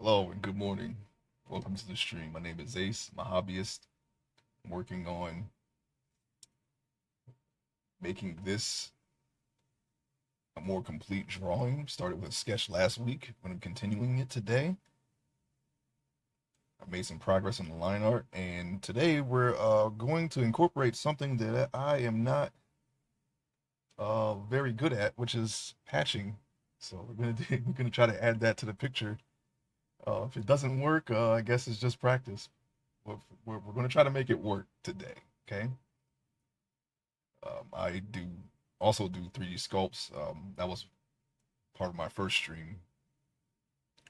Hello and good morning. Welcome to the stream. My name is Ace. I'm a hobbyist. I'm working on making this a more complete drawing. Started with a sketch last week, but I'm continuing it today. I made some progress on the line art, and today we're going to incorporate something that I am not very good at, which is patching. So we're gonna try to add that to the picture. If it doesn't work, I guess it's just practice. We're going to try to make it work today. Okay. I do also do 3D sculpts. That was part of my first stream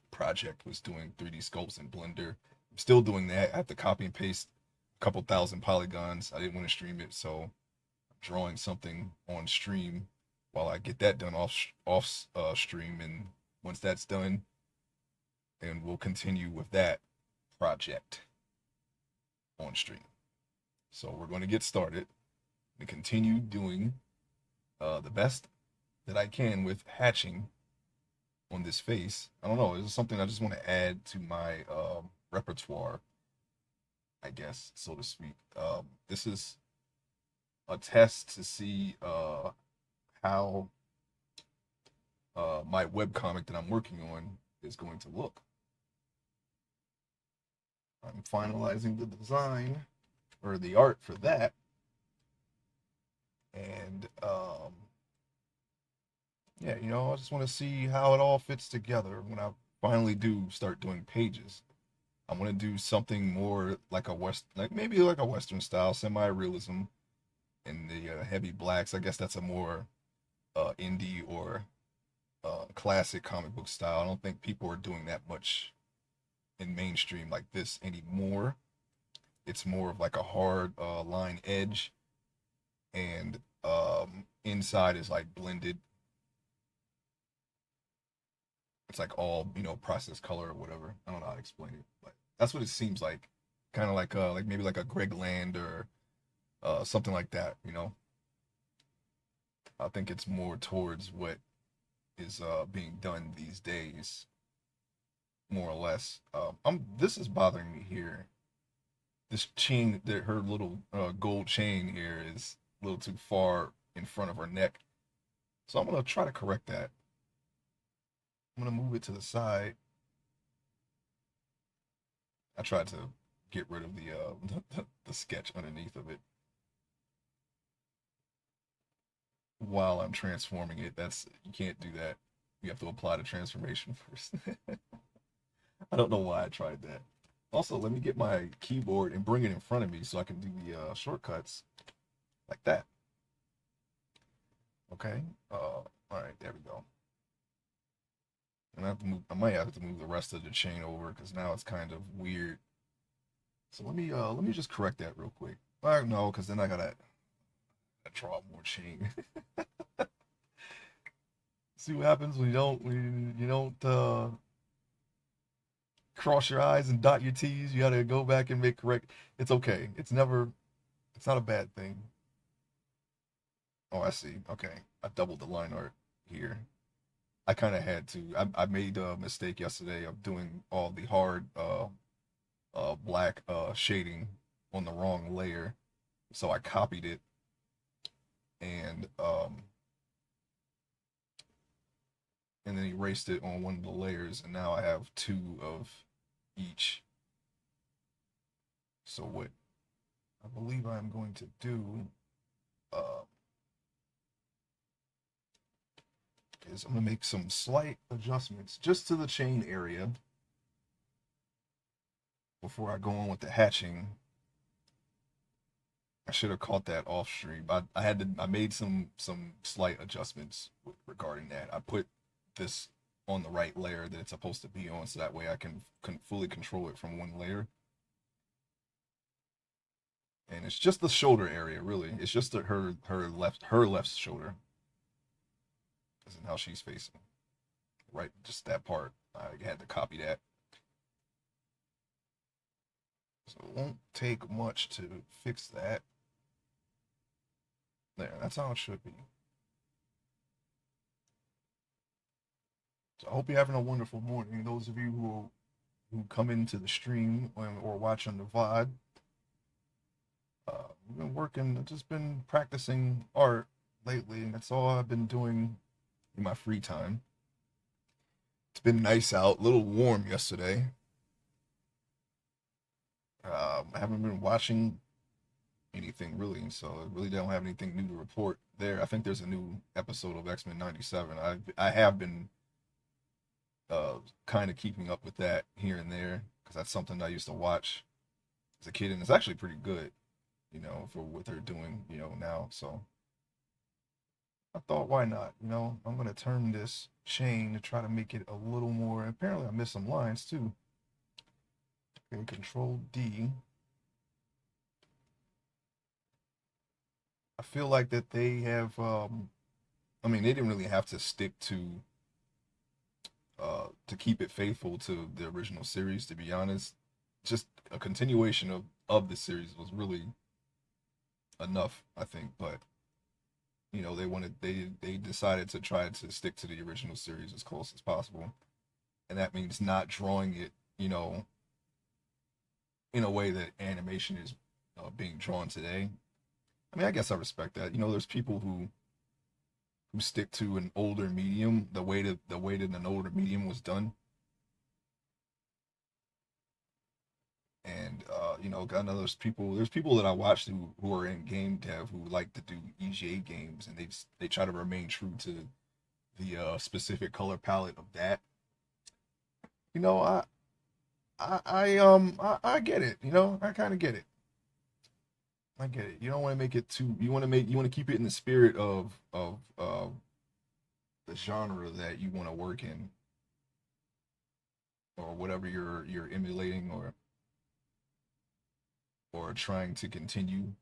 project was doing 3D sculpts in Blender. I'm still doing that. I have to copy and paste a couple thousand polygons. I didn't want to stream it, so I'm drawing something on stream while I get that done off stream. And once that's done, then we'll continue with that project on stream. So we're going to get started and continue doing the best that I can with hatching on this face. I don't know. This is something I just want to add to my repertoire, I guess, so to speak. This is a test to see how my webcomic that I'm working on is going to look. I'm finalizing the design or the art for that. And yeah, I just want to see how it all fits together when I finally do start doing pages. I want to do something more like like maybe like a Western style, semi-realism in the heavy blacks. I guess that's a more indie or classic comic book style. I don't think people are doing that much in mainstream like this anymore. It's more of like a hard line edge, and inside is like blended. It's like all processed color or whatever. I don't know how to explain it, but that's what it seems like. Kind of like maybe like a Greg Land or something like that. I think it's more towards what is being done these days, more or less. This is bothering me here. This chain, that her little gold chain here is a little too far in front of her neck. So I'm gonna try to correct that. I'm gonna move it to the side. I tried to get rid of the the sketch underneath of it while I'm transforming it. That's You can't do that. You have to apply the transformation first. I don't know why I tried that. Also, let me get my keyboard and bring it in front of me so I can do the shortcuts like that. Okay. All right, there we go. And I might have to move the rest of the chain over because now it's kind of weird. So let me just correct that real quick. No, because then I gotta draw more chain. See what happens when you don't cross your I's and dot your T's. You gotta go back and make correct. It's okay. It's not a bad thing. Oh, I see. Okay. I doubled the line art here. I kind of had to. I made a mistake yesterday of doing all the hard black shading on the wrong layer. So I copied it and and then erased it on one of the layers, and now I have two of each. So what I believe I'm going to do uh, is I'm gonna make some slight adjustments just to the chain area before I go on with the hatching. I should have caught that off stream. I made some slight adjustments regarding that. I put this on the right layer that it's supposed to be on, so that way I can fully control it from one layer. And it's just the shoulder area, really. It's just her left shoulder, isn't how she's facing. Right, just that part. I had to copy that. So it won't take much to fix that. There, that's how it should be. So I hope you're having a wonderful morning. Those of you who who come into the stream or watch on the VOD. We've been working, I've just been practicing art lately, and that's all I've been doing in my free time. It's been nice out, a little warm yesterday. I haven't been watching anything really, so I really don't have anything new to report there. I think there's a new episode of X-Men '97. I have been kind of keeping up with that here and there because that's something I used to watch as a kid, and it's actually pretty good, for what they're doing, now. So I thought, why not? I'm gonna turn this chain to try to make it a little more. Apparently, I missed some lines too. Okay, Control D. I feel like that they have. I mean, they didn't really have to stick to keep it faithful to the original series. To be honest, just a continuation of the series was really enough, I think. But they decided to try to stick to the original series as close as possible, and that means not drawing it, in a way that animation is being drawn today. I mean, I guess I respect that. There's people who stick to an older medium, the way that an older medium was done, and I know there's people that I watch who are in game dev who like to do EGA games, and they try to remain true to the specific color palette of that. You know, I get it. I kind of get it. I get it. You don't want to make it too. You want to keep it in the spirit of the genre that you want to work in, or whatever you're emulating, or trying to continue.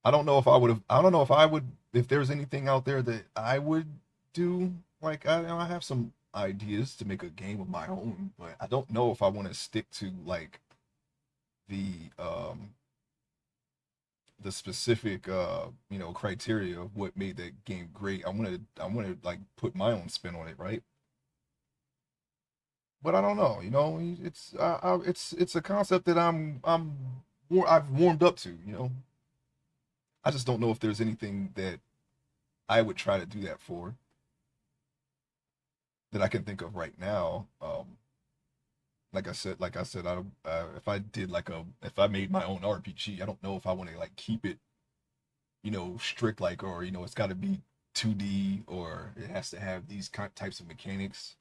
I don't know if I would have. I don't know if I would. If there's anything out there that I would do. Like I have some ideas to make a game of my own, but I don't know if I want to stick to like the the specific criteria of what made that game great. I want to like put my own spin on it, right? But I don't know. It's a concept that I've warmed up to. I just don't know if there's anything that I would try to do that for that I can think of right now. Like I said, if I did if I made my own RPG, I don't know if I want to like keep it, strict, like, or it's got to be 2D, or it has to have these types of mechanics.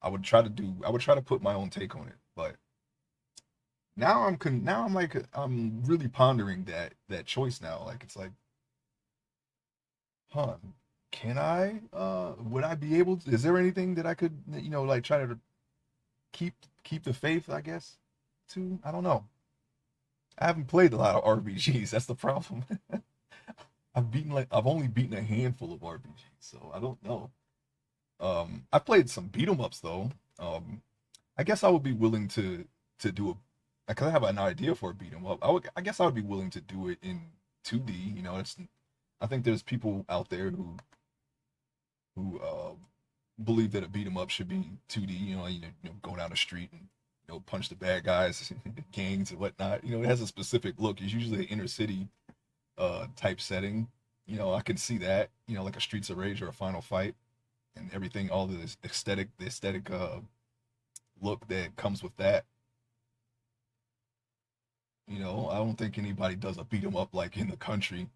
I would try to put my own take on it, but now I'm like I'm really pondering that choice now. Like it's like, huh, can I would I be able to, is there anything that I could, like try to keep keep the faith, I guess, too? I don't know. I haven't played a lot of RPGs. That's the problem. I've only beaten a handful of RPGs, so I don't know. I played some beat 'em ups though. I guess I would be willing to do a, because I have an idea for a beat 'em up. I guess I would be willing to do it in 2D. I think there's people out there who believe that a beat 'em up should be 2D. Go down the street and punch the bad guys, gangs and whatnot. It has a specific look. It's usually an inner city type setting. I can see that. Like a Streets of Rage or a Final Fight, and everything, all the aesthetic look that comes with that. I don't think anybody does a beat 'em up like in the country.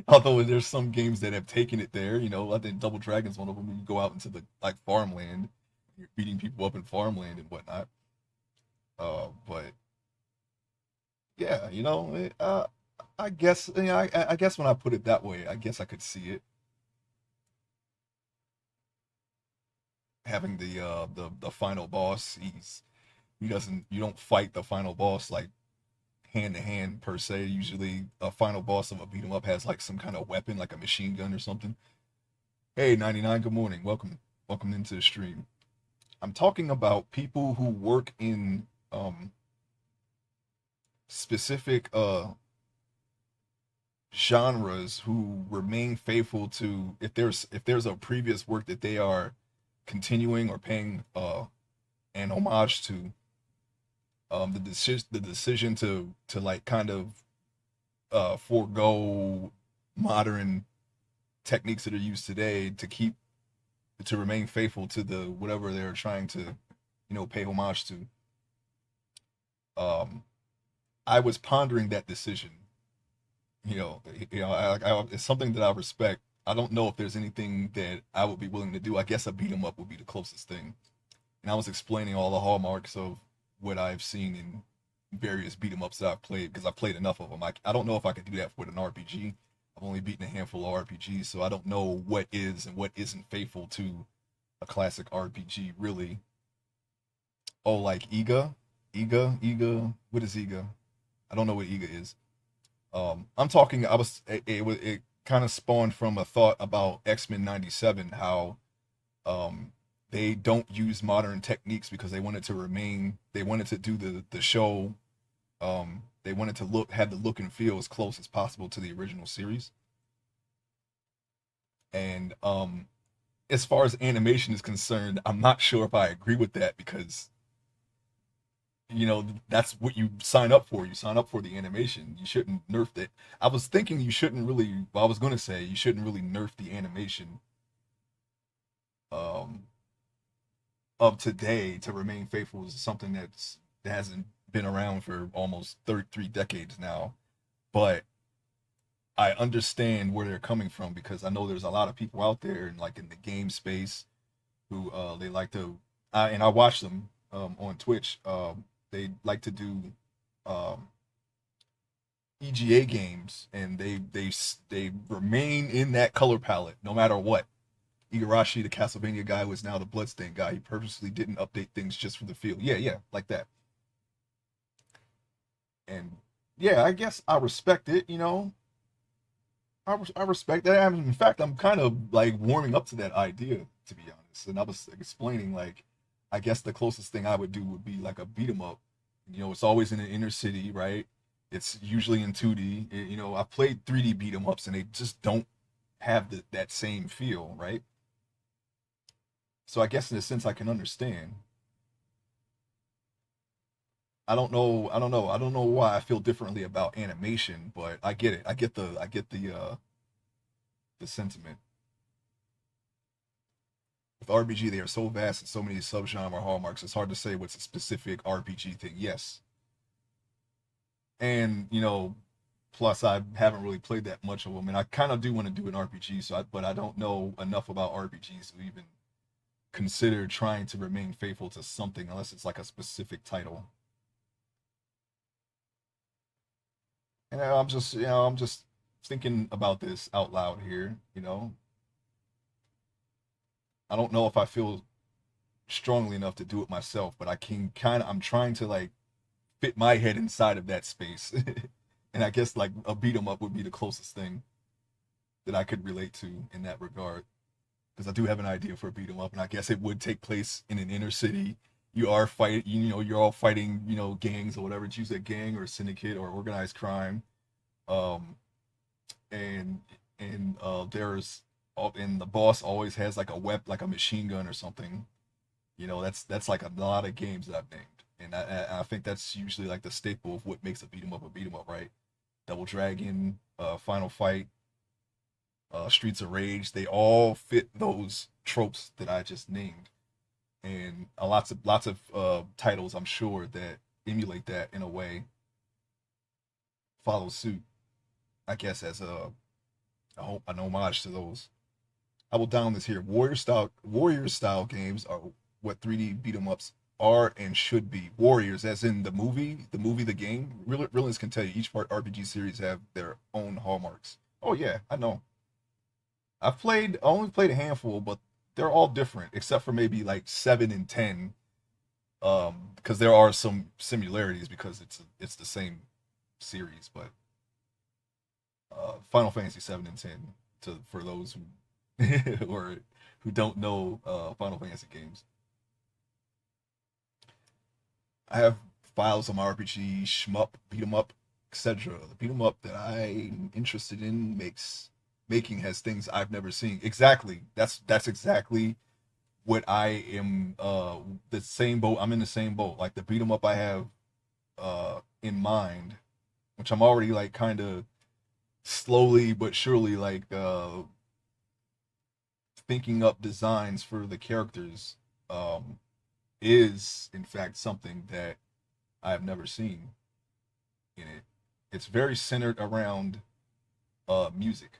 Although there's some games that have taken it there. I think Double Dragon's one of them. You go out into the like farmland, you're beating people up in farmland and whatnot. But yeah, I guess, I guess when I put it that way, I guess I could see it having the final boss. He doesn't you don't fight the final boss like hand to hand per se. Usually, a final boss of a beat 'em up has like some kind of weapon, like a machine gun or something. Hey, 99, good morning. Welcome into the stream. I'm talking about people who work in specific genres, who remain faithful to, if there's a previous work that they are continuing or paying and homage to. The decision to like kind of forego modern techniques that are used today to remain faithful to the whatever they're trying to pay homage to. um I was pondering that decision. It's something that I respect. I don't know if there's anything that I would be willing to do. I guess a beat 'em up would be the closest thing. And I was explaining all the hallmarks of what I've seen in various beat 'em ups that I've played because I've played enough of them. I don't know if I could do that with an RPG. I've only beaten a handful of RPGs, so I don't know what is and what isn't faithful to a classic RPG, really. Oh, like Iga. What is Iga? I don't know what Iga is. I'm talking. It kind of spawned from a thought about X-Men '97, how um, they don't use modern techniques because they wanted to remain. They wanted to do the show. They wanted to have the look and feel as close as possible to the original series. And as far as animation is concerned, I'm not sure if I agree with that because that's what you sign up for. You sign up for the animation. You shouldn't nerf it. I was thinking you shouldn't really. Well, I was gonna say you shouldn't really nerf the animation um, of today to remain faithful to something that hasn't been around for almost 33 decades now. But I understand where they're coming from because I know there's a lot of people out there and like in the game space who they like to. And I watch them on Twitch. They like to do um, EGA games, and they remain in that color palette no matter what. Igarashi, the Castlevania guy, was now the Bloodstained guy. He purposely didn't update things just for the feel. Yeah, yeah, like that. And yeah, I guess I respect it. I respect that. I mean, in fact, I'm kind of like warming up to that idea, to be honest. And I was explaining like, I guess the closest thing I would do would be like a beat 'em up. It's always in the inner city, right? It's usually in 2D. I've played 3D beat 'em ups and they just don't have that same feel, right? So I guess in a sense I can understand. I don't know why I feel differently about animation, but I get it. I get the sentiment. With RPG, they are so vast and so many subgenre hallmarks. It's hard to say what's a specific RPG thing. Yes, and plus I haven't really played that much of them, and I kind of do want to do an RPG. But I don't know enough about RPGs to even consider trying to remain faithful to something unless it's like a specific title. And I'm just thinking about this out loud here. I don't know if I feel strongly enough to do it myself, but I'm trying to like fit my head inside of that space. And I guess like a beat 'em up would be the closest thing that I could relate to in that regard. Because I do have an idea for a beat 'em up, and I guess it would take place in an inner city. You're all fighting, gangs or whatever. Choose a gang or a syndicate or organized crime. Um, and there's and the boss always has like a like a machine gun or something. That's like a lot of games that I've named, and I think that's usually like the staple of what makes a beat 'em up, right? Double Dragon, Final Fight, Streets of Rage, they all fit those tropes that I just named, and lots of titles I'm sure that emulate that in a way follow suit. I guess as an homage to those. I will down this here. Warrior style games are what 3D beat 'em ups are and should be. Warriors, as in the game. Realists can tell you each part RPG series have their own hallmarks. Oh yeah, I know. I only played a handful, but they're all different except for maybe like 7 and 10. Because there are some similarities because it's the same series, but Final Fantasy 7 and 10 to for those who or who don't know Final Fantasy games. I have files on my RPG, shmup, beat 'em up, etc. The beat 'em up that I'm interested in makes making has things I've never seen. Exactly. That's exactly what I am the same boat. I'm in the same boat. Like the beat 'em up I have in mind, which I'm already like kind of slowly but surely like thinking up designs for the characters, um is in fact something that I have never seen in it. It's very centered around music,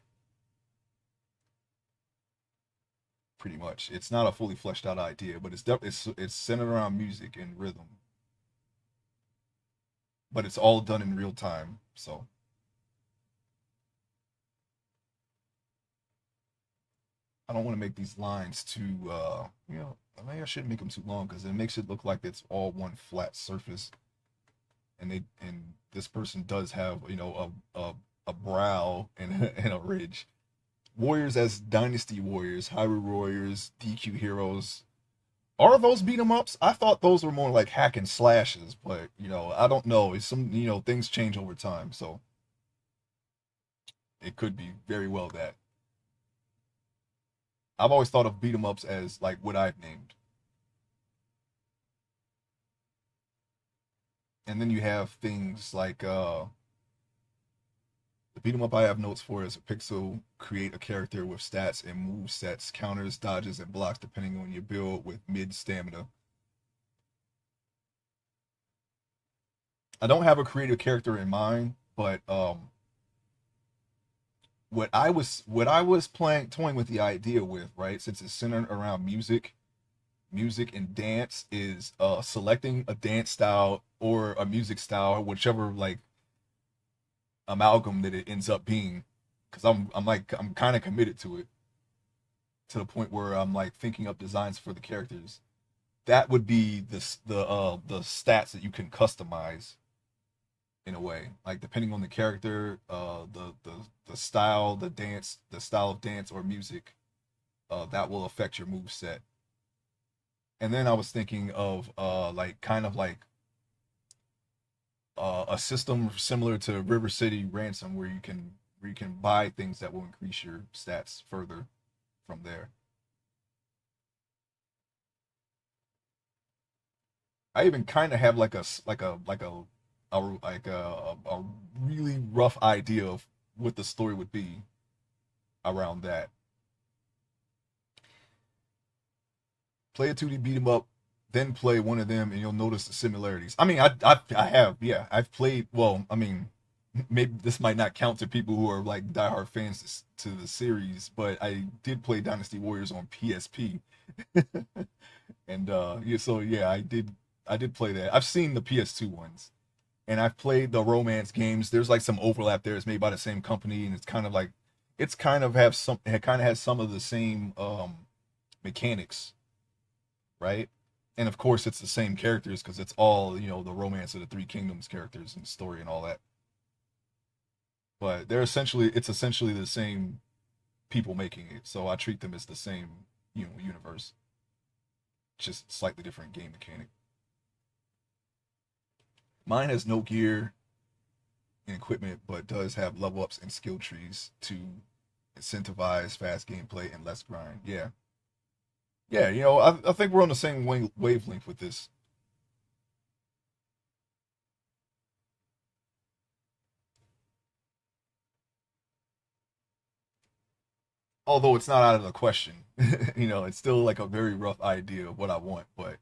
pretty much. It's not a fully fleshed out idea, but it's centered around music and rhythm, but it's all done in real time. So I don't want to make these lines too maybe I shouldn't make them too long because it makes it look like it's all one flat surface. And this person does have a brow and and a ridge. Warriors as Dynasty Warriors, Hyrule Warriors, DQ Heroes. Are those beat 'em ups? I thought those were more like hack and slashes, but I don't know. It's some things change over time, so it could be very well that. I've always thought of beat 'em ups as like what I've named. And then you have things like the beat 'em up I have notes for is a pixel create a character with stats and move sets, counters, dodges, and blocks depending on your build with mid stamina. I don't have a creative character in mind, but what I was playing toying with the idea with, right? Since it's centered around music and dance is selecting a dance style or a music style, whichever like amalgam that it ends up being, because I'm kind of committed to it to the point where I'm like thinking up designs for the characters. That would be the stats that you can customize in a way, like depending on the character, the style, the style of dance or music, that will affect your move set. And then I was thinking of like kind of like a system similar to River City Ransom, where you can buy things that will increase your stats further from there. I even kind of have like a really rough idea of what the story would be around that. Play a 2D beat 'em up, then play one of them, and you'll notice the similarities. I mean, I have, yeah, I've played. Well, I mean, maybe this might not count to people who are like diehard fans to the series, but I did play Dynasty Warriors on PSP, and yeah, so yeah, I did play that. I've seen the PS2 ones, and I've played the romance games. There's like some overlap there. It's made by the same company, and it kind of has some of the same mechanics, right? And of course, it's the same characters because it's all the Romance of the Three Kingdoms characters and story and all that. But it's essentially the same people making it, so I treat them as the same universe, just slightly different game mechanic. Mine has no gear and equipment, but does have level ups and skill trees to incentivize fast gameplay and less grind. Yeah, yeah. I think we're on the same wavelength with this. Although it's not out of the question. It's still like a very rough idea of what I want, but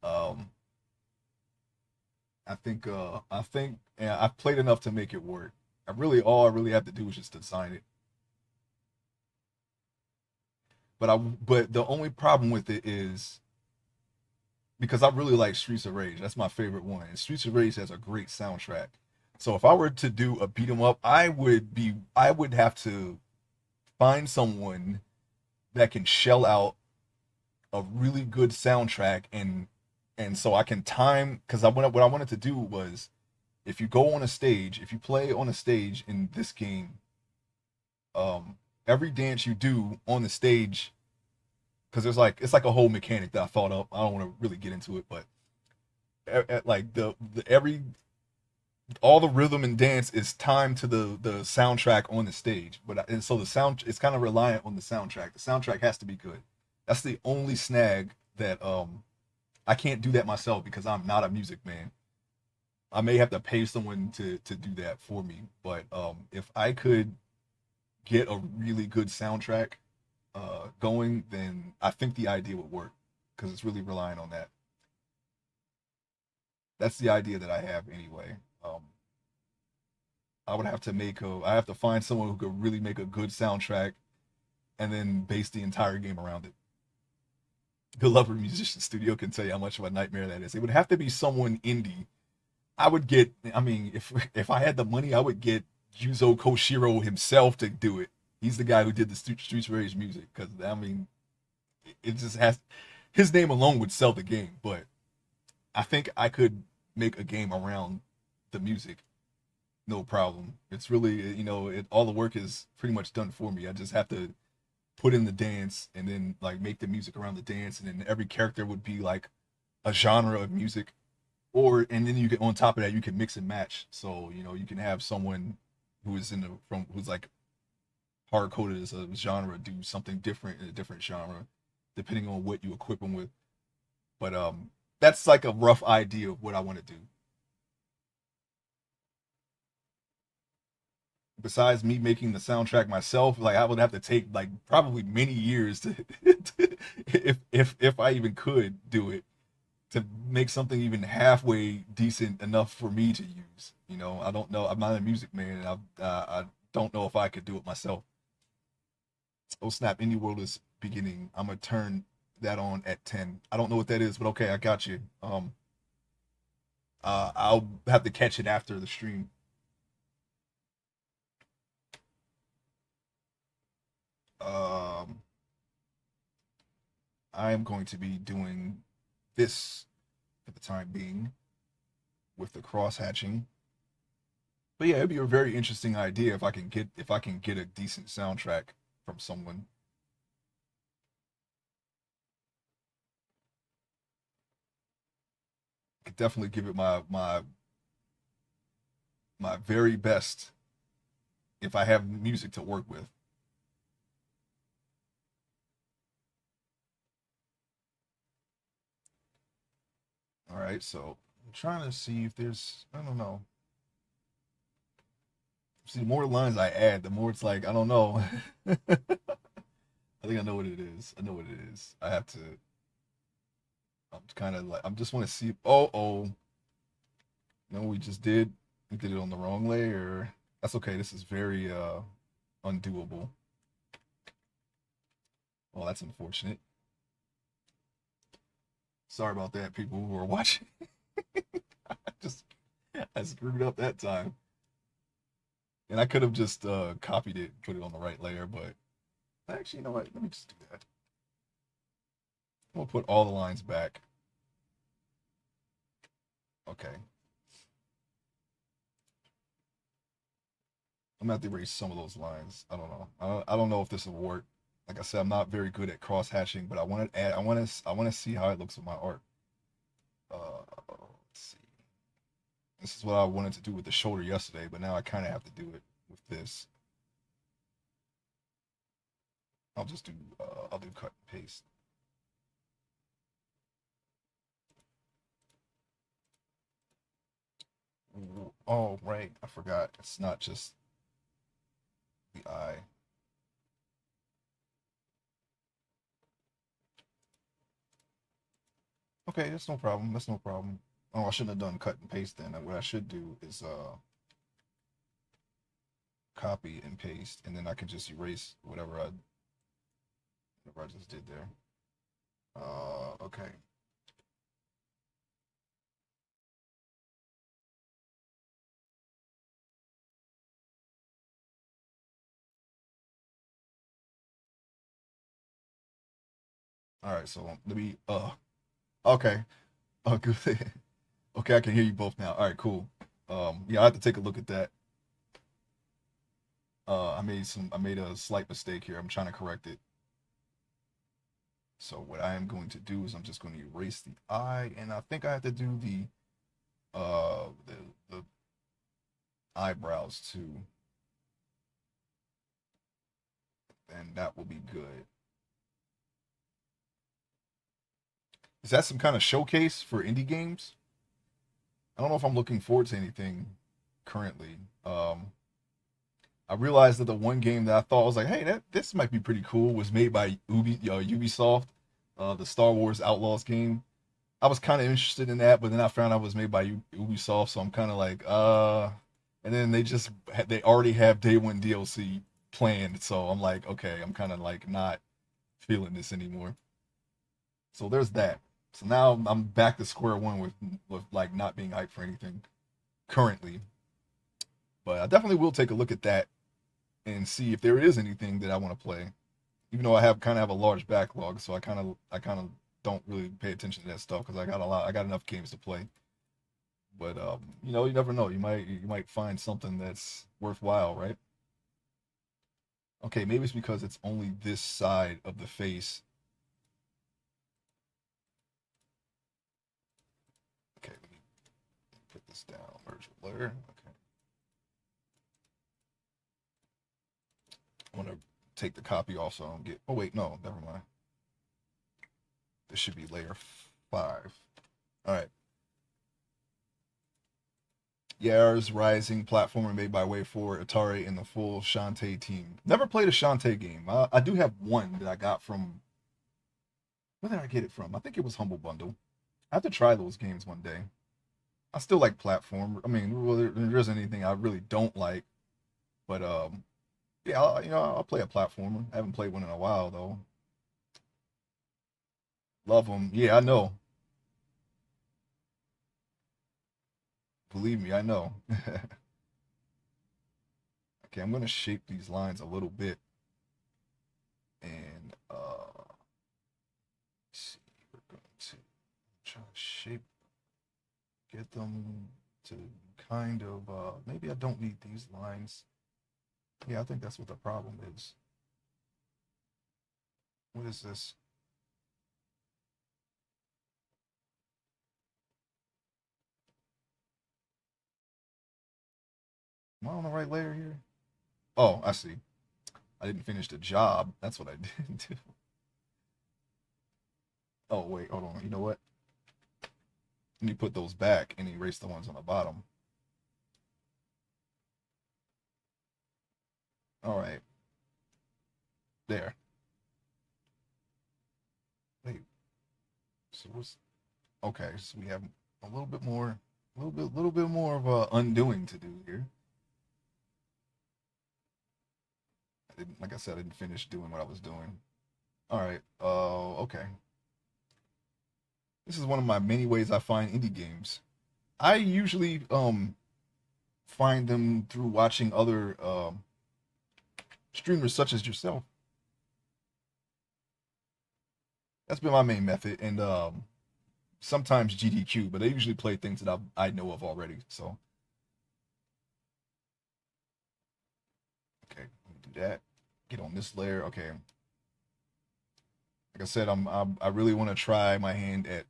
um, I think yeah, I've played enough to make it work. All I really have to do is just design it. But the only problem with it is because I really like Streets of Rage. That's my favorite one. And Streets of Rage has a great soundtrack. So if I were to do a beat 'em up, I would have to find someone that can shell out a really good soundtrack, and so I can time, because what I wanted to do was, if you play on a stage in this game, every dance you do on the stage, because it's like a whole mechanic that I thought up. I don't want to really get into it, but like the every all the rhythm and dance is timed to the soundtrack on the stage. And so the sound it's kind of reliant on the soundtrack. The soundtrack has to be good. That's the only snag that I can't do that myself because I'm not a music man. I may have to pay someone to do that for me, but if I could get a really good soundtrack going, then I think the idea would work because it's really relying on that. That's the idea that I have anyway. I would have to I have to find someone who could really make a good soundtrack and then base the entire game around it. Good Lover Musician Studio can tell you how much of a nightmare that is. It would have to be someone indie. I would get. I mean, if I had the money, I would get Yuzo Koshiro himself to do it. He's the guy who did the Streets of Rage music. Because I mean, it just has his name alone would sell the game. But I think I could make a game around the music, no problem. It's really all the work is pretty much done for me. I just have to put in the dance and then like make the music around the dance, and then every character would be like a genre of music. Or and then you can on top of that you can mix and match. So you can have someone who is in the from who's like hard coded as a genre do something different in a different genre, depending on what you equip them with. But that's like a rough idea of what I want to do. Besides me making the soundtrack myself, like I would have to take like probably many years to, if I even could do it, to make something even halfway decent enough for me to use. I don't know. I'm not a music man, and I don't know if I could do it myself. Oh snap! Indie World is beginning. I'm gonna turn that on at 10. I don't know what that is, but okay, I got you. I'll have to catch it after the stream. Um, I am going to be doing this for the time being with the cross hatching. But yeah, it'd be a very interesting idea if I can get a decent soundtrack from someone. I could definitely give it my very best if I have music to work with. All right, so I'm trying to see if there's I don't know. See, the more lines I add, the more it's like I don't know. I think I know what it is. I know what it is. I have to. I'm kind of like I'm just want to see. Oh. No, we just did. We did it on the wrong layer. That's okay. This is very undoable. Well, that's unfortunate. Sorry about that, people who are watching. I just I screwed up that time, and I could have just copied it, put it on the right layer. But actually, you know what? Let me just do that. We'll put all the lines back. Okay. I'm gonna have to erase some of those lines. I don't know. I don't know if this will work. Like I said, I'm not very good at cross hatching, but I want to add. I want to see how it looks with my art. Let's see. This is what I wanted to do with the shoulder yesterday, but now I kind of have to do it with this. I'll just do. I'll do cut and paste. Oh right, I forgot. It's not just the eye. Okay, that's no problem. That's no problem. Oh, I shouldn't have done cut and paste then. What I should do is copy and paste, and then I can just erase whatever I just did there. Okay. All right. So let me. Okay. Oh, good. Okay, I can hear you both now. All right, cool. Yeah, I have to take a look at that. I made a slight mistake here. I'm trying to correct it. So what I am going to do is I'm just going to erase the eye, and I think I have to do the eyebrows too, and that will be good. Is that some kind of showcase for indie games? I don't know if I'm looking forward to anything currently. I realized that the one game that I thought was like, hey, this might be pretty cool was made by Ubisoft, the Star Wars Outlaws game. I was kind of interested in that, but then I found out it was made by Ubisoft, so I'm kind of like, And then they already have day one DLC planned, so I'm like, okay, I'm kind of like not feeling this anymore. So there's that. So now I'm back to square one with like not being hyped for anything currently. But I definitely will take a look at that and see if there is anything that I want to play. Even though I have a large backlog, so I kind of don't really pay attention to that stuff because I got enough games to play. But you never know. You might find something that's worthwhile, right? Okay, maybe it's because it's only this side of the face. Okay, let me put this down. Merge with layer. Okay, I want to take the copy off so I don't get. Oh wait, no, never mind. This should be layer 5. All right. Yars Rising platformer made by WayForward, Atari, and the full Shantae team. Never played a Shantae game. I do have one that I got from. Where did I get it from? I think it was Humble Bundle. I have to try those games one day. I still like platform. I mean, well, there isn't anything I really don't like, but yeah, I'll play a platformer. I haven't played one in a while though. Love them. Yeah, I know. Believe me, I know. Okay, I'm gonna shape these lines a little bit, and let's see, we're going to try to shape, get them to kind of maybe I don't need these lines. Yeah, I think that's what the problem is. What is this? Am I on the right layer here? Oh, I see. I didn't finish the job. That's what I didn't do. Oh, wait, hold on. You know what? Let me put those back and erase the ones on the bottom. All right, there. Wait, so what's okay? So we have a little bit more, little bit more of a undoing to do here. I didn't, like I said, I didn't finish doing what I was doing. All right. Okay. This is one of my many ways I find indie games. I usually find them through watching other streamers such as yourself. That's been my main method, and sometimes GDQ, but they usually play things that I know of already. So okay, let me do that. Get on this layer. Okay, like I said, I really want to try my hand at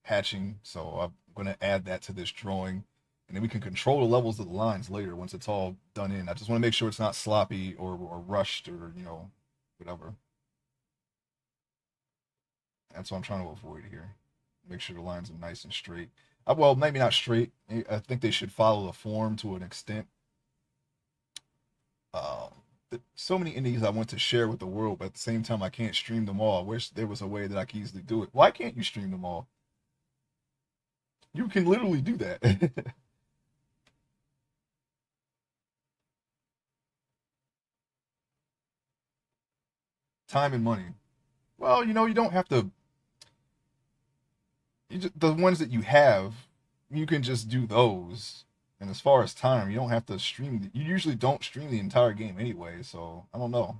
hatching, so I'm gonna add that to this drawing, and then we can control the levels of the lines later once it's all done in. I just want to make sure it's not sloppy or rushed or whatever. That's what I'm trying to avoid here. Make sure the lines are nice and straight. Well, maybe not straight. I think they should follow the form to an extent. So many indies I want to share with the world, but at the same time, I can't stream them all. I wish there was a way that I could easily do it. Why can't you stream them all? You can literally do that. Time and money. Well, you don't have to. The ones that you have, you can just do those. And as far as time, you don't have to stream. You usually don't stream the entire game anyway, so I don't know.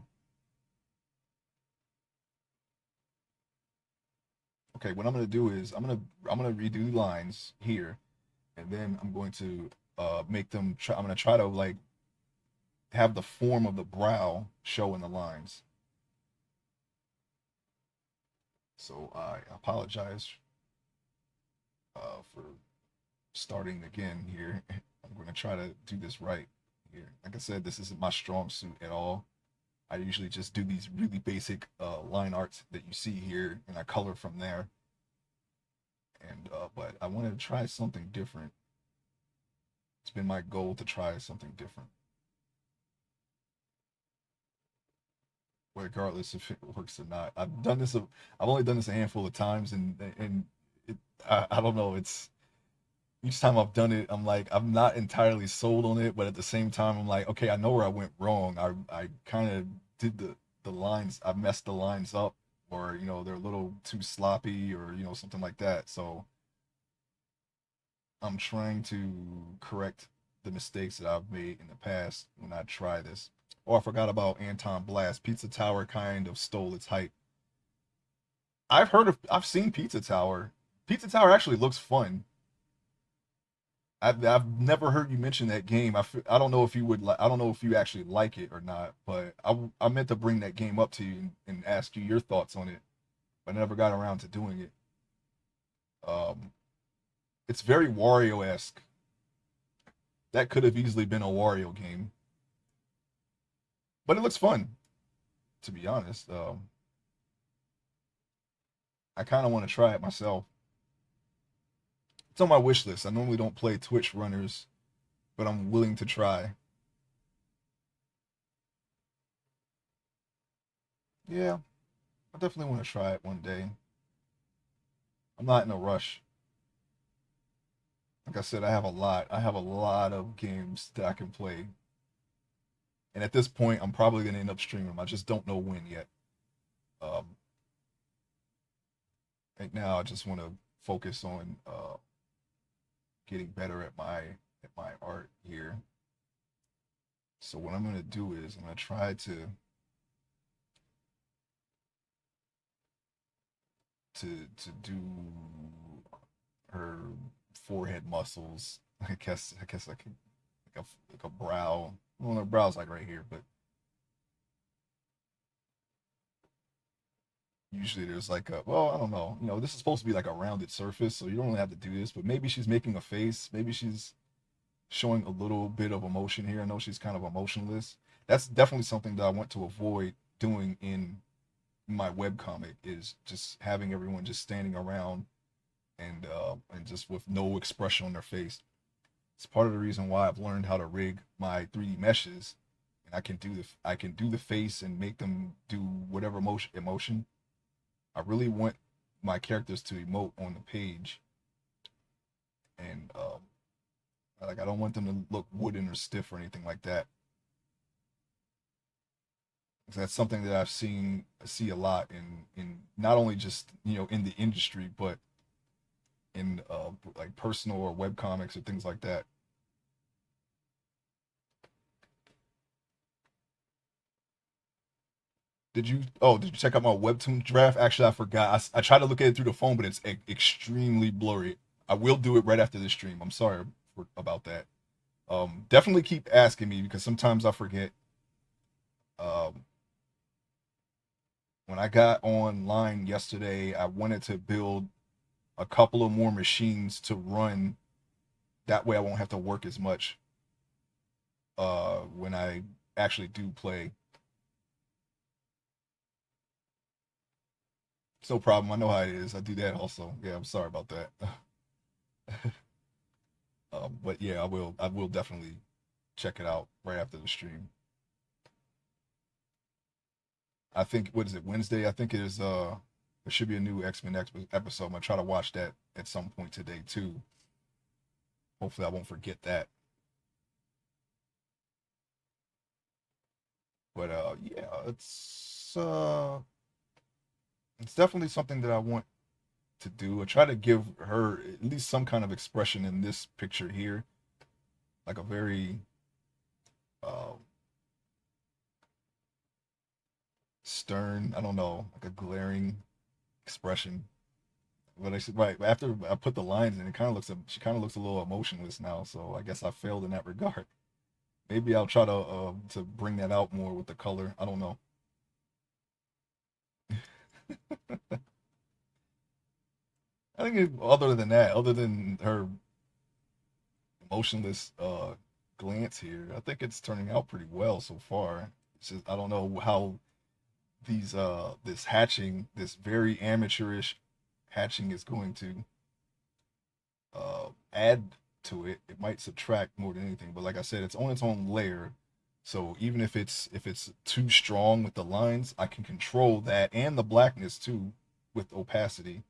Okay, what I'm gonna do is I'm gonna redo lines here, and then I'm going to make them. I'm gonna try to like have the form of the brow show in the lines. So I apologize for starting again here. I'm going to try to do this right here. Like I said, this isn't my strong suit at all. I usually just do these really basic line arts that you see here, and I color from there. And but I wanted to try something different. It's been my goal to try something different, regardless if it works or not. I've done this. I've only done this a handful of times, and it, I don't know. It's each time I've done it, I'm like I'm not entirely sold on it, but at the same time, I'm like, okay, I know where I went wrong. I kind of did the lines. I messed the lines up, or they're a little too sloppy, or something like that. So I'm trying to correct the mistakes that I've made in the past when I try this. Oh, I forgot about Anton Blast. Pizza Tower kind of stole its hype. I've seen Pizza Tower. Pizza Tower actually looks fun. I've never heard you mention that game. I don't know if you would I don't know if you actually like it or not, but I meant to bring that game up to you and ask you your thoughts on it, but I never got around to doing it. Um, it's very Wario esque. That could have easily been a Wario game, but it looks fun. To be honest, I kind of want to try it myself. It's on my wish list. I normally don't play Twitch runners, but I'm willing to try. Yeah, I definitely want to try it one day. I'm not in a rush. Like I said, I have a lot. I have a lot of games that I can play. And at this point, I'm probably going to end up streaming them. I just don't know when yet. Um, right now, I just want to focus on getting better at my art here. So what I'm going to do is I'm going to try to do her forehead muscles. I guess I can like a brow. Well, her brow's like right here, but usually there's like a I don't know. This is supposed to be like a rounded surface, so you don't really have to do this. But maybe she's making a face. Maybe she's showing a little bit of emotion here. I know she's kind of emotionless. That's definitely something that I want to avoid doing in my web comic is just having everyone just standing around and just with no expression on their face. It's part of the reason why I've learned how to rig my 3D meshes, and I can do the face and make them do whatever emotion. I really want my characters to emote on the page, and like I don't want them to look wooden or stiff or anything like that. That's something that see a lot in not only just in the industry, but in like personal or web comics or things like that. Did you check out my webtoon draft? Actually, I forgot. I tried to look at it through the phone, but it's extremely blurry. I will do it right after this stream. I'm sorry about that. Definitely keep asking me because sometimes I forget. Um, when I got online yesterday, I wanted to build a couple of more machines to run. That way, I won't have to work as much when I actually do play. It's no problem. I know how it is. I do that also. Yeah, I'm sorry about that. But yeah, I will definitely check it out right after the stream. I think what is it Wednesday? I think it is. There should be a new X-Men episode. I'm gonna try to watch that at some point today too. Hopefully, I won't forget that. But yeah, it's definitely something that I want to do. I try to give her at least some kind of expression in this picture here, like a very uh, stern. I don't know, like a glaring expression. But I said right after I put the lines in, she kind of looks a little emotionless now. So I guess I failed in that regard. Maybe I'll try to bring that out more with the color. I don't know. I think other than that, other than her emotionless glance here, I think it's turning out pretty well so far. It's just, I don't know how these this hatching, this very amateurish hatching is going to add to it. It might subtract more than anything, but like I said, it's on its own layer. So even if it's too strong with the lines, I can control that and the blackness too with opacity.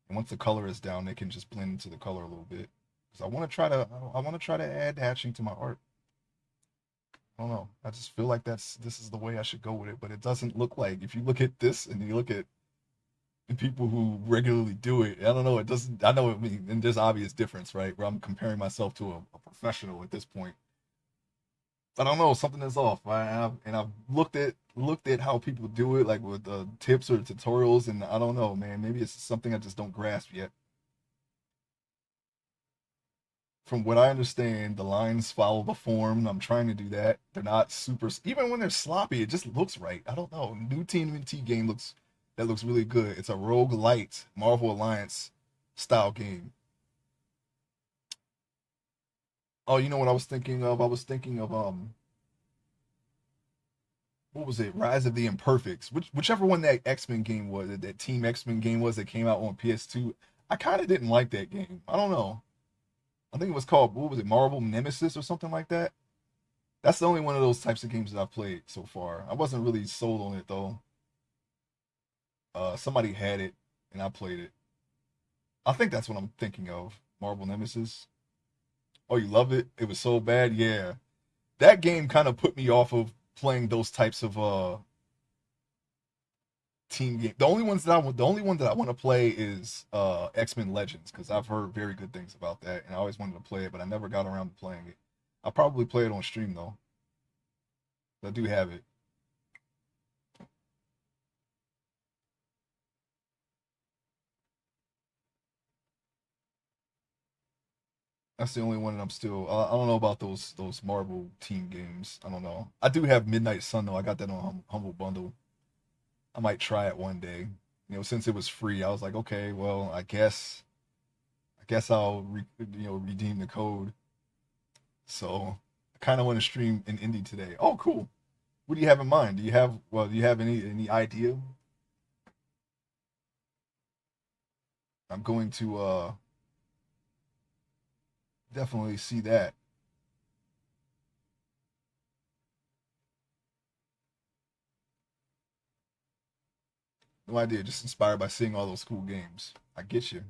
And once the color is down, they can just blend into the color a little bit. Because I want to try to add hatching to my art. I don't know. I just feel like this is the way I should go with it, but it doesn't look like if you look at this and you look at people who regularly do it. I don't know. It doesn't. I know. I mean, and there's obvious difference, right? Where I'm comparing myself to a professional at this point. I don't know. Something is off. I've looked at how people do it, like with tips or tutorials, and I don't know, man. Maybe it's something I just don't grasp yet. From what I understand, the lines follow the form. I'm trying to do that. They're not super. Even when they're sloppy, it just looks right. I don't know. New TMNT game looks really good. It's a rogue light Marvel Alliance style game. Oh, you know what I was thinking of? I was thinking of what was it? Rise of the Imperfects. Whichever one that X-Men game was, that Team X-Men game was that came out on PS2. I kind of didn't like that game. I don't know. I think it was called, what was it, Marvel Nemesis or something like that. That's the only one of those types of games that I've played so far. I wasn't really sold on it though. Somebody had it and I played it. I think that's what I'm thinking of. Marvel Nemesis. Oh, you love it? It was so bad. Yeah, that game kind of put me off of playing those types of team game. The only one that I want to play is X-Men Legends because I've heard very good things about that and I always wanted to play it, but I never got around to playing it. I'll probably play it on stream though. I do have it. That's the only one that I'm still. I don't know about those Marvel team games. I don't know. I do have Midnight Sun though. I got that on Humble Bundle. I might try it one day. Since it was free, I was like, okay, well, I guess I'll redeem the code. So I kind of want to stream an indie today. Oh, cool. What do you have in mind? Do you have any idea? I'm going to definitely see that. No idea. Just inspired by seeing all those cool games. I get you.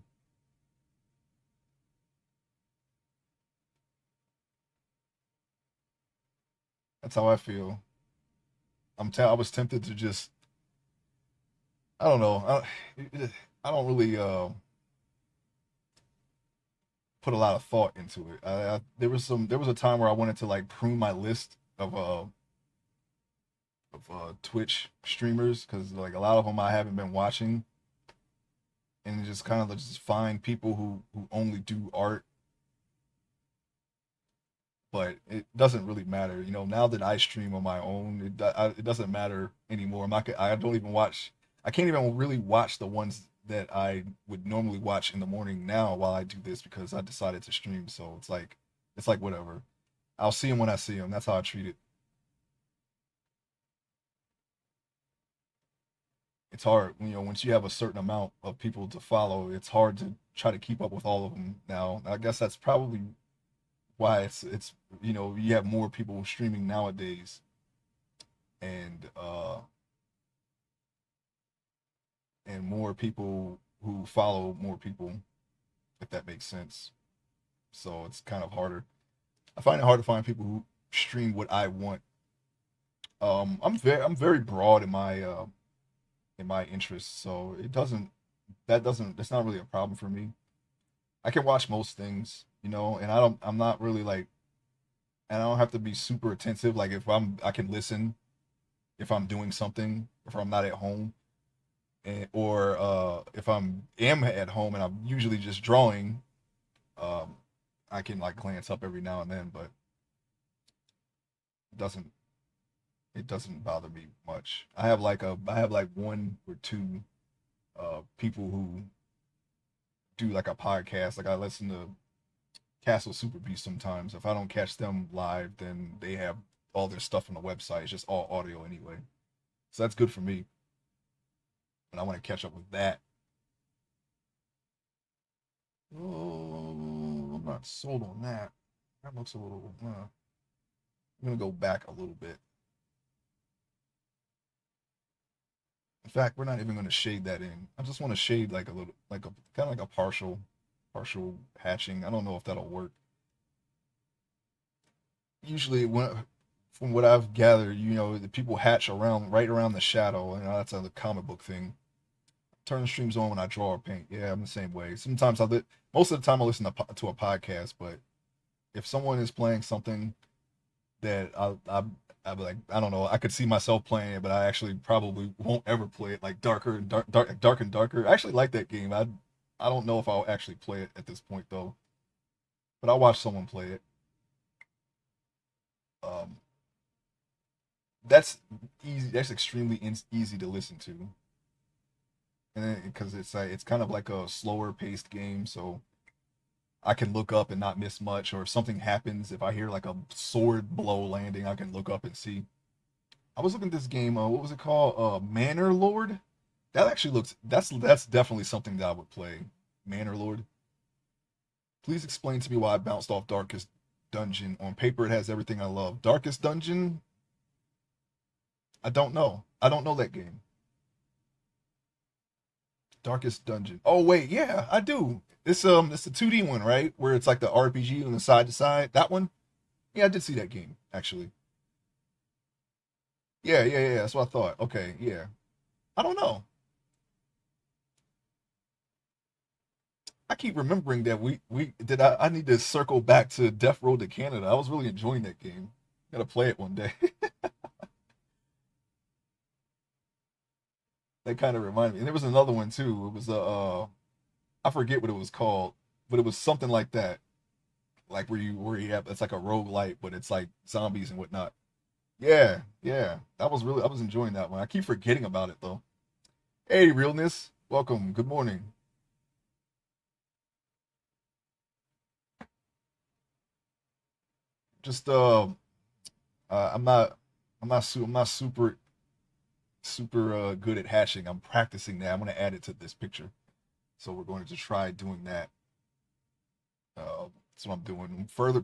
That's how I feel. I was tempted to just I don't know. I don't really put a lot of thought into it. There was a time where I wanted to like prune my list of Twitch streamers because like a lot of them I haven't been watching, and just kind of just find people who only do art. But it doesn't really matter, Now that I stream on my own, it doesn't matter anymore. I don't even watch. I can't even really watch the ones that I would normally watch in the morning now while I do this because I decided to stream. So it's like whatever. I'll see them when I see them. That's how I treat it. It's hard, once you have a certain amount of people to follow, it's hard to try to keep up with all of them now. I guess that's probably why it's you have more people streaming nowadays and more people who follow more people, if that makes sense. So it's kind of harder. I find it hard to find people who stream what I want. I'm very broad in my interests, so that's not really a problem for me. I can watch most things, and I'm not really like, and I don't have to be super attentive. Like if I can listen if I'm doing something, if I'm not at home, or if am at home and I'm usually just drawing, um, I can like glance up every now and then, but it doesn't it doesn't bother me much. I have like one or two people who do like a podcast. Like I listen to Castle Super Beast sometimes. If I don't catch them live, then they have all their stuff on the website. It's just all audio anyway. So that's good for me. And I want to catch up with that. Oh, I'm not sold on that. That looks a little. I'm gonna go back a little bit. In fact, we're not even gonna shade that in. I just want to shade like a little, like a kind of like a partial hatching. I don't know if that'll work. Usually, from what I've gathered, the people hatch around right around the shadow, and that's a comic book thing. Turn the streams on when I draw or paint. Yeah, I'm the same way. Sometimes most of the time I listen to a podcast, but if someone is playing something that I'd be like, I don't know, I could see myself playing it, but I actually probably won't ever play it. Like dark and darker. I actually like that game. I don't know if I'll actually play it at this point though, but I'll watch someone play it. Um, that's easy. That's extremely easy to listen to, and because it's kind of like a slower paced game, so I can look up and not miss much. Or if something happens, if I hear like a sword blow landing, I can look up and see. I was looking at this game. What was it called? Manor Lord. That actually looks. That's definitely something that I would play. Manor Lord. Please explain to me why I bounced off Darkest Dungeon. On paper, it has everything I love. Darkest Dungeon. I don't know. I don't know that game. Darkest Dungeon. Oh wait, yeah, I do. It's the 2D one, right? Where it's like the RPG on the side to side. That one? Yeah, I did see that game, actually. Yeah. That's what I thought. Okay, yeah. I don't know. I keep remembering that we did I need to circle back to Death Road to Canada. I was really enjoying that game. Gotta play it one day. That kind of reminded me. And there was another one too. It was I forget what it was called, but it was something like that. Like where you have it's like a roguelite, but it's like zombies and whatnot. Yeah. That was really I was enjoying that one. I keep forgetting about it though. Hey, realness. Welcome. Good morning. Just I'm not I'm not super good at hashing. I'm practicing that. I'm gonna add it to this picture. So we're going to try doing that. That's what I'm doing. Further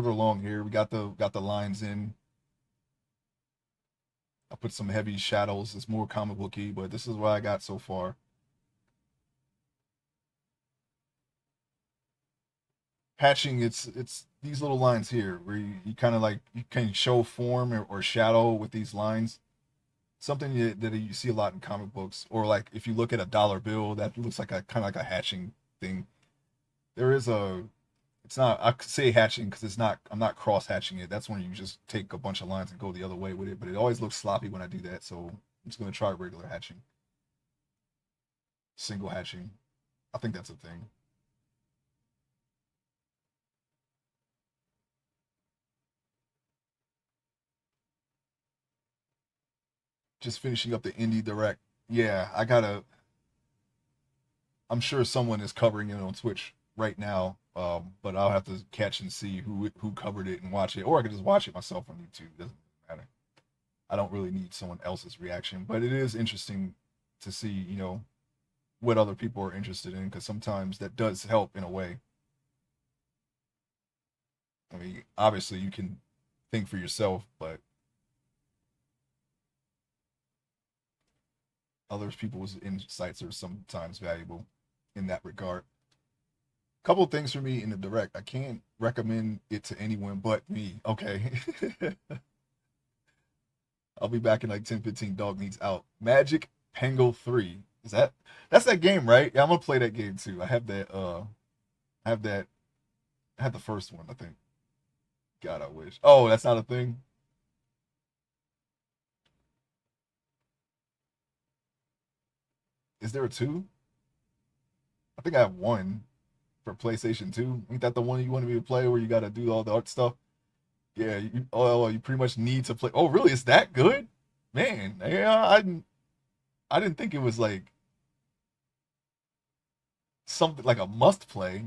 along here. We got the lines in. I put some heavy shadows. It's more comic booky, but this is what I got so far. Hatching, it's these little lines here where you kind of like you can show form or shadow with these lines. Something that you see a lot in comic books, or like if you look at a dollar bill, that looks like a kind of like a hatching thing. There is a it's not I could say hatching because it's not I'm not cross hatching it. That's when you just take a bunch of lines and go the other way with it, but it always looks sloppy when I do that, so I'm just gonna try regular hatching. Single hatching, I think that's a thing. Just finishing up the indie direct. Yeah, I'm sure someone is covering it on Twitch right now, but I'll have to catch and see who covered it and watch it, or I could just watch it myself on YouTube. Doesn't matter. I don't really need someone else's reaction, but it is interesting to see, what other people are interested in, because sometimes that does help in a way. I mean, obviously you can think for yourself, but other people's insights are sometimes valuable in that regard. Couple of things for me in the direct. I can't recommend it to anyone but me. Okay. I'll be back in like 10, 15. Dog needs out. Magic Penguin 3. That's that game, right? Yeah, I'm gonna play that game too. I have that I had the first one, I think. God, I wish. Oh, that's not a thing. Is there a two? I think I have one for PlayStation 2. Ain't that the one you wanted me to play where you gotta do all the art stuff? Yeah, you pretty much need to play. Oh, really? It's that good? Man, yeah, I didn't think it was like something like a must play.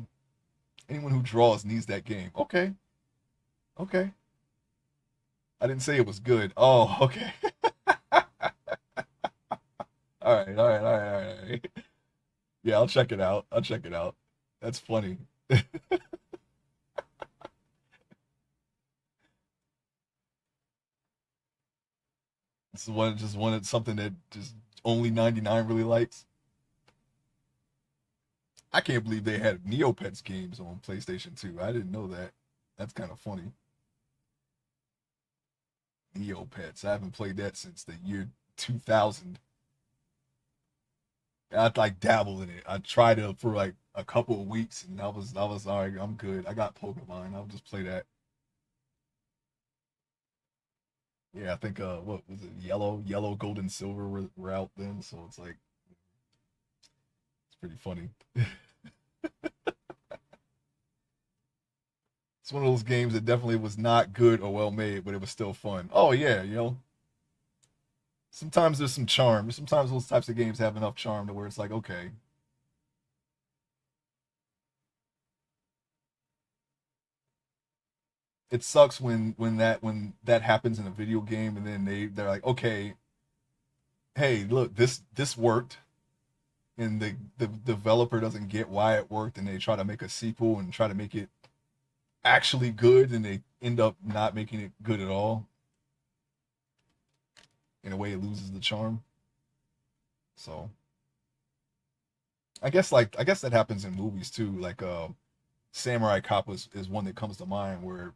Anyone who draws needs that game. Okay, okay. I didn't say it was good. Oh, okay. All right, all right, all right, all right. Yeah, I'll check it out. I'll check it out. That's funny. It's one just wanted something that just only 99 really likes. I can't believe they had Neopets games on PlayStation 2. I didn't know that. That's kind of funny. Neopets. I haven't played that since the year 2000. I'd like dabble in it. I tried it for like a couple of weeks and I was all right, I'm good. I got Pokemon. I'll just play that. Yeah, I think what was it? Yellow, gold, and silver were out then, so it's like it's pretty funny. It's one of those games that definitely was not good or well made, but it was still fun. Oh yeah, sometimes there's some charm. Sometimes those types of games have enough charm to where it's like, okay, it sucks when that happens in a video game and then they're like, okay, hey, look, this worked, and the developer doesn't get why it worked, and they try to make a sequel and try to make it actually good, and they end up not making it good at all. In a way, it loses the charm. So I guess that happens in movies too. Like Samurai Cop is one that comes to mind where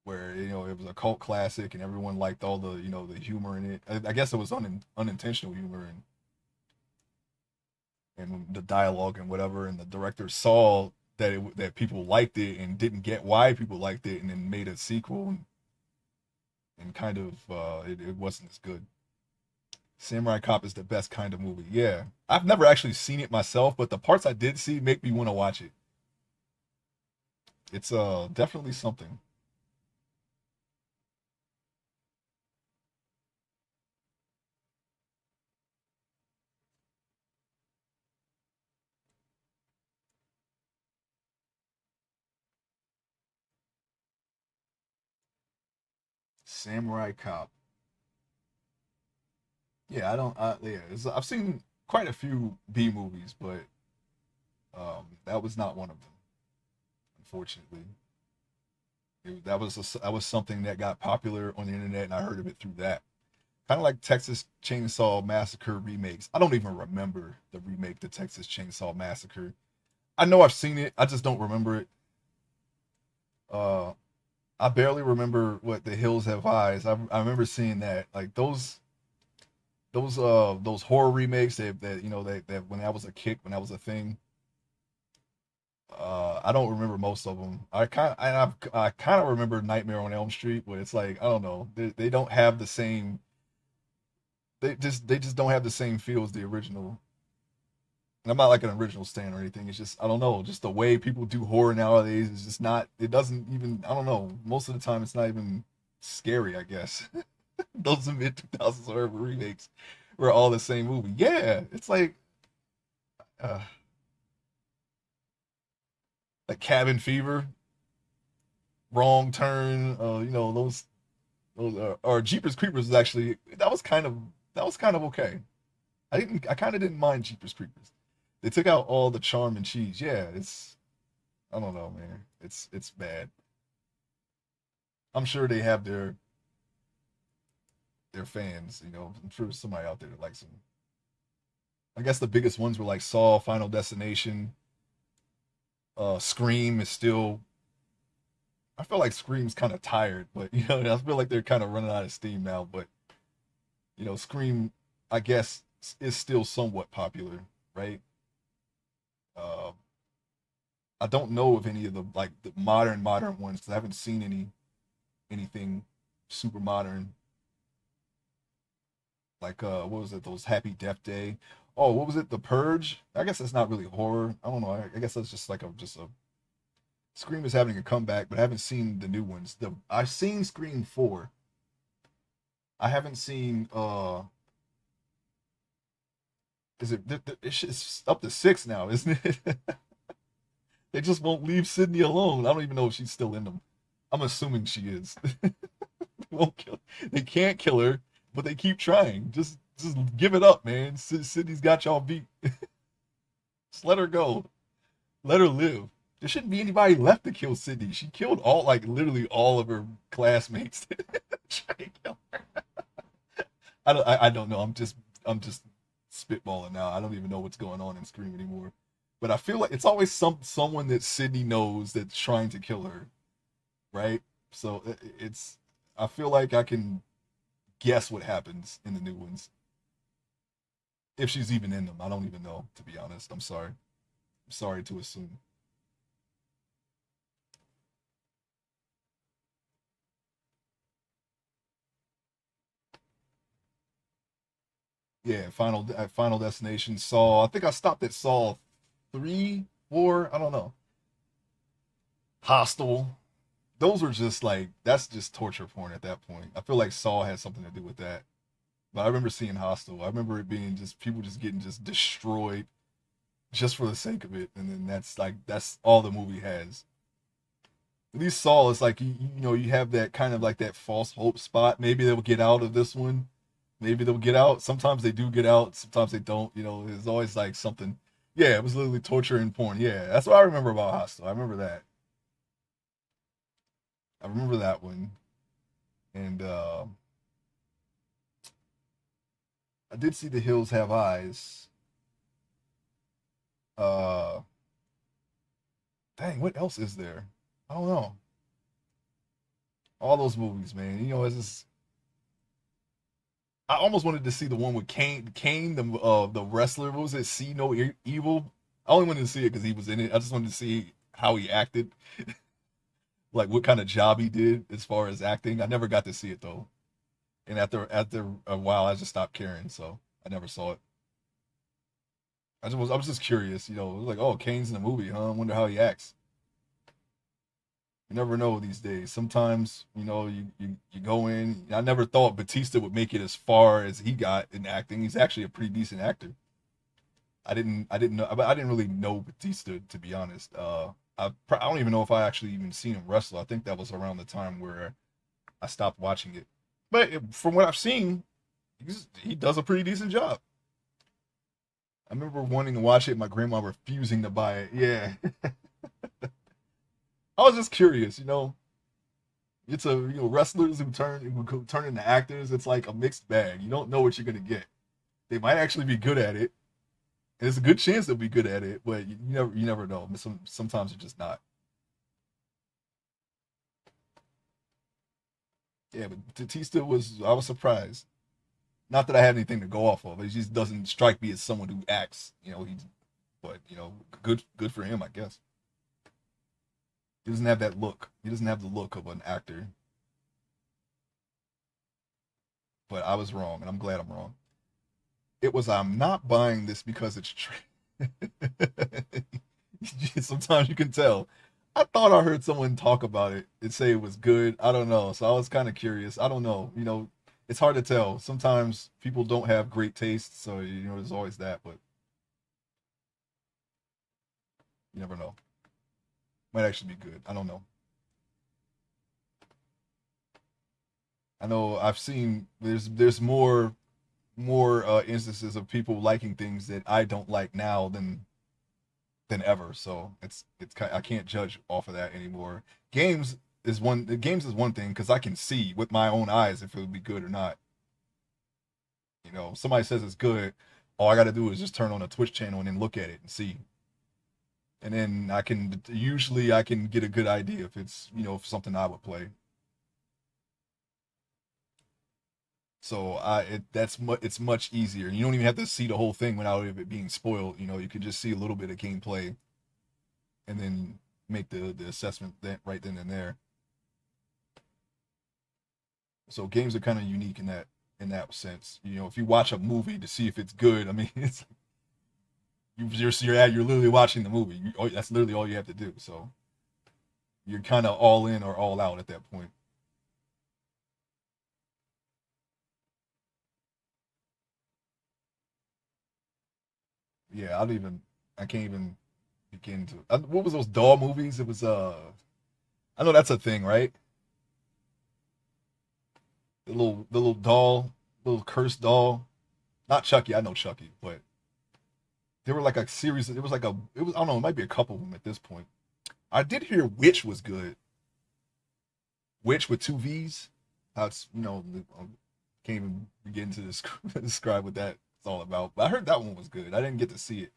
it was a cult classic and everyone liked all the humor in it. I guess it was unintentional humor and the dialogue and whatever. And the director saw that people liked it and didn't get why people liked it, and then made a sequel and kind of it wasn't as good. Samurai Cop is the best kind of movie. Yeah, I've never actually seen it myself, but the parts I did see make me want to watch it. It's definitely something. Samurai Cop. Yeah, I don't. Yeah, I've seen quite a few B movies, but that was not one of them. Unfortunately, that was something that got popular on the internet, and I heard of it through that. Kind of like Texas Chainsaw Massacre remakes. I don't even remember the remake, the Texas Chainsaw Massacre. I know I've seen it. I just don't remember it. Uh, I barely remember what The Hills Have Eyes. I remember seeing that. Like those horror remakes that when I was a kid, when that was a thing. I don't remember most of them. I kind of remember Nightmare on Elm Street, but it's like I don't know. They don't have the same. They just don't have the same feel as the original. And I'm not like an original stan or anything. It's just I don't know. Just the way people do horror nowadays is just not. It doesn't even. I don't know. Most of the time, it's not even scary. I guess those mid 2000s horror remakes were all the same movie. Yeah, it's uh, like Cabin Fever, Wrong Turn. Those or Jeepers Creepers is actually that was kind of okay. I kind of didn't mind Jeepers Creepers. They took out all the charm and cheese. Yeah, it's I don't know, man. It's bad. I'm sure they have their fans. I'm sure there's somebody out there that likes them. I guess the biggest ones were like Saw, Final Destination, Scream is still. I feel like Scream's kind of tired, but I feel like they're kind of running out of steam now. But Scream, I guess, is still somewhat popular, right? Uh, I don't know of any of the modern ones because I haven't seen anything super modern. Like what was it? Those Happy Death Day. Oh, what was it? The Purge. I guess that's not really horror. I don't know. I guess that's just like a Scream is having a comeback, but I haven't seen the new ones. I've seen Scream 4. I haven't seen is it it's up to 6 now, isn't it? They just won't leave Sydney alone. I don't even know if she's still in them. I'm assuming she is. won't kill. They can't kill her, but they keep trying. Just give it up, man. Sydney's got y'all beat. Just let her go. Let her live. There shouldn't be anybody left to kill Sydney. She killed all, like literally all of her classmates. I don't know. I'm just spitballing now. I don't even know what's going on in Scream anymore. But I feel like it's always someone that Sydney knows that's trying to kill her, right? So it's I feel like I can guess what happens in the new ones if she's even in them. I don't even know, to be honest. I'm sorry. I'm sorry to assume. Yeah, Final Destination, Saw. I think I stopped at Saw 3, 4. I don't know. Hostel. Those are just like that's just torture porn at that point. I feel like Saw had something to do with that. But I remember seeing Hostel. I remember it being just people just getting just destroyed just for the sake of it, and then that's all the movie has. At least Saul is like you have that kind of like that false hope spot. Maybe they'll get out of this one. Maybe they'll get out. Sometimes they do get out. Sometimes they don't. There's always like something. Yeah, it was literally torture and porn. Yeah, that's what I remember about Hostel. I remember that. I remember that one, and I did see The Hills Have Eyes. Uh, Dang, what else is there? I don't know. All those movies, man. It's just I almost wanted to see the one with Kane. Kane, the wrestler. What was it? See No Evil. I only wanted to see it because he was in it. I just wanted to see how he acted, like what kind of job he did as far as acting. I never got to see it though, and after a while, I just stopped caring. So I never saw it. I was just curious. It was like, oh, Kane's in the movie, huh? I wonder how he acts. You never know these days. Sometimes, you go in. I never thought Batista would make it as far as he got in acting. He's actually a pretty decent actor. I didn't know, but I didn't really know Batista, to be honest. I don't even know if I actually even seen him wrestle. I think that was around the time where I stopped watching it. But from what I've seen, he does a pretty decent job. I remember wanting to watch it, my grandma refusing to buy it. Yeah, I was just curious. It's a wrestlers who turn into actors. It's like a mixed bag. You don't know what you're gonna get. They might actually be good at it. And it's a good chance they'll be good at it, but you never know. Sometimes you're just not. Yeah, but Batista I was surprised. Not that I had anything to go off of. It just doesn't strike me as someone who acts. But good for him, I guess. He doesn't have that look. He doesn't have the look of an actor. But I was wrong, and I'm glad I'm wrong. It was I'm not buying this because it's true. Sometimes you can tell. I thought I heard someone talk about it and say it was good. I don't know. So I was kind of curious. I don't know. It's hard to tell. Sometimes people don't have great taste, so there's always that, but you never know. Might actually be good. I don't know. I know I've seen there's more instances of people liking things that I don't like now than ever. So I can't judge off of that anymore. Games is one thing because I can see with my own eyes if it would be good or not. If somebody says it's good, all I got to do is just turn on a Twitch channel and then look at it and see, and then I can get a good idea if it's something I would play. So it's much easier. You don't even have to see the whole thing without it being spoiled. You can just see a little bit of gameplay and then make the assessment right then and there. So games are kind of unique in that sense. If you watch a movie to see if it's good, I mean, it's you're literally watching the movie. That's literally all you have to do. So you're kind of all in or all out at that point. Yeah, I can't even begin to. What was those doll movies? It was I know that's a thing, right? the little doll, little cursed doll. Not Chucky. I know Chucky, but there were like a series. It was like a. It was I don't know. It might be a couple of them at this point. I did hear Witch was good. Witch with two V's. That's can't even begin to describe what that's all about. But I heard that one was good. I didn't get to see it.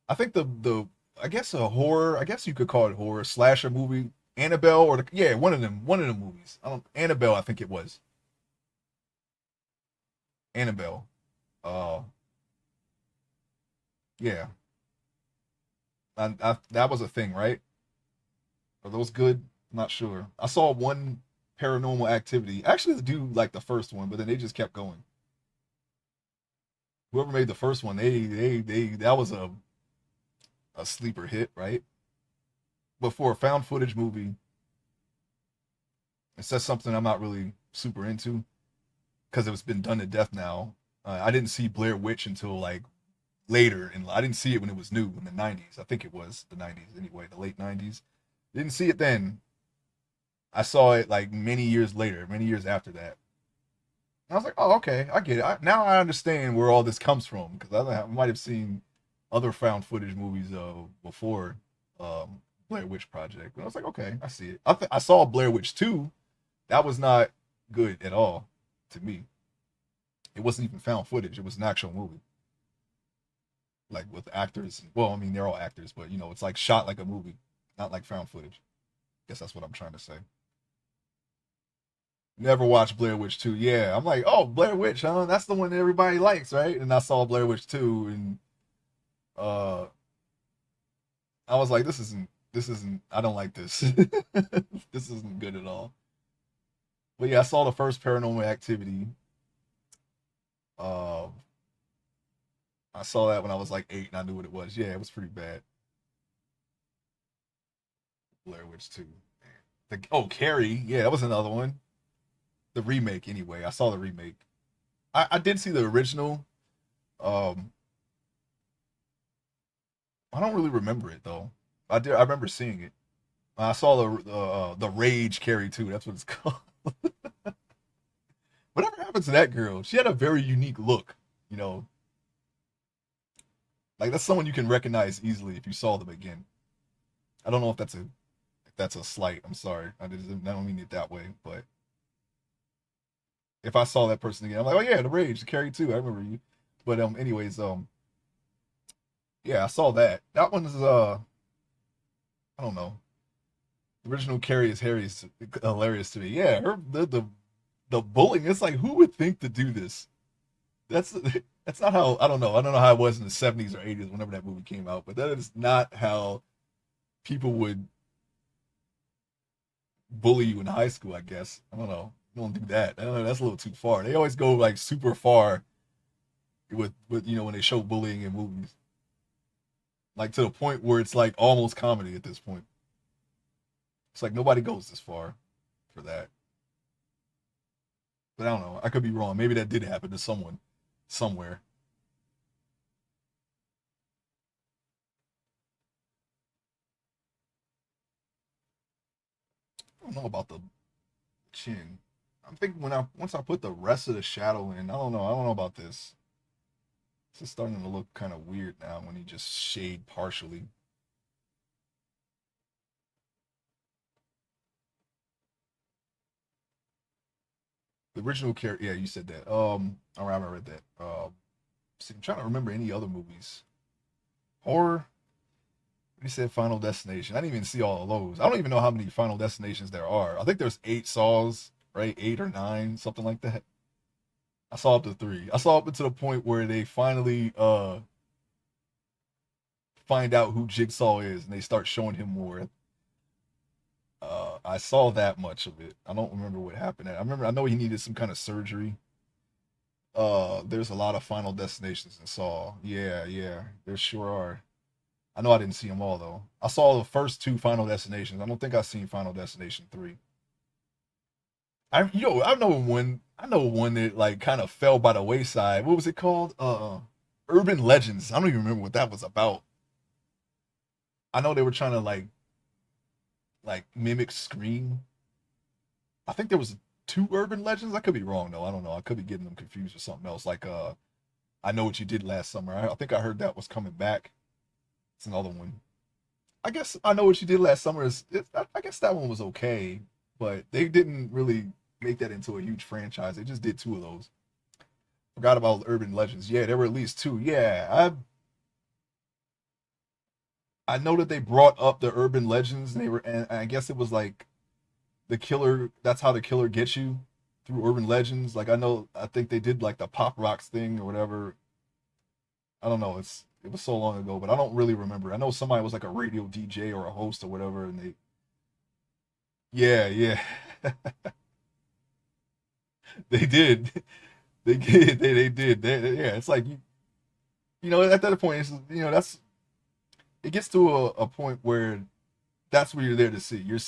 I think the I guess a horror. I guess you could call it horror slasher movie. Annabelle or yeah, one of the movies. I don't Annabelle. I think it was Annabelle. Uh, yeah, that was a thing, right? Are those good? I'm not sure. I saw one Paranormal Activity. Actually, the dude like the first one, but then they just kept going. Whoever made the first one, they that was a sleeper hit, right? But for a found footage movie, it says something I'm not really super into because it's been done to death now. I didn't see Blair Witch until like later, and I didn't see it when it was new in the '90s. I think it was the '90s anyway, the late '90s. Didn't see it then. I saw it like many years later, many years after that. And I was like, oh, okay, I get it. Now I understand where all this comes from because I might have seen other found footage movies before Blair Witch Project. But I was like, okay, I see it. I saw Blair Witch 2. That was not good at all to me. It wasn't even found footage. It was an actual movie, like with actors. Well, I mean, they're all actors, but it's like shot like a movie, not like found footage. Guess that's what I'm trying to say. Never watched Blair Witch 2. Yeah, I'm like, oh, Blair Witch, huh? That's the one that everybody likes, right? And I saw Blair Witch 2, and uh, I was like, this isn't. I don't like this. This isn't good at all. But yeah, I saw the first Paranormal Activity. Uh, I saw that when I was like 8, and I knew what it was. Yeah, it was pretty bad. Blair Witch 2. Carrie. Yeah, that was another one. The remake, anyway. I saw the remake. I did see the original. Um, I don't really remember it though. I did. I remember seeing it. I saw the Rage Carrie too. That's what it's called. Whatever happened to that girl? She had a very unique look. You know, like that's someone you can recognize easily if you saw them again. I don't know if that's a slight. I'm sorry. I don't mean it that way. But if I saw that person again, I'm like, oh yeah, the Rage, the Carrie too. I remember you. But anyways, yeah, I saw that. That one is I don't know. The original Carrie is hilarious to me. Yeah, her the bullying. It's like who would think to do this? That's that's not how. I don't know. I don't know how it was in the '70s or '80s whenever that movie came out, but that is not how people would bully you in high school. I guess I don't know. Don't do that. I don't know. That's a little too far. They always go like super far with when they show bullying in movies, like to the point where it's like almost comedy at this point. It's like nobody goes this far for that. But I don't know. I could be wrong. Maybe that did happen to someone somewhere. I don't know about the chin. I'm thinking when I once I put the rest of the shadow in, I don't know. I don't know about this. This is starting to look kind of weird now when you just shade partially. The original character, yeah, you said that. All right, I read that. See, I'm trying to remember any other movies. Horror. You said Final Destination. I didn't even see all of those. I don't even know how many Final Destinations there are. I think there's 8 Saws, right? 8 or 9, something like that. I saw up to 3. I saw up to the point where they finally find out who Jigsaw is and they start showing him more. I saw that much of it. I don't remember what happened. I know he needed some kind of surgery. There's a lot of Final Destinations in Saw. Yeah, yeah, there sure are. I know I didn't see them all though. I saw the first 2 Final Destinations. I don't think I've seen Final Destination 3. I know one that like kind of fell by the wayside. What was it called? Urban Legends. I don't even remember what that was about. I know they were trying to like mimic Scream. I think there was. two urban legends. I could be wrong though. I don't know. I could be getting them confused with something else. Like I Know What You Did Last Summer. I think I heard that was coming back. It's another one. I guess I Know What You Did Last Summer I guess that one was okay, but they didn't really make that into a huge franchise. They just did two of those. Forgot about urban legends. Yeah, there were at least two. Yeah, I know that they brought up the urban legends, and they were, and I guess it was like the killer. That's how the killer gets you through urban legends. Like I think they did like the pop rocks thing or whatever. I don't know. It was so long ago, but I don't really remember. I know somebody was like a radio DJ or a host or whatever, and yeah, yeah, they did, they did, they did. Yeah, it's like at that point, that's it gets to a point where that's what you're there to see. You're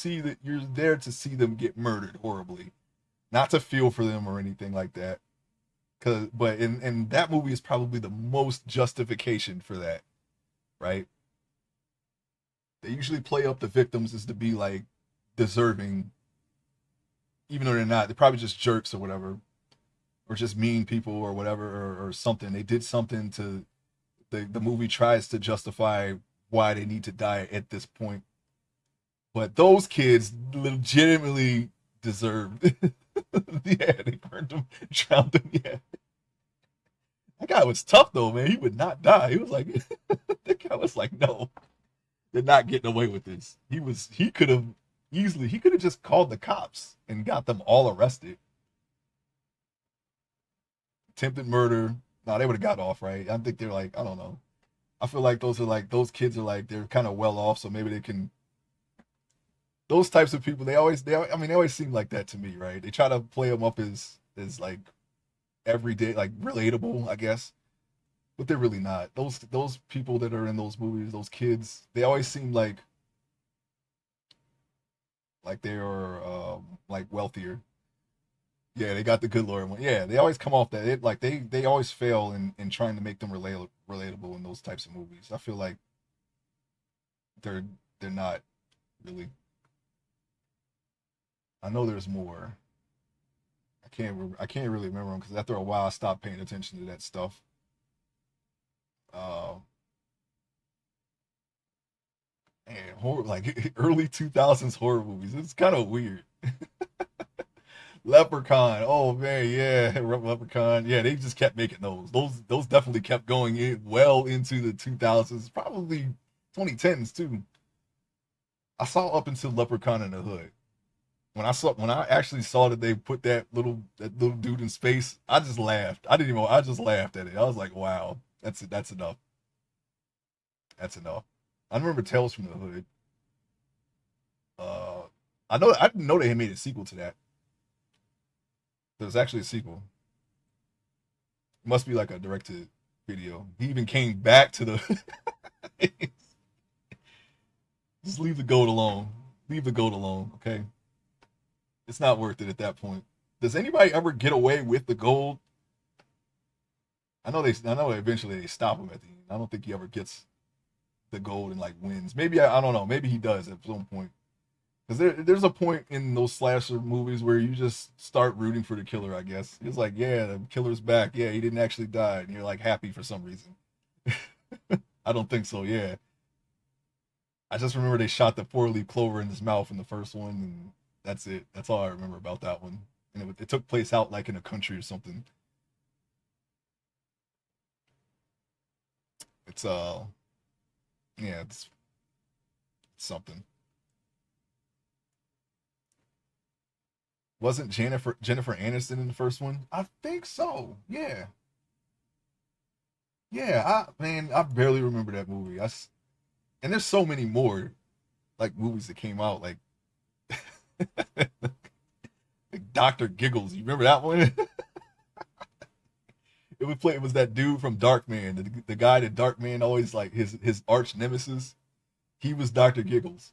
there to see them get murdered horribly, not to feel for them or anything like that. But in that movie is probably the most justification for that, right? They usually play up the victims as to be like deserving, even though they're not. They're probably just jerks or whatever, or just mean people or whatever, or something. They did something to the movie tries to justify why they need to die at this point. But those kids legitimately deserved. Yeah, they burned them, drowned them. Yeah, that guy was tough though, man. He would not die. He was like, that guy was like, no, they're not getting away with this. He could have just called the cops and got them all arrested. Attempted murder. No, they would have got off, right? I think they're like, I don't know. I feel like those kids are like they're kind of well off, so maybe they can. Those types of people, I mean, they always seem like that to me, right? They try to play them up as like everyday, like relatable, I guess, but they're really not. Those people that are in those movies, those kids, they always seem like they are like wealthier. Yeah, they got the good Lord one. Yeah, they always come off that like they always fail in trying to make them relatable in those types of movies. I feel like they're they're not really. I know there's more. I can't really remember them because after a while I stopped paying attention to that stuff. Uh, and horror like early 2000s horror movies. It's kind of weird. Leprechaun. Oh man, yeah, Leprechaun. Yeah, they just kept making those. Those definitely kept going in well into the 2000s, probably 2010s too. I saw up until Leprechaun in the Hood. When I actually saw that they put that little dude in space, I just laughed. I just laughed at it. I was like, wow, that's it. That's enough. That's enough. I remember Tales from the Hood. Uh, I didn't know they had made a sequel to that. There was actually a sequel. It must be like a directed video. He even came back to the. Just leave the goat alone. Leave the goat alone, okay? It's not worth it at that point. Does anybody ever get away with the gold? I know eventually they stop him at the end. I don't think he ever gets the gold and like wins. Maybe I don't know. Maybe he does at some point. Because there's a point in those slasher movies where you just start rooting for the killer. I guess it's like, yeah, the killer's back. Yeah, he didn't actually die, and you're like happy for some reason. I don't think so. Yeah, I just remember they shot the 4-leaf clover in his mouth in the first one, and that's it. That's all I remember about that one. And it took place out like in a country or something. It's yeah, it's something. Wasn't Jennifer Aniston in the first one? I think so. Yeah, yeah. I barely remember that movie. And there's so many more like movies that came out like, like Doctor Giggles. You remember that one? It was that dude from Darkman, the guy that Darkman always like his arch nemesis. He was Doctor Giggles,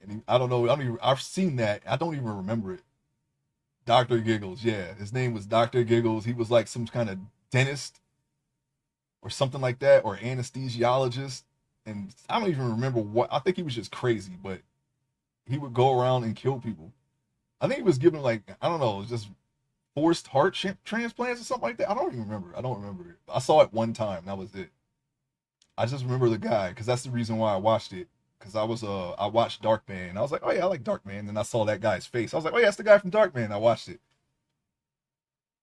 and I don't know. I don't even, I've seen that. I don't even remember it. Doctor Giggles, yeah, his name was Doctor Giggles. He was like some kind of dentist or something like that, or anesthesiologist, and I don't even remember what. I think he was just crazy, but he would go around and kill people. I think he was given like, I don't know, just forced heart transplants or something like that. I don't even remember. I don't remember it. I saw it one time. That was it. I just remember the guy because that's the reason why I watched it. Because I watched Darkman. I was like, oh yeah, I like Darkman. And I saw that guy's face. I was like, oh yeah, that's the guy from Darkman. I watched it.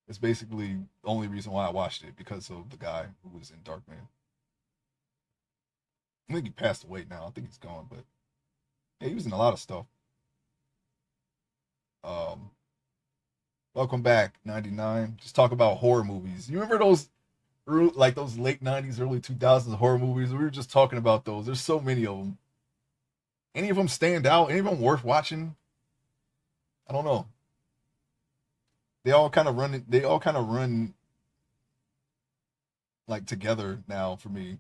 It's basically the only reason why I watched it because of the guy who was in Darkman. I think he passed away now. I think he's gone, but yeah, he was in a lot of stuff. Um, Welcome back, 99. Just talk about horror movies. You remember those like those late 90s, early 2000s horror movies? We were just talking about those. There's so many of them. Any of them stand out? Any of them worth watching? I don't know. They all kind of run like together now for me.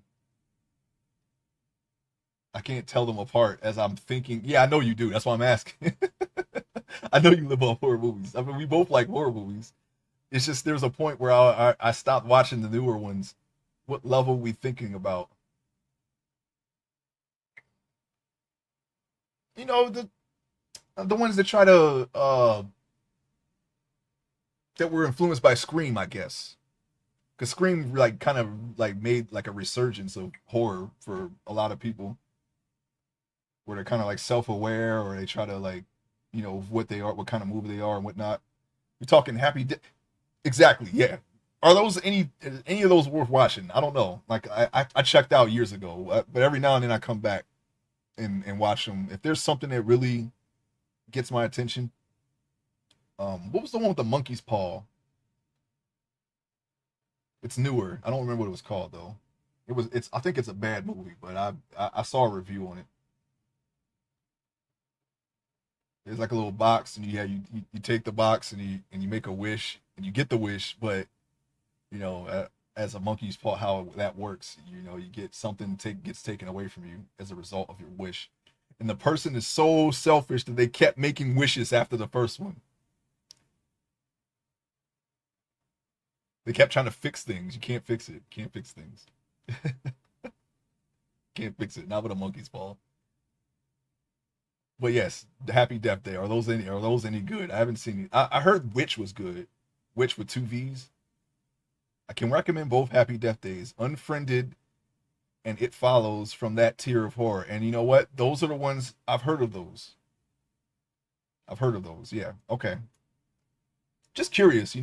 I can't tell them apart as I'm thinking. Yeah, I know you do. That's why I'm asking. I know you live on horror movies. I mean, we both like horror movies. It's just there's a point where I stopped watching the newer ones. What level we thinking about? You know, the ones that try to that were influenced by Scream, I guess. Because Scream like kind of like made like a resurgence of horror for a lot of people, where they're kind of like self-aware or they try to like, what they are, what kind of movie they are, and whatnot. You're talking exactly, yeah. Are those any of those worth watching? I don't know. Like I checked out years ago, but every now and then I come back and watch them. If there's something that really gets my attention, what was the one with the monkey's paw? It's newer. I don't remember what it was called though. It's I think it's a bad movie, but I saw a review on it. There's like a little box, and you take the box and you make a wish and you get the wish, but you know as a monkey's paw, how that works, you get something gets taken away from you as a result of your wish, and the person is so selfish that they kept making wishes after the first one. They kept trying to fix things. You can't fix it. Can't fix things. Can't fix it. Not with a monkey's paw. But yes, the Happy Death Day. Are those any good? I haven't seen it. I heard Witch was good. Witch with two V's. I can recommend both Happy Death Days. Unfriended and It Follows from that tier of horror. And you know what? Those are the ones I've heard of those. I've heard of those. Yeah. Okay. Just curious.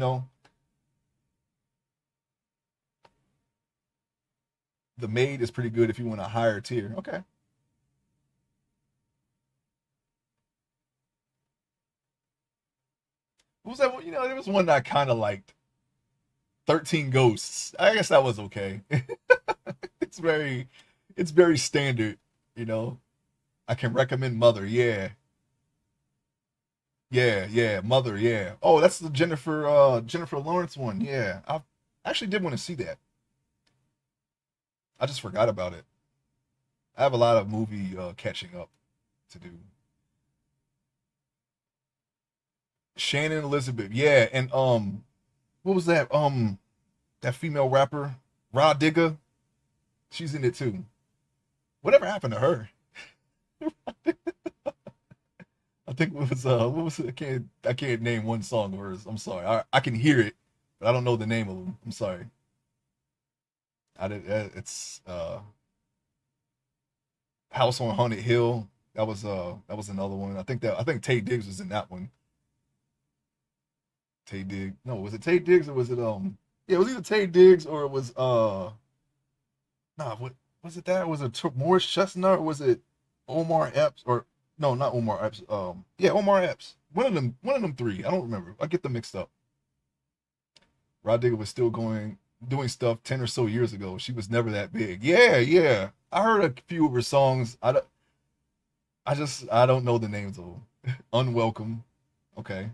The Maid is pretty good if you want a higher tier. Okay. What was that one? There was one that I kind of liked. 13 Ghosts. I guess that was okay. it's very it's very standard, you know. I can recommend Mother. Yeah. Yeah, yeah, Mother, yeah. Oh, that's the Jennifer Lawrence one. Yeah. I actually did want to see that. I just forgot about it. I have a lot of movie catching up to do. Shannon Elizabeth. Yeah, and what was that? That female rapper, Rod Digger. She's in it too. Whatever happened to her? I think it was what was it? I can't name one song of hers. I'm sorry. I can hear it, but I don't know the name of them. I'm sorry. I did. It's House on Haunted Hill. That was another one. I think Tay Diggs was in that one. Tay Diggs. No, was it Tay Diggs or was it Yeah, it was either Tay Diggs or it was nah, what was it that? Was it Morris Chestnut or was it Omar Epps or no, not Omar Epps. Yeah, Omar Epps. One of them three. I don't remember. I get them mixed up. Rod Digger was still doing stuff 10 or so years ago. She was never that big. Yeah, yeah. I heard a few of her songs. I don't know the names of them. Unwelcome. Okay.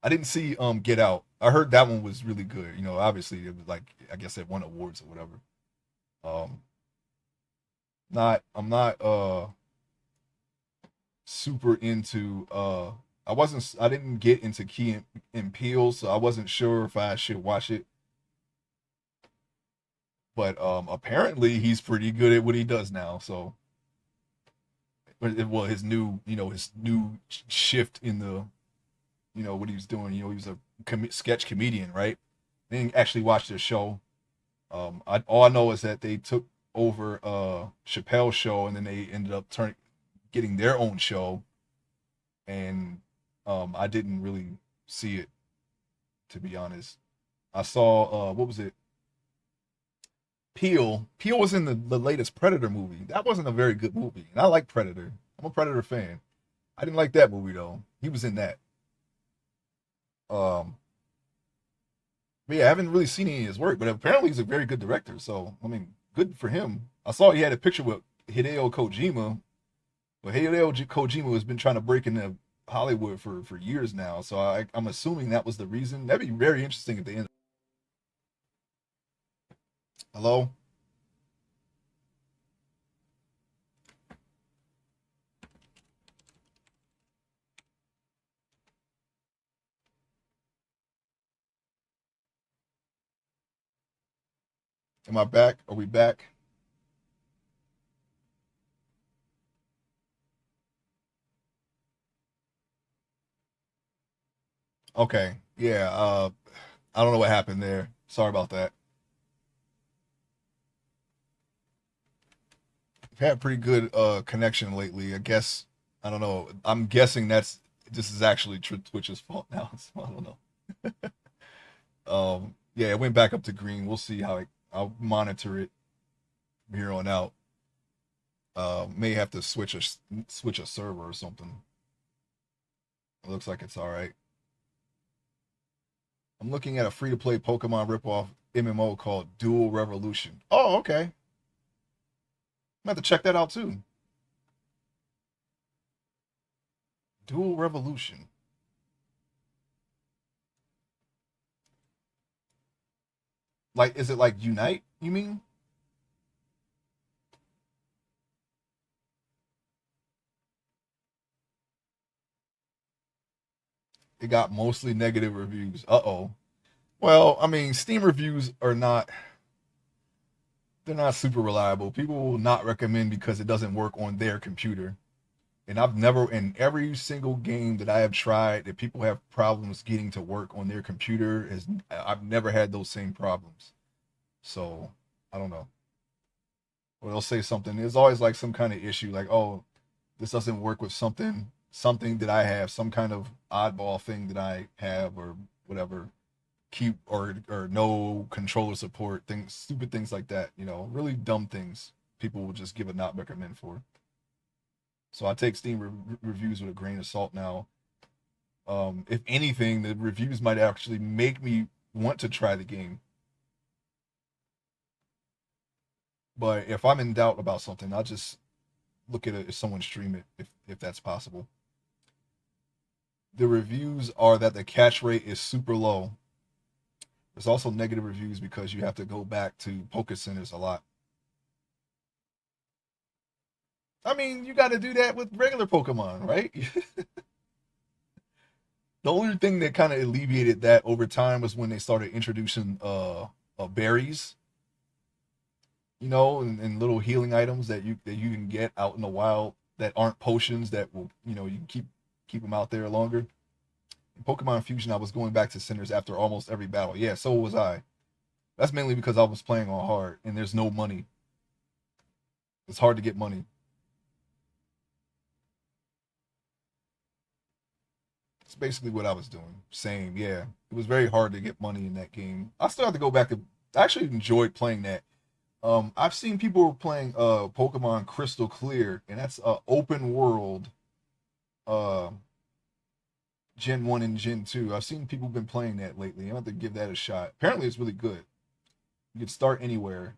I didn't see Get Out. I heard that one was really good. Obviously it was like I guess it won awards or whatever. Um not I'm not super into I didn't get into and Peele, so I wasn't sure if I should watch it. But apparently he's pretty good at what he does now. So well, his new shift in the what he was doing. He was a sketch comedian, right? I didn't actually watch their show. All I know is that they took over Chappelle's show, and then they ended up getting their own show, and I didn't really see it, to be honest. I saw what was it? Peel. Peel was in the latest Predator movie. That wasn't a very good movie, and I like Predator. I'm a Predator fan. I didn't like that movie though. He was in that. Um, but yeah, I haven't really seen any of his work, but apparently he's a very good director. So I mean, good for him. I saw he had a picture with Hideo Kojima, but Hideo Kojima has been trying to break into Hollywood for years now. So I'm assuming that was the reason. That'd be very interesting if they end. Hello, am I back? Are we back? Okay, yeah. I don't know what happened there. Sorry about that. We've had pretty good connection lately. I guess I don't know. I'm guessing this is actually Twitch's fault now. So I don't know. Yeah, it went back up to green. We'll see how I'll monitor it from here on out. May have to switch a server or something. It looks like it's all right. I'm looking at a free to play Pokemon ripoff MMO called Dual Revolution. Oh, okay. I'm gonna have to check that out too. Dual Revolution. Like, is it like Unite? You mean? It got mostly negative reviews. Uh oh. Well, I mean, Steam reviews are not they're not super reliable. People will not recommend because it doesn't work on their computer. And I've never in every single game that I have tried that people have problems getting to work on their computer is I've never had those same problems. So I don't know. Or they'll say something. There's always like some kind of issue, like, oh, this doesn't work with something that I have, some kind of oddball thing that I have or whatever. Keep or no controller support, things stupid things like that, really dumb things people will just give a not recommend for. So I take Steam reviews with a grain of salt now. If anything, the reviews might actually make me want to try the game. But if I'm in doubt about something, I'll just look at it if someone stream it, if that's possible. The reviews are that the catch rate is super low. There's also negative reviews because you have to go back to Poké Centers a lot. I mean, you got to do that with regular Pokemon, right? The only thing that kind of alleviated that over time was when they started introducing berries, and little healing items that you can get out in the wild that aren't potions that will you can keep them out there longer. In Pokemon Fusion, I was going back to centers after almost every battle. Yeah, so was I. That's mainly because I was playing on hard and there's no money. It's hard to get money. It's basically what I was doing. Same, yeah. It was very hard to get money in that game. I still have to go back to. I actually enjoyed playing that. I've seen people playing Pokemon Crystal Clear, and that's open world uh Gen 1 and Gen 2. I've seen people been playing that lately. I have to give that a shot. Apparently it's really good. You can start anywhere,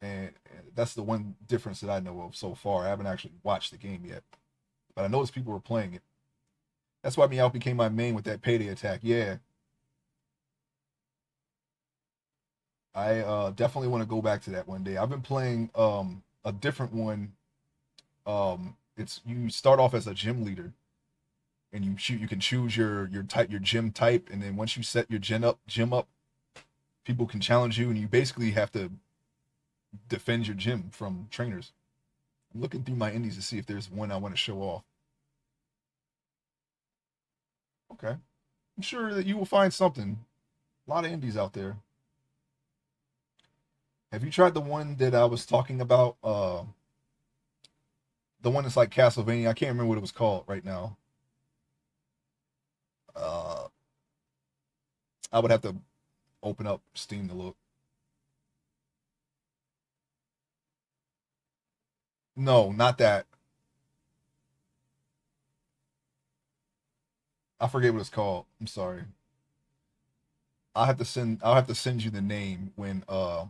and that's the one difference that I know of so far. I haven't actually watched the game yet, but I noticed people were playing it. That's why Meowth became my main with that payday attack. Yeah, I definitely want to go back to that one day. I've been playing a different one. It's you start off as a gym leader, and you can choose your type, your gym type, and then once you set your gym up, people can challenge you, and you basically have to defend your gym from trainers. I'm looking through my indies to see if there's one I want to show off. Okay. I'm sure that you will find something. A lot of indies out there. Have you tried the one that I was talking about? The one that's like Castlevania. I can't remember what it was called right now. Uh, I would have to open up Steam to look. No, not that. I forget what it's called. I'm sorry. I'll have to send you the name uh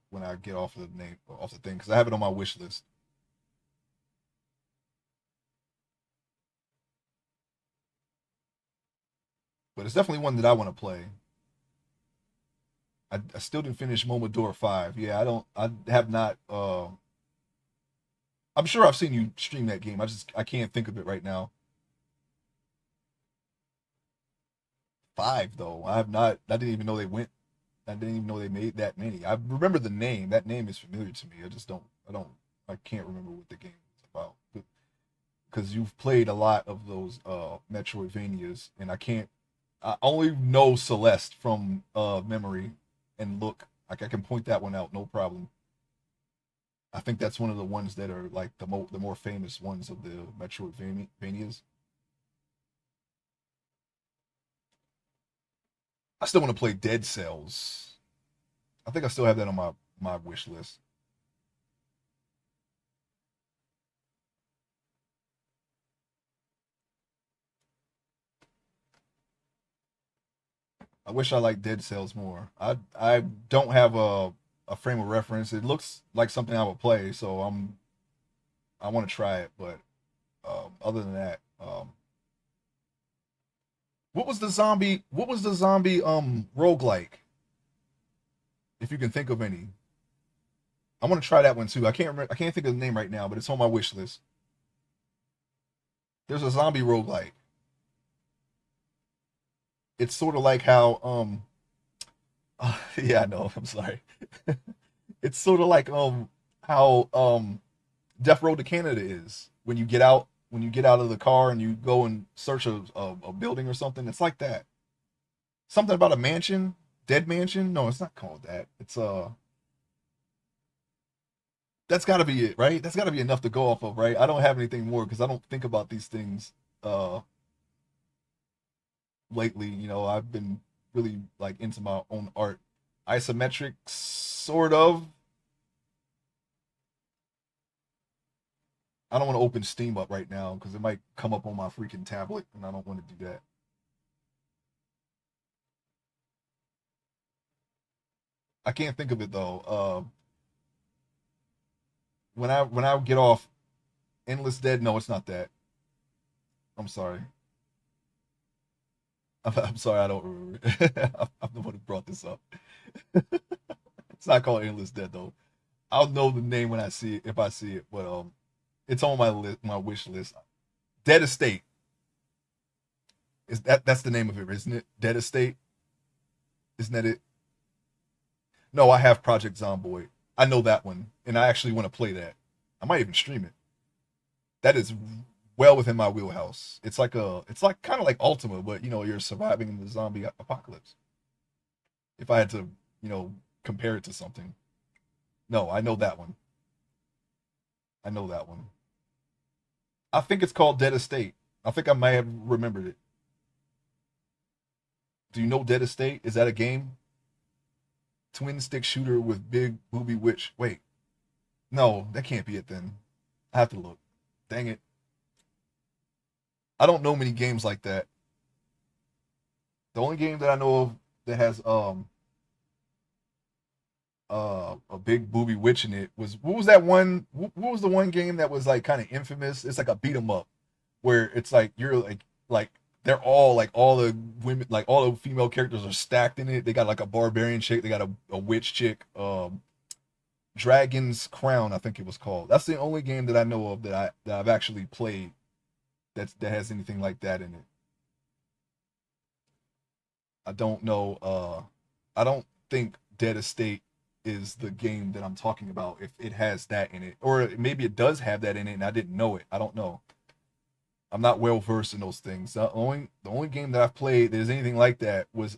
when I get off the name off the thing because I have it on my wish list. But it's definitely one that I want to play. I still didn't finish Momodora 5. Yeah, I have not I'm sure I've seen you stream that game. I can't think of it right now. 5 though. I have not I didn't even know they went I didn't even know they made that many. I remember the name. That name is familiar to me. I can't remember what the game is about. Because you've played a lot of those Metroidvanias and I only know Celeste from memory and look. Like I can point that one out, no problem. I think that's one of the ones that are like the more famous ones of the Metroidvanias. I still want to play Dead Cells. I think I still have that on my wish list. I wish I liked Dead Cells more. I don't have a frame of reference. It looks like something I would play, so I want to try it. But other than that, what was the zombie? What was the zombie roguelike? If you can think of any, I want to try that one too. I can't remember. I can't think of the name right now, but it's on my wish list. There's a zombie roguelike. It's sort of like how yeah, I know. I'm sorry. It's sort of like how Death Road to Canada is when you get out of the car and you go and search a building or something. It's like that. Something about a mansion, dead mansion. No, it's not called that. It's that's got to be it, right? That's got to be enough to go off of, right? I don't have anything more because I don't think about these things uh lately. I've been really like into my own art. Isometric, sort of. I don't want to open Steam up right now because it might come up on my freaking tablet, and I don't want to do that. I can't think of it though. When I get off Endless Dead, no, it's not that. I'm sorry. I'm sorry, I don't remember. I'm the one who brought this up. It's not called Endless Dead though. I'll know the name when I see it if I see it, but it's on my list, my wish list. Dead Estate that's the name of it, isn't it? Dead Estate, isn't that it? No, I have Project Zomboid. I know that one, and I actually want to play that. I might even stream it. That is well within my wheelhouse. It's like kind of like Ultima, but you're surviving in the zombie apocalypse. If I had to, you know, compare it to something. No, I know that one. I know that one. I think it's called Dead Estate. I think I might have remembered it. Do you know Dead Estate? Is that a game? Twin stick shooter with big booby witch. Wait, no, that can't be it then. I have to look. Dang it. I don't know many games like that. The only game that I know of that has a big booby witch in it was what was that one? What was the one game that was like kind of infamous? It's like a beat 'em up where it's like you're like they're all like all the women like all the female characters are stacked in it. They got like a barbarian chick, they got a witch chick. Dragon's Crown, I think it was called. That's the only game that I know of that I've actually played that has anything like that in it. I don't know. I don't think Dead Estate is the game that I'm talking about. If it has that in it, or maybe it does have that in it, and I didn't know it. I don't know. I'm not well versed in those things. The only game that I've played that is anything like that was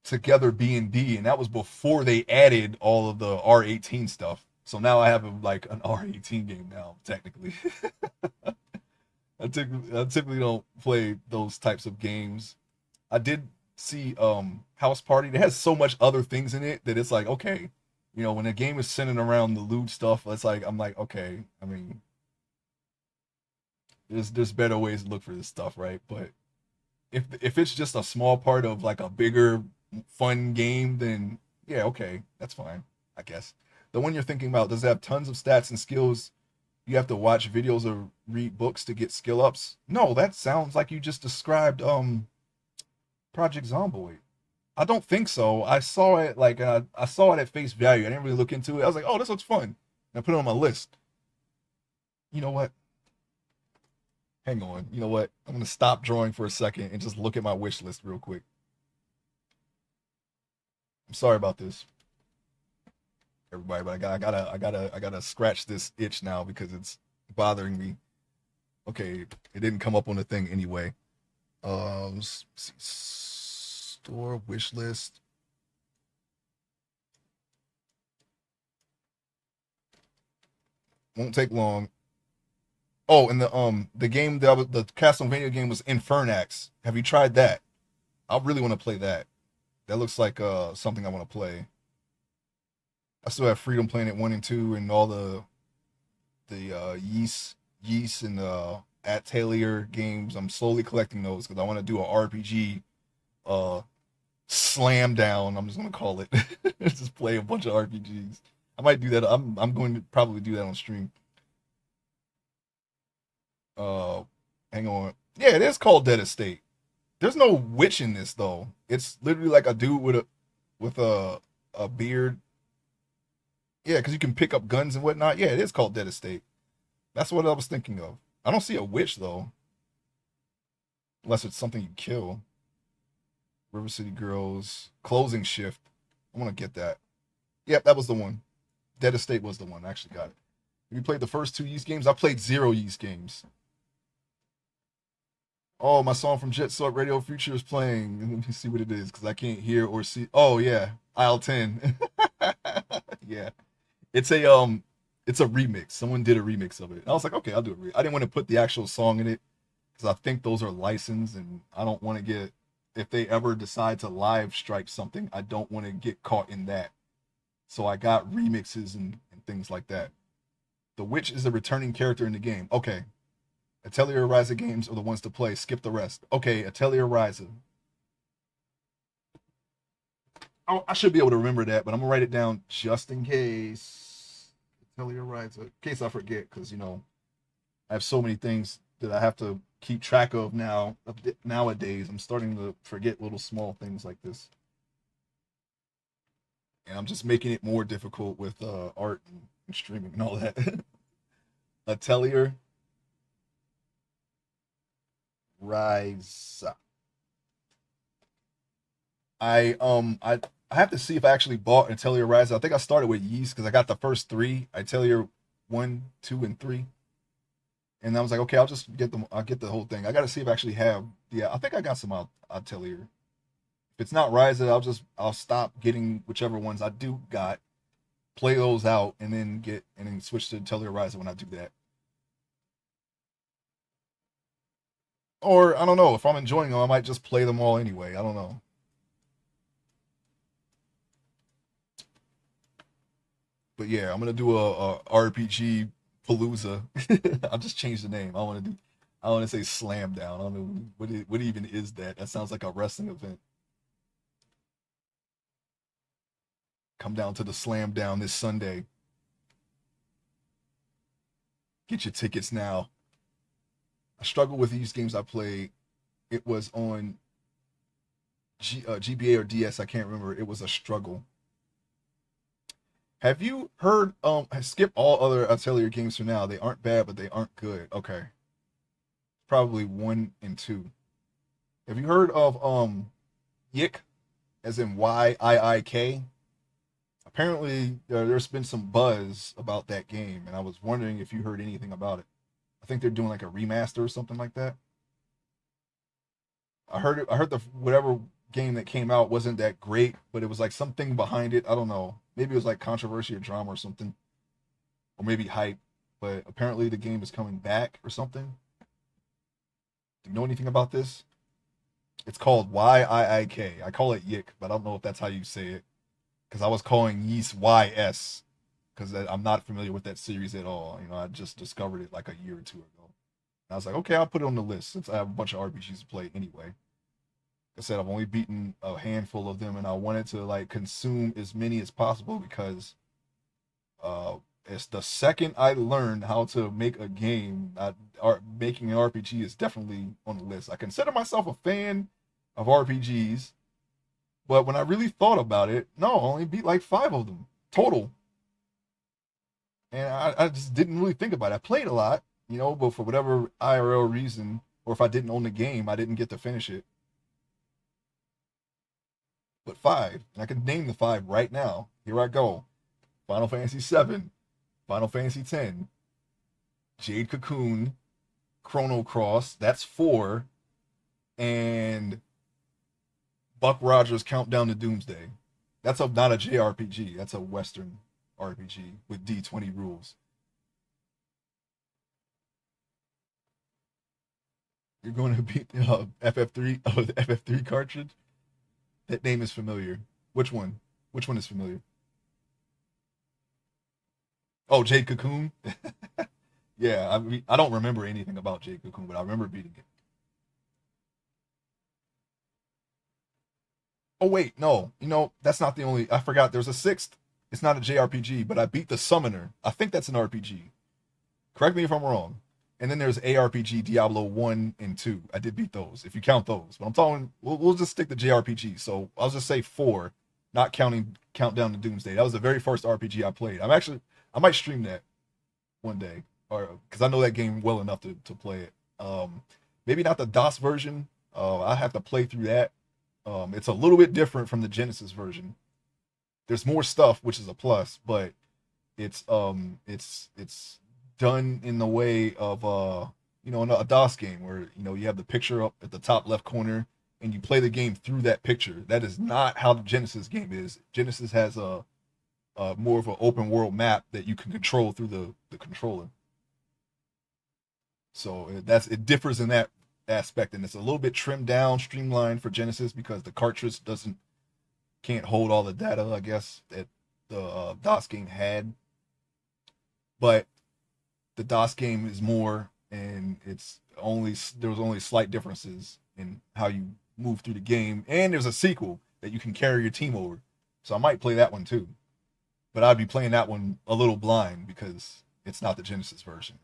Together B&D, and that was before they added all of the R18 stuff. So now I have like an R18 game now, technically. I typically don't play those types of games. I did see House Party. It has so much other things in it that it's like, okay, when a game is centered around the lewd stuff, it's like I'm like, okay, I mean, there's better ways to look for this stuff, right? But if it's just a small part of like a bigger fun game, then yeah, okay, that's fine, I guess. The one you're thinking about, does it have tons of stats and skills? You have to watch videos or read books to get skill ups? No, that sounds like you just described Project Zomboid. I don't think so. I saw it like I saw it at face value. I didn't really look into it. I was like, oh, this looks fun. And I put it on my list. You know what? Hang on. You know what? I'm gonna stop drawing for a second and just look at my wish list real quick. I'm sorry about this, everybody, but I gotta scratch this itch now because it's bothering me. Okay, it didn't come up on the thing anyway. Let's see. Store wish list. Won't take long. Oh, and the game the Castlevania game was Infernax. Have you tried that? I really want to play that. That looks like something I want to play. I still have Freedom Planet 1 and 2 and all the yeast and Atelier games. I'm slowly collecting those because I want to do a RPG uh slam down. I'm just gonna call it. Just play a bunch of RPGs. I might do that. I'm going to probably do that on stream. Uh, Hang on. Yeah, it is called Dead Estate. There's no witch in this though. It's literally like a dude with a beard. Yeah, because you can pick up guns and whatnot. Yeah, it is called Dead Estate. That's what I was thinking of. I don't see a witch though, unless it's something you kill. River City Girls, Closing Shift. I want to get that. Yep, that was the one. Dead Estate was the one. I actually got it. Have you played the first two Yeast games? I played zero Yeast games. Oh, my song from Jet Set Radio Future is playing. Let me see what it is because I can't hear or see. Oh yeah, aisle 10. Yeah, it's a remix. Someone did a remix of it. I was like, okay, I'll do it. I didn't want to put the actual song in it because I think those are licensed, and I don't want to get if they ever decide to live strike something, I don't want to get caught in that. So I got remixes and things like that. The witch is a returning character in the game. Okay, Atelier Ryza games are the ones to play. Skip the rest. Okay, Atelier Ryza. I should be able to remember that, but I'm gonna write it down just in case. Atelier Ryza, in case I forget, because I have so many things that I have to keep track of now. Nowadays, I'm starting to forget little small things like this, and I'm just making it more difficult with art and streaming and all that. Atelier Ryza. I have to see if I actually bought Atelier Rise. I think I started with Yeast because I got the first three, Atelier 1, 2, and 3. And I was like, okay, I'll get the whole thing. I gotta see if I actually have yeah, I think I got some Atelier. If it's not Rise, I'll stop getting whichever ones I do got, play those out, and then switch to Atelier Rise when I do that. Or I don't know, if I'm enjoying them, I might just play them all anyway. I don't know. But yeah, I'm gonna do a RPG Palooza. I'll just change the name. I want to say Slam Down. I don't know what even is that. That sounds like a wrestling event. Come down to the Slam Down this Sunday. Get your tickets now. I struggle with these games I played. It was on GBA or DS. I can't remember. It was a struggle. Have you heard? Skip all other Atelier games for now. They aren't bad, but they aren't good. Okay, probably 1 and 2. Have you heard of Yik, as in Yiik? Apparently, there's been some buzz about that game, and I was wondering if you heard anything about it. I think they're doing like a remaster or something like that. I heard the whatever game that came out wasn't that great, but it was like something behind it. I don't know. Maybe it was like controversy or drama or something, or maybe hype. But apparently the game is coming back or something. Do you know anything about this? It's called YIIK. I call it Yik, but I don't know if that's how you say it because I was calling Yeast YS because I'm not familiar with that series at all. You know, I just discovered it like a year or two ago. And I was like, okay, I'll put it on the list since I have a bunch of RPGs to play anyway. Like I said, I've only beaten a handful of them, and I wanted to like consume as many as possible because uh, it's the second I learned how to make a game. Making an RPG is definitely on the list. I consider myself a fan of RPGs, but when I really thought about it, no, I only beat like 5 of them total, and I just didn't really think about it. I played a lot, you know, but for whatever IRL reason, or if I didn't own the game, I didn't get to finish it. But 5, and I can name the 5 right now. Here I go: Final Fantasy 7, Final Fantasy 10, Jade Cocoon, Chrono Cross. That's 4, and Buck Rogers Countdown to Doomsday. That's not a JRPG. That's a Western RPG with D20 rules. You're going to beat the FF3 the FF3 cartridge. That name is familiar. Which one? Which one is familiar? Oh, Jade Cocoon. Yeah, I don't remember anything about Jade Cocoon, but I remember beating it. Oh wait, no, you know that's not the only. I forgot. There's a sixth. It's not a JRPG, but I beat the Summoner. I think that's an RPG. Correct me if I'm wrong. And then there's ARPG Diablo 1 and 2. I did beat those, if you count those. But I'm talking, we'll just stick to JRPG. So I'll just say 4, not counting Countdown to Doomsday. That was the very first RPG I played. I might stream that one day, or because I know that game well enough to play it. Maybe not the DOS version. I have to play through that. It's a little bit different from the Genesis version. There's more stuff, which is a plus, but it's done in the way of you know, a DOS game where you know you have the picture up at the top left corner and you play the game through that picture. That is not how the Genesis game is. Genesis has a more of an open world map that you can control through the controller. So it differs in that aspect, and it's a little bit trimmed down, streamlined for Genesis because the cartridge doesn't can't hold all the data, I guess, that the DOS game had. But the DOS game is more, and it's only there was only slight differences in how you move through the game, and there's a sequel that you can carry your team over. So I might play that one too, but I'd be playing that one a little blind because it's not the Genesis version.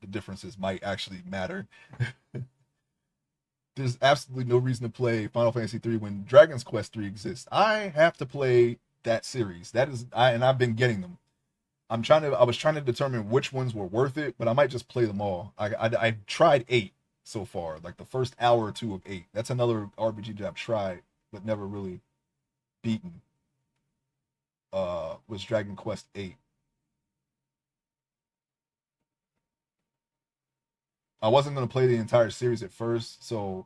The differences might actually matter. There's absolutely no reason to play Final Fantasy 3 when Dragon's Quest 3 exists. I have to play that series. That is and I've been getting them. I was trying to determine which ones were worth it, but I might just play them all. I tried 8 so far, like the first hour or two of 8. That's another RPG that I've tried but never really beaten. Was Dragon Quest 8. I wasn't going to play the entire series at first, so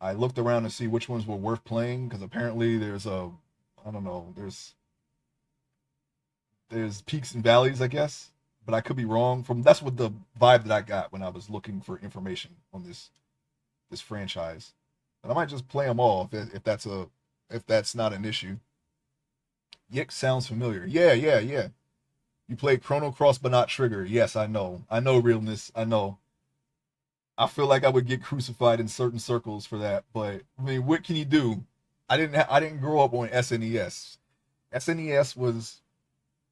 I looked around to see which ones were worth playing because apparently I don't know, there's peaks and valleys, I guess, but I could be wrong. From that's what the vibe that I got when I was looking for information on this franchise. And I might just play them all if that's not an issue. Yik sounds familiar. Yeah, yeah, yeah. You played Chrono Cross but not Trigger. Yes, I know. I know realness. I know. I feel like I would get crucified in certain circles for that, but I mean, what can you do? I didn't grow up on SNES. SNES was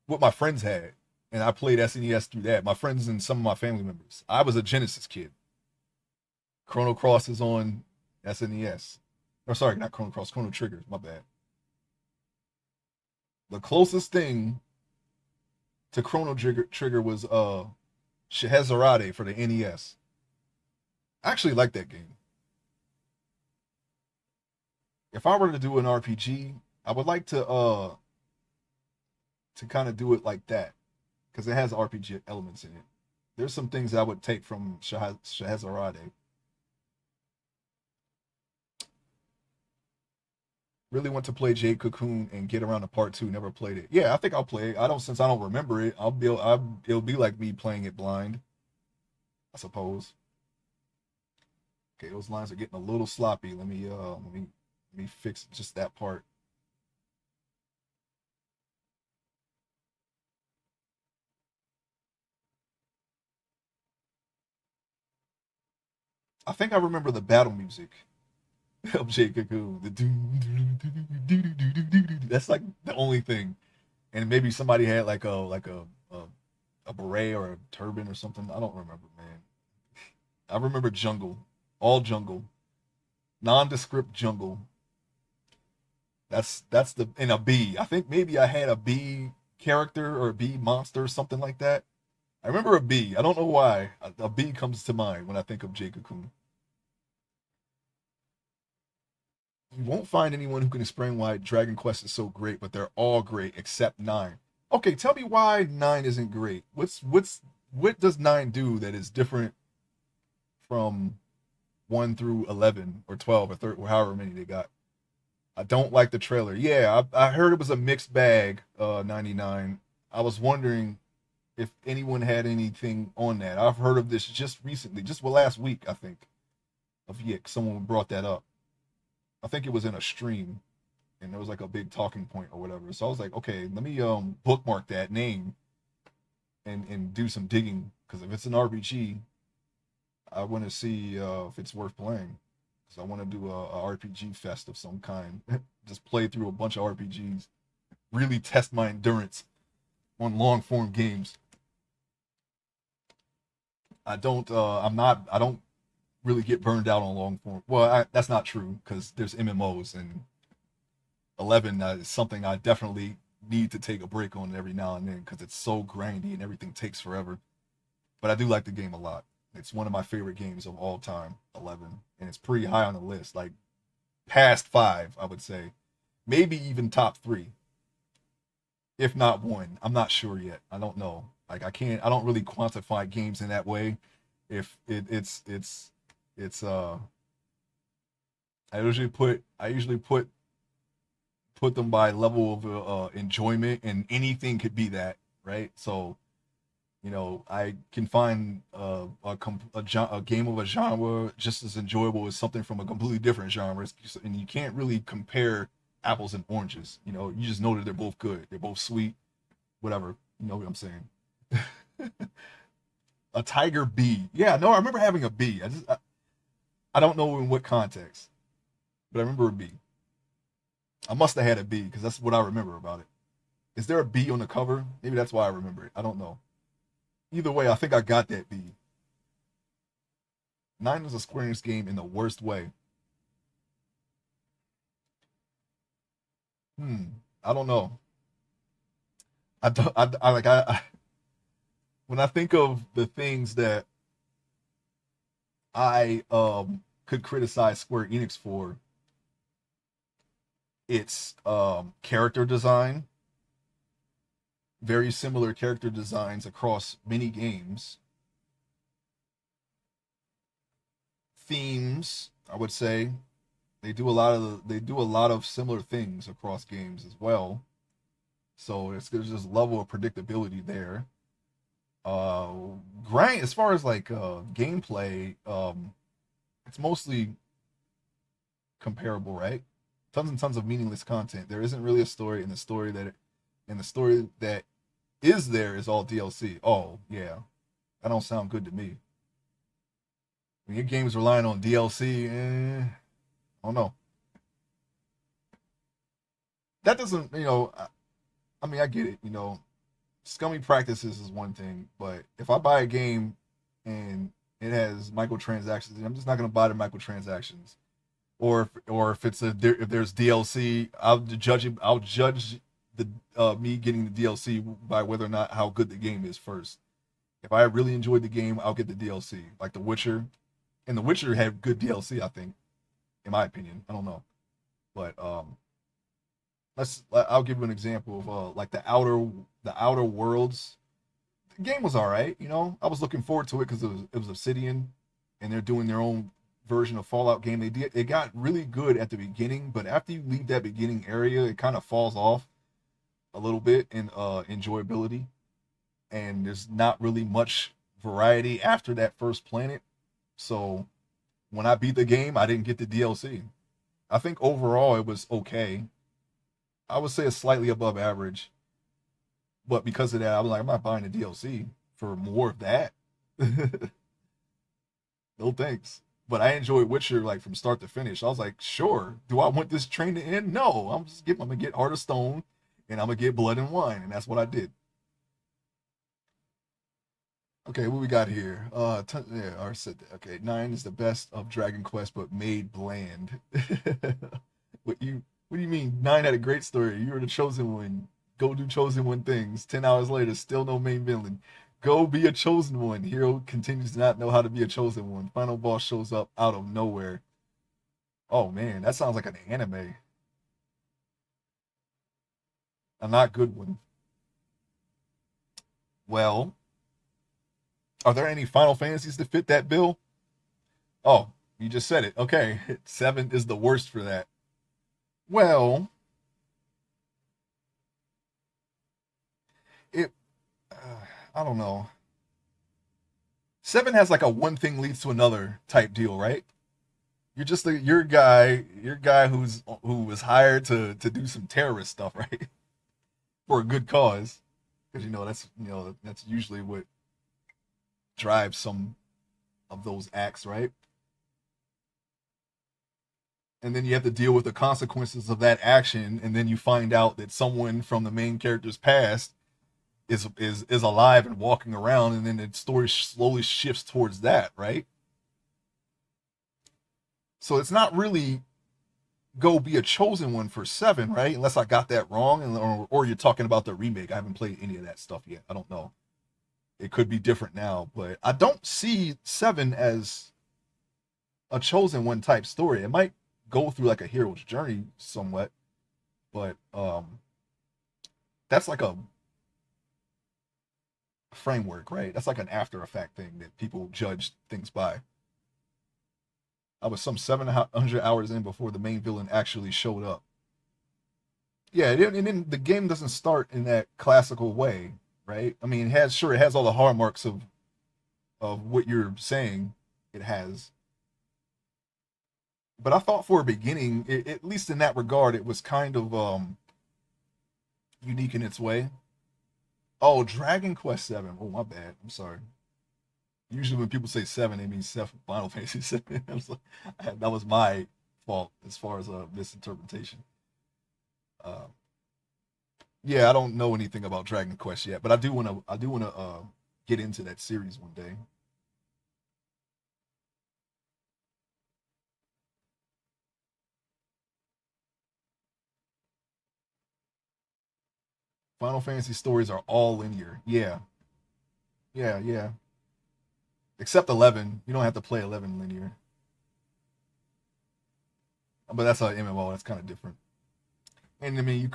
what my friends had, and I played SNES through that. My friends and some of my family members. I was a Genesis kid. Chrono Cross is on SNES. Or sorry, not Chrono Cross, Chrono Trigger. My bad. The closest thing to Trigger was Scheherazade for the NES. I actually like that game. If I were to do an RPG, I would like to kind of do it like that because it has RPG elements in it. There's some things I would take from Scheherazade. Really want to play Jade Cocoon and get around to part two. Never played it. Yeah, I think I'll play it. I don't since I don't remember it. It'll be like me playing it blind, I suppose. Okay, those lines are getting a little sloppy. Let me fix just that part. I think I remember the battle music of Jade Cocoon. That's like the only thing. And maybe somebody had a beret or a turban or something. I don't remember, man. I remember jungle, all jungle, nondescript jungle. That's the in a bee. I think maybe I had a bee character or a bee monster or something like that. I remember a bee. I don't know why a bee comes to mind when I think of Jade Cocoon. You won't find anyone who can explain why Dragon Quest is so great, but they're all great except nine. Okay, tell me why nine isn't great. What does nine do that is different from 1 through 11 or 12 or 13 or however many they got? I don't like the trailer. Yeah, I heard it was a mixed bag. 99. I was wondering if anyone had anything on that. I've heard of this just recently, just last week, I think. Of Yick, someone brought that up. I think it was in a stream, and there was like a big talking point or whatever. So I was like, okay, let me bookmark that name and do some digging because if it's an RPG, I want to see if it's worth playing. Because I want to do a RPG fest of some kind. Just play through a bunch of RPGs, really test my endurance on long form games. I don't really get burned out on long form. Well, that's not true because there's MMOs and 11 is something I definitely need to take a break on every now and then because it's so grindy and everything takes forever. But I do like the game a lot. It's one of my favorite games of all time, 11, and it's pretty high on the list, like past five, I would say, maybe even top three, if not one. I'm not sure yet. I don't know. Like I don't really quantify games in that way. If it's I usually put them by level of enjoyment, and anything could be that, right? So I can find a game of a genre just as enjoyable as something from a completely different genre, and you can't really compare apples and oranges. You just know that they're both good, they're both sweet, whatever. You know what I'm saying? A tiger bee. Yeah, no, I remember having a bee. I don't know in what context, but I remember a bee. I must have had a bee because that's what I remember about it. Is there a bee on the cover? Maybe that's why I remember it. I don't know. Either way, I think I got that bee. Nine was a Square Enix game in the worst way. I don't know. I don't. I like. When I think of the things that I could criticize Square Enix for, it's character design, very similar character designs across many games, themes. I would say they do a lot of similar things across games as well. So there's this level of predictability there. Uh, Grind as far as like gameplay, it's mostly comparable, right? Tons and tons of meaningless content. There isn't really a story, and the story that is there is all DLC. Oh yeah, that don't sound good to me. When your game is relying on DLC, I don't know. That doesn't, I mean, I get it. Scummy practices is one thing, but if I buy a game and it has microtransactions, I'm just not gonna buy the microtransactions. Or if if there's DLC, I'll judge the me getting the DLC by whether or not how good the game is first. If I really enjoyed the game, I'll get the DLC. Like The Witcher, and The Witcher had good DLC, I think, in my opinion. I don't know, but I'll give you an example of like the outer worlds. The game was all right. You know, I was looking forward to it because it was Obsidian, and they're doing their own version of Fallout game. It got really good at the beginning, but after you leave that beginning area, it kind of falls off a little bit in enjoyability, and there's not really much variety after that first planet. So when I beat the game, I didn't get the DLC. I think overall it was okay. I would say it's slightly above average, but because of that, I'm like, I'm not buying the DLC for more of that. No thanks. But I enjoyed Witcher like from start to finish. I was like, sure. Do I want this train to end? No. I'm gonna get Heart of Stone, and I'm gonna get Blood and Wine, and that's what I did. Okay, what we got here? Yeah, I said that. Okay, 9 is the best of Dragon Quest, but made bland. What do you mean? 9 had a great story. You were the chosen one. Go do chosen one things. 10 hours later, still no main villain. Go be a chosen one. Hero continues to not know how to be a chosen one. Final boss shows up out of nowhere. Oh man, that sounds like an anime. A not good one. Well, are there any Final Fantasies to fit that bill? Oh, you just said it. Okay, 7 is the worst for that. Well, it. I don't know. 7 has like a one thing leads to another type deal, right? You're just your guy who was hired to do some terrorist stuff, right? For a good cause, because that's usually what drives some of those acts, right? And then you have to deal with the consequences of that action, and then you find out that someone from the main character's past is alive and walking around, and then the story slowly shifts towards that, right? So it's not really go be a chosen one for 7, right? Unless I got that wrong, or you're talking about the remake. I haven't played any of that stuff yet. I don't know. It could be different now, but I don't see 7 as a chosen one type story. It might go through like a hero's journey somewhat, but that's like a framework, right? That's like an after effect thing that people judge things by. I was some 700 hours in before the main villain actually showed up. Yeah, and then the game doesn't start in that classical way, right? I mean, it has all the hallmarks of what you're saying. It has, but I thought for a beginning, at least in that regard, it was kind of unique in its way. Oh, Dragon Quest 7. Oh, my bad. I'm sorry. Usually when people say 7, they mean Final Fantasy 7. That was my fault as far as a misinterpretation. Uh, yeah, I don't know anything about Dragon Quest yet, but I do want to get into that series one day. Final Fantasy stories are all linear. Yeah, yeah, yeah. Except 11. You don't have to play 11 linear, but that's a MMO. That's kind of different. And I mean, you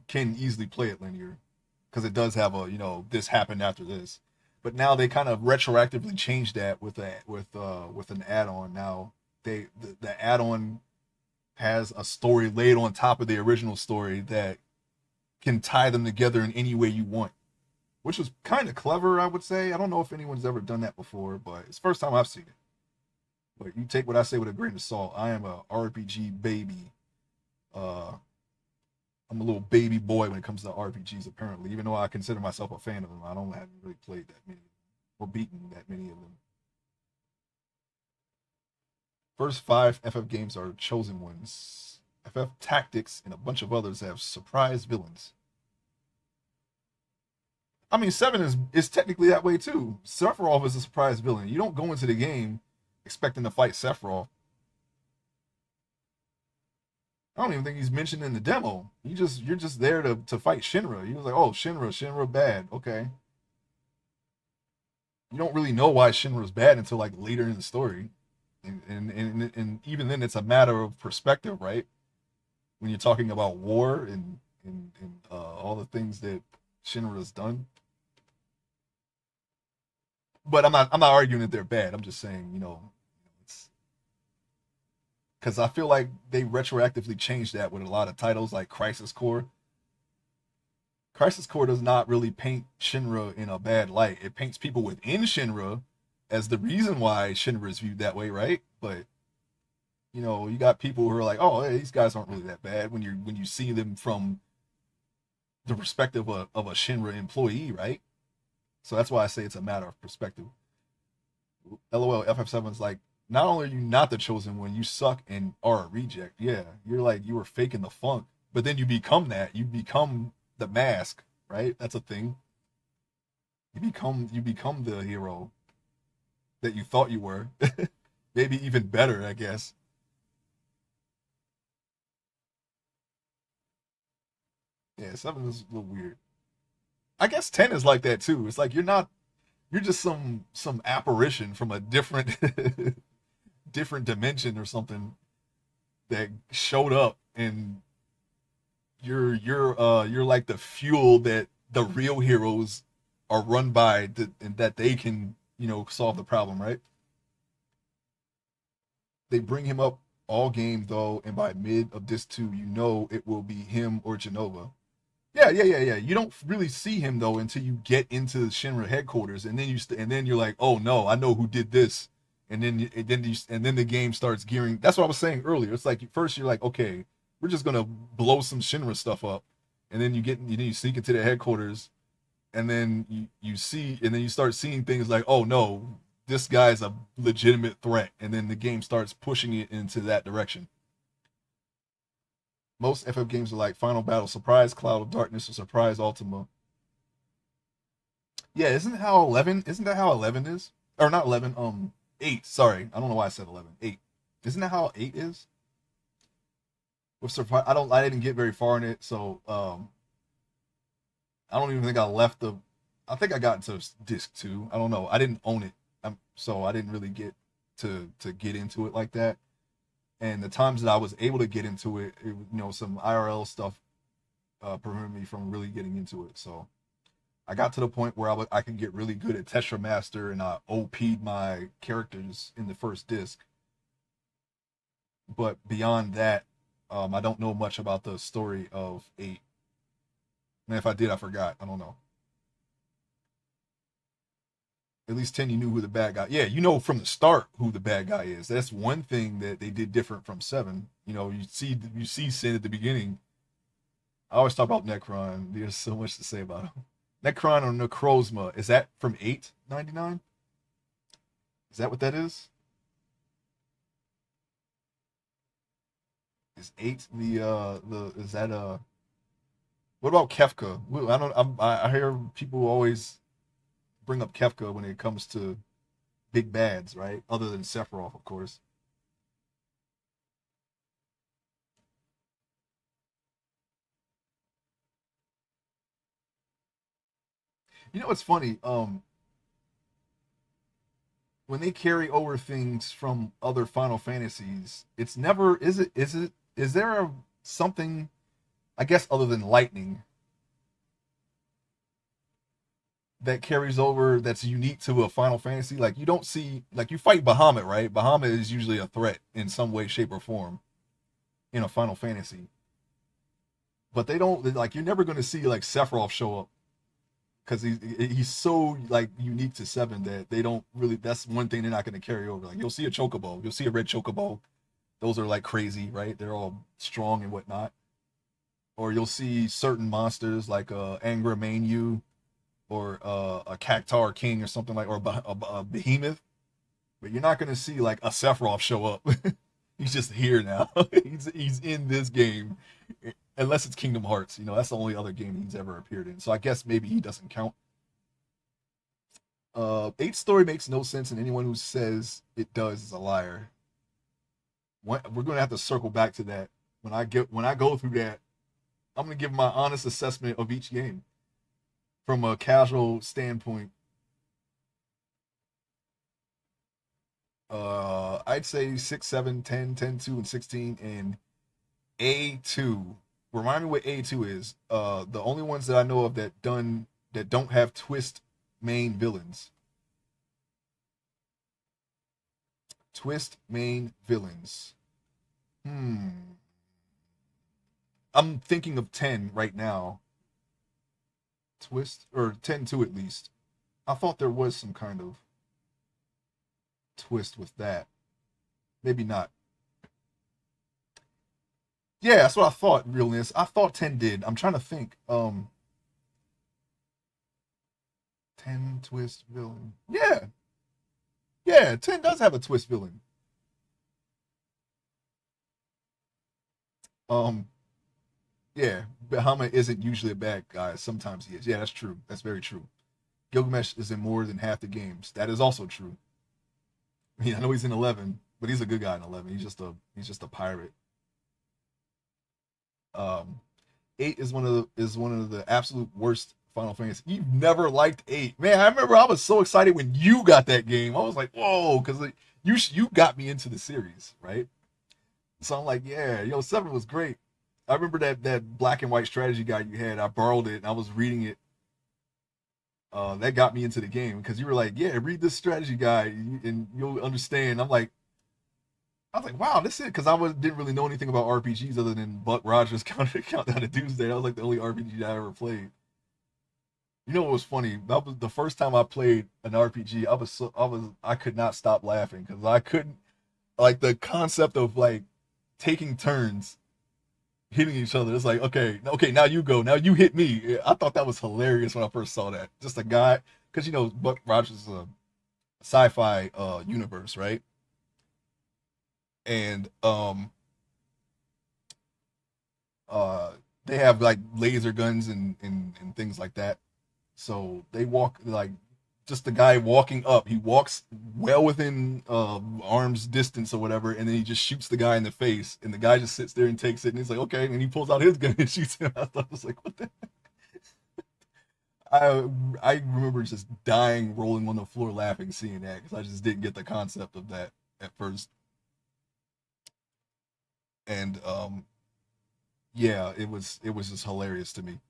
can easily play it linear because it does have a this happened after this, but now they kind of retroactively changed that with an add-on. Now the add-on has a story laid on top of the original story that can tie them together in any way you want, which was kind of clever, I would say. I don't know if anyone's ever done that before, but it's the first time I've seen it. But you take what I say with a grain of salt. I am a RPG baby. Uh, I'm a little baby boy when it comes to RPGs. Apparently, even though I consider myself a fan of them, I don't haven't really played that many or beaten that many of them. First 5 FF games are chosen ones. FF Tactics and a bunch of others have surprise villains. I mean, 7 is technically that way too. Sephiroth is a surprise villain. You don't go into the game expecting to fight Sephiroth. I don't even think he's mentioned in the demo. You're just there to fight Shinra. He was like, oh, Shinra bad. Okay. You don't really know why Shinra's bad until like later in the story. And even then it's a matter of perspective, right? When you're talking about war and all the things that Shinra's done. But I'm not arguing that they're bad. I'm just saying, it's because I feel like they retroactively changed that with a lot of titles like Crisis Core. Crisis Core does not really paint Shinra in a bad light. It paints people within Shinra as the reason why Shinra is viewed that way, right? But you got people who are like, oh, hey, these guys aren't really that bad when you see them from the perspective of a Shinra employee, right? So that's why I say it's a matter of perspective. LOL, FF7's like, not only are you not the chosen one, you suck and are a reject. Yeah, you're like, you were faking the funk, but then you become that. You become the mask, right? That's a thing. You become the hero that you thought you were. Maybe even better, I guess. Yeah, 7 is a little weird. I guess 10 is like that too. It's like you're just some apparition from a different different dimension or something that showed up, and you're like the fuel that the real heroes are run by, and that they can solve the problem, right? They bring him up all game though, and by mid of this two, it will be him or Genova. Yeah, yeah, yeah, yeah. You don't really see him though until you get into the Shinra headquarters, and then and then you're like, oh no, I know who did this, and then the game starts gearing. That's what I was saying earlier. It's like first you're like, okay, we're just gonna blow some Shinra stuff up, and then you sneak into the headquarters, and then you see, and then you start seeing things like, oh no, this guy's a legitimate threat, and then the game starts pushing it into that direction. Most FF games are like Final Battle, Surprise Cloud of Darkness, or Surprise Ultima. Yeah, Isn't that how 11 is? Or not 11, 8. Sorry. I don't know why I said 11. 8. Isn't that how 8 is? With surprise I didn't get very far in it, so I don't even think I left the I think I got into disc 2. I don't know. I didn't own it. So I didn't really get to get into it like that. And the times that I was able to get into some IRL stuff prevented me from really getting into it. So I got to the point where I could get really good at Tetra Master, and I OP'd my characters in the first disc. But beyond that, I don't know much about the story of 8. And if I did, I forgot. I don't know. At least 10, you knew who the bad guy. Yeah, you know from the start who the bad guy is. That's one thing that they did different from 7. You see Sin at the beginning. I always talk about Necron. There's so much to say about him. Necron or Necrozma. Is that from 899? Is that what that is? Is 8 the is that what about Kefka? I don't I hear people always bring up Kefka when it comes to big bads, right? Other than Sephiroth, of course. It's funny. When they carry over things from other Final Fantasies, it's never is there something, I guess, other than lightning that carries over that's unique to a Final Fantasy? Like you don't see, like you fight Bahamut, right? Bahamut is usually a threat in some way, shape, or form in a Final Fantasy, but they don't like you're never going to see like Sephiroth show up because he's so like unique to 7 that they don't really. That's one thing they're not going to carry over. Like you'll see a chocobo, you'll see a red chocobo. Those are like crazy, right? They're all strong and whatnot. Or you'll see certain monsters like Angra Mainyu, or a Cactar King or something like, or a Behemoth. But you're not going to see like a Sephiroth show up. He's just here now. he's in this game, unless it's Kingdom Hearts. That's the only other game he's ever appeared in. So I guess maybe he doesn't count. 8 story makes no sense, and anyone who says it does is a liar. We're gonna have to circle back to that when I go through that. I'm gonna give my honest assessment of each game from a casual standpoint. I'd say 6, 7, 10, 10, 2, and 16, and A2. Remind me what A2 is. The only ones that I know of that don't have twist main villains. Twist main villains. I'm thinking of 10 right now. Twist, or 10-2 at least. I thought there was some kind of twist with that. Maybe not. Yeah, that's what I thought, realness. I thought 10 did. I'm trying to think. 10 twist villain. Yeah. Yeah, 10 does have a twist villain. Um, yeah, Bahama isn't usually a bad guy. Sometimes he is. Yeah, that's true. That's very true. Gilgamesh is in more than half the games. That is also true. I mean, I know he's in 11, but he's a good guy in 11. He's just a pirate. Um, 8 is one of the absolute worst Final Fantasy. You've never liked 8, man. I remember I was so excited when you got that game. I was like, whoa, because like, you got me into the series, right? So I'm like, yeah, 7 was great. I remember that black and white strategy guide you had. I borrowed it and I was reading it. That got me into the game because you were like, yeah, read this strategy guide and you'll understand. I was like, wow, this is because didn't really know anything about RPGs other than Buck Rogers Countdown to Doomsday. That was like the only RPG I ever played. You know what was funny? That was the first time I played an RPG. I could not stop laughing because I couldn't, like, the concept of like taking turns hitting each other. It's like, okay, now you go, now you hit me. I thought that was hilarious when I first saw that. Just a guy, because Buck Rogers is a sci-fi universe, right? And uh they have like laser guns and things like that. So they walk like just the guy walking up. He walks well within arm's distance or whatever, and then he just shoots the guy in the face, and the guy just sits there and takes it, and he's like, okay, and he pulls out his gun and shoots him. I thought, I was like, what the? I I remember just dying, rolling on the floor, laughing, seeing that because I just didn't get the concept of that at first, and yeah, it was just hilarious to me.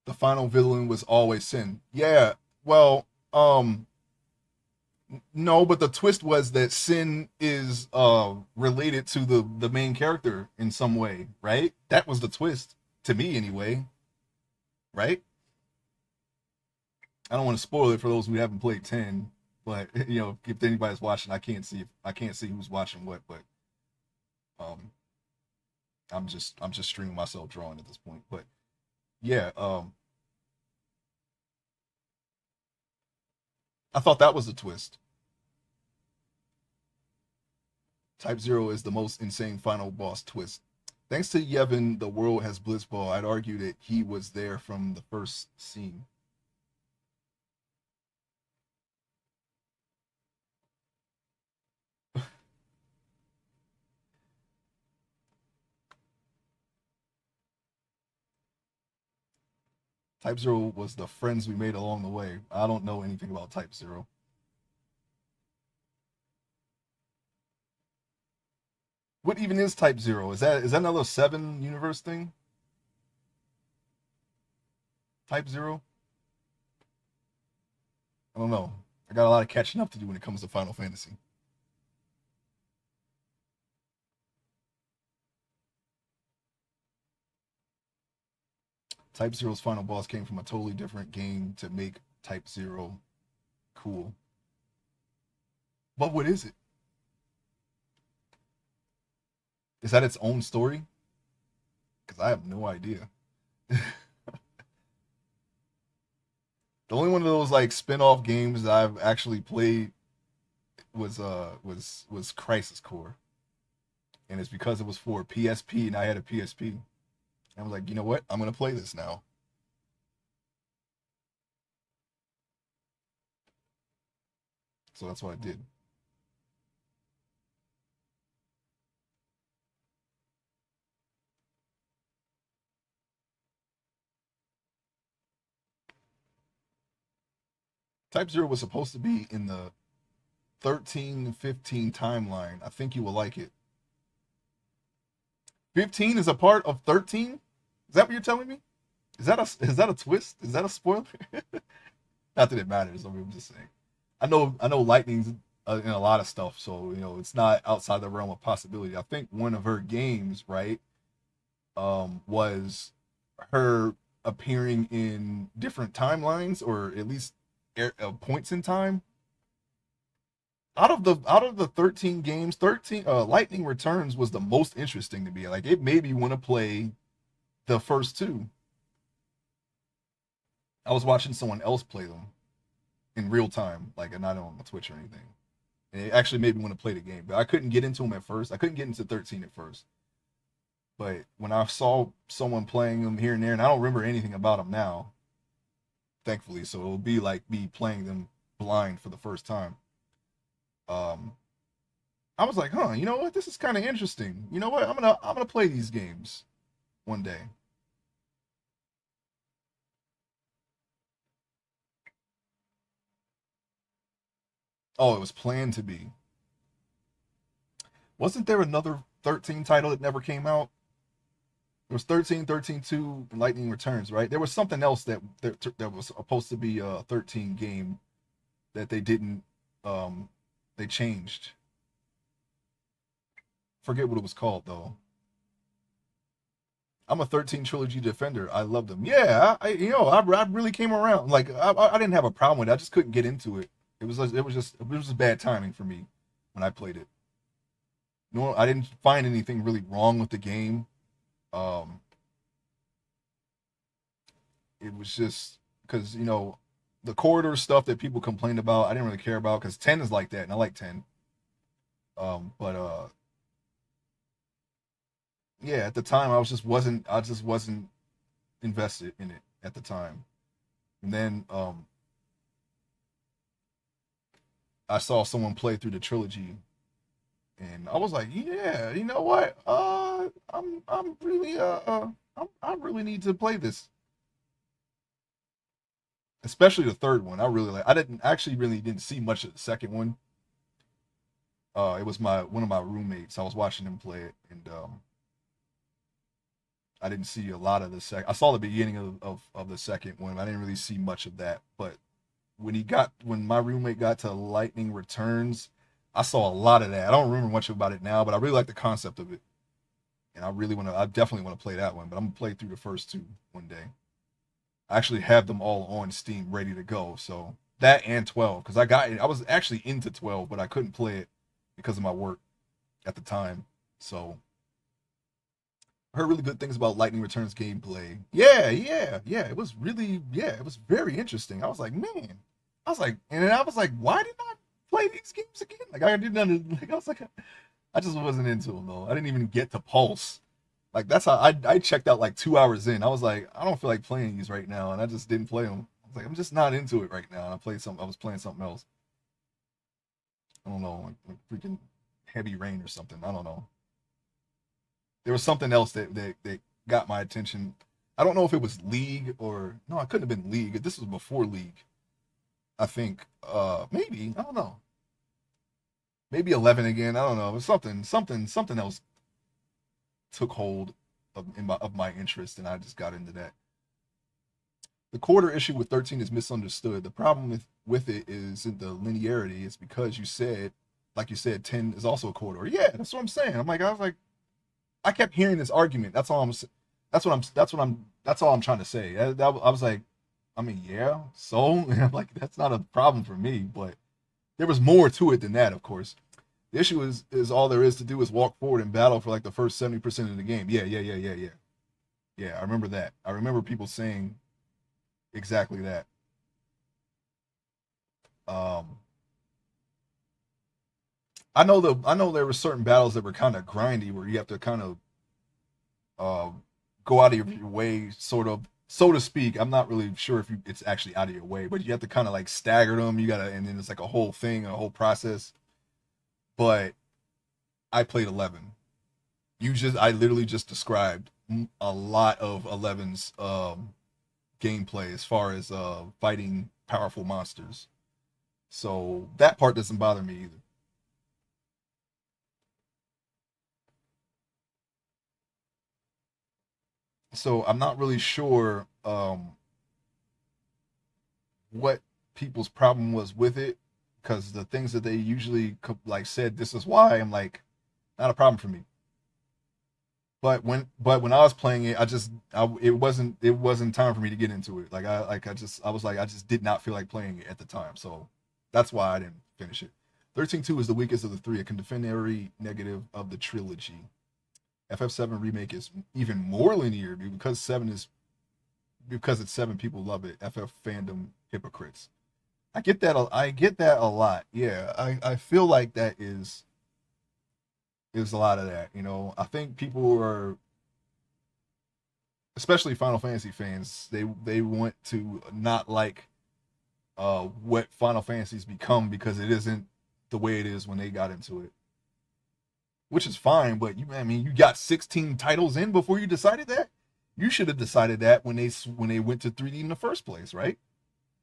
The final villain was always Sin. Yeah, well, no, but the twist was that Sin is related to the main character in some way, right? That was the twist to me anyway, right? I don't want to spoil it for those who haven't played 10, but if anybody's watching, I can't see who's watching what, but um I'm just streaming myself drawing at this point. But yeah, I thought that was a twist. Type Zero is the most insane final boss twist. Thanks to Yevon, the world has Blitzball. I'd argue that he was there from the first scene. Type Zero was the friends we made along the way. I don't know anything about Type Zero. What even is Type Zero? Is that another 7 universe thing? Type Zero? I don't know. I got a lot of catching up to do when it comes to Final Fantasy. Type Zero's final boss came from a totally different game to make Type Zero cool. But what is it? Is that its own story? Because I have no idea. The only one of those like spin-off games that I've actually played was Crisis Core, and it's because it was for PSP and I had a PSP. I was like, you know what? I'm gonna play this now. So that's what I did. Type Zero was supposed to be in the 13-15 timeline. I think you will like it. 15 is a part of 13? Is that what you're telling me? Is that a twist? Is that a spoiler? Not that it matters. I mean, I'm just saying. I know Lightning's in a lot of stuff, so it's not outside the realm of possibility. I think one of her games, right, was her appearing in different timelines, or at least points in time. Out of the 13 games, 13 Lightning Returns was the most interesting to me. Like, it made me want to play the first two. I was watching someone else play them in real time, like, and not on Twitch or anything. And it actually made me want to play the game, but I couldn't get into them at first. I couldn't get into 13 at first. But when I saw someone playing them here and there, and I don't remember anything about them now, thankfully, so it'll be like me playing them blind for the first time. Um, I was like, huh, you know what? This is kind of interesting. You know what? I'm gonna play these games one day. Oh, it was planned to be. Wasn't there another 13 title that never came out? There was 13, 13 2, and Lightning Returns, right? There was something else that was supposed to be a 13 game that they didn't they changed. Forget what it was called though. I'm a 13 trilogy defender. I love them. Yeah, I really came around. Like, I didn't have a problem with it. I just couldn't get into it. It was just bad timing for me when I played it. No, I didn't find anything really wrong with the game. Um, it was just because the corridor stuff that people complained about, I didn't really care about because 10 is like that, and I like 10. But yeah, at the time I just wasn't invested in it at the time. And then I saw someone play through the trilogy, and I was like, yeah, you know what? I'm really I really need to play this, especially the third one. I really like. I didn't actually really didn't see much of the second one. It was my one of my roommates. I was watching him play it, and I didn't see a lot of the second. I saw the beginning of the second one. I didn't really see much of that. But when my roommate got to Lightning Returns, I saw a lot of that. I don't remember much about it now, but I really like the concept of it, and I definitely want to play that one. But I'm gonna play through the first two one day. I actually have them all on Steam ready to go. So that and 12, because I was actually into 12, but I couldn't play it because of my work at the time. So I heard really good things about Lightning Returns gameplay. Yeah, yeah, yeah. It was very interesting. And then I was like, why didn't I play these games again? Like, I didn't, like, I was like, I just wasn't into them though. I didn't even get to Pulse. Like, that's how I checked out like 2 hours in. I was like, I don't feel like playing these right now, and I just didn't play them. I was like, I'm just not into it right now. And I was playing something else. I don't know, like freaking Heavy Rain or something. I don't know. There was something else that got my attention. I don't know if it was League or no, it couldn't have been League. This was before League, I think. Maybe I don't know. Maybe 11 again. I don't know. It was something else took hold of my interest, and I just got into that. The quarter issue with 13 is misunderstood. The problem with it is in the linearity. It's because like you said, 10 is also a quarter. Yeah, that's what I'm saying. I was like, I kept hearing this argument. That's all I'm trying to say. I was like, I mean, yeah. So, and I'm like, that's not a problem for me, but there was more to it than that, of course. The issue is all there is to do is walk forward and battle for like the first 70% of the game. Yeah, yeah, yeah, yeah, yeah. Yeah, I remember that. I remember people saying exactly that. Um, I know there were certain battles that were kind of grindy where you have to kind of uh, go out of your way, sort of, so to speak. I'm not really sure if it's actually out of your way, but you have to kind of like stagger them. You gotta, and then it's like a whole thing, a whole process. But I played 11. I literally just described a lot of 11's gameplay as far as fighting powerful monsters. So that part doesn't bother me either. So I'm not really sure what people's problem was with it. because the things that they usually like said, this is why, I'm like, not a problem for me. But when I was playing it, it wasn't time for me to get into it. I just did not feel like playing it at the time. So that's why I didn't finish it. 13.2 is the weakest of the three. It can defend every negative of the trilogy. FF7 remake is even more linear because it's seven, people love it. FF fandom hypocrites. I get that. I get that a lot. Yeah, I feel like that is a lot of that. I think people are, especially Final Fantasy fans, they want to not like what Final Fantasy's become because it isn't the way it is when they got into it, which is fine. But I mean, you got 16 titles in before you decided that. You should have decided that when they went to 3D in the first place, right?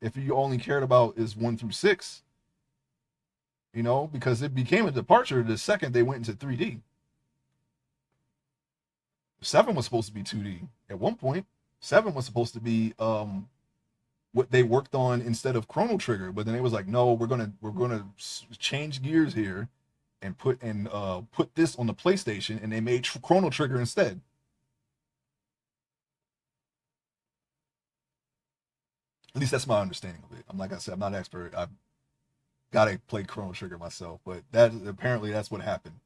If you only cared about is 1 through 6, because it became a departure the second they went into 3D. 7 was supposed to be 2D at one point. 7 was supposed to be what they worked on instead of Chrono Trigger, but then it was like, no, we're gonna change gears here and put this on the PlayStation, and they made Chrono Trigger instead. At least that's my understanding of it. I'm like I said, I'm not an expert. I've got to play Chrono Trigger myself, but that apparently that's what happened,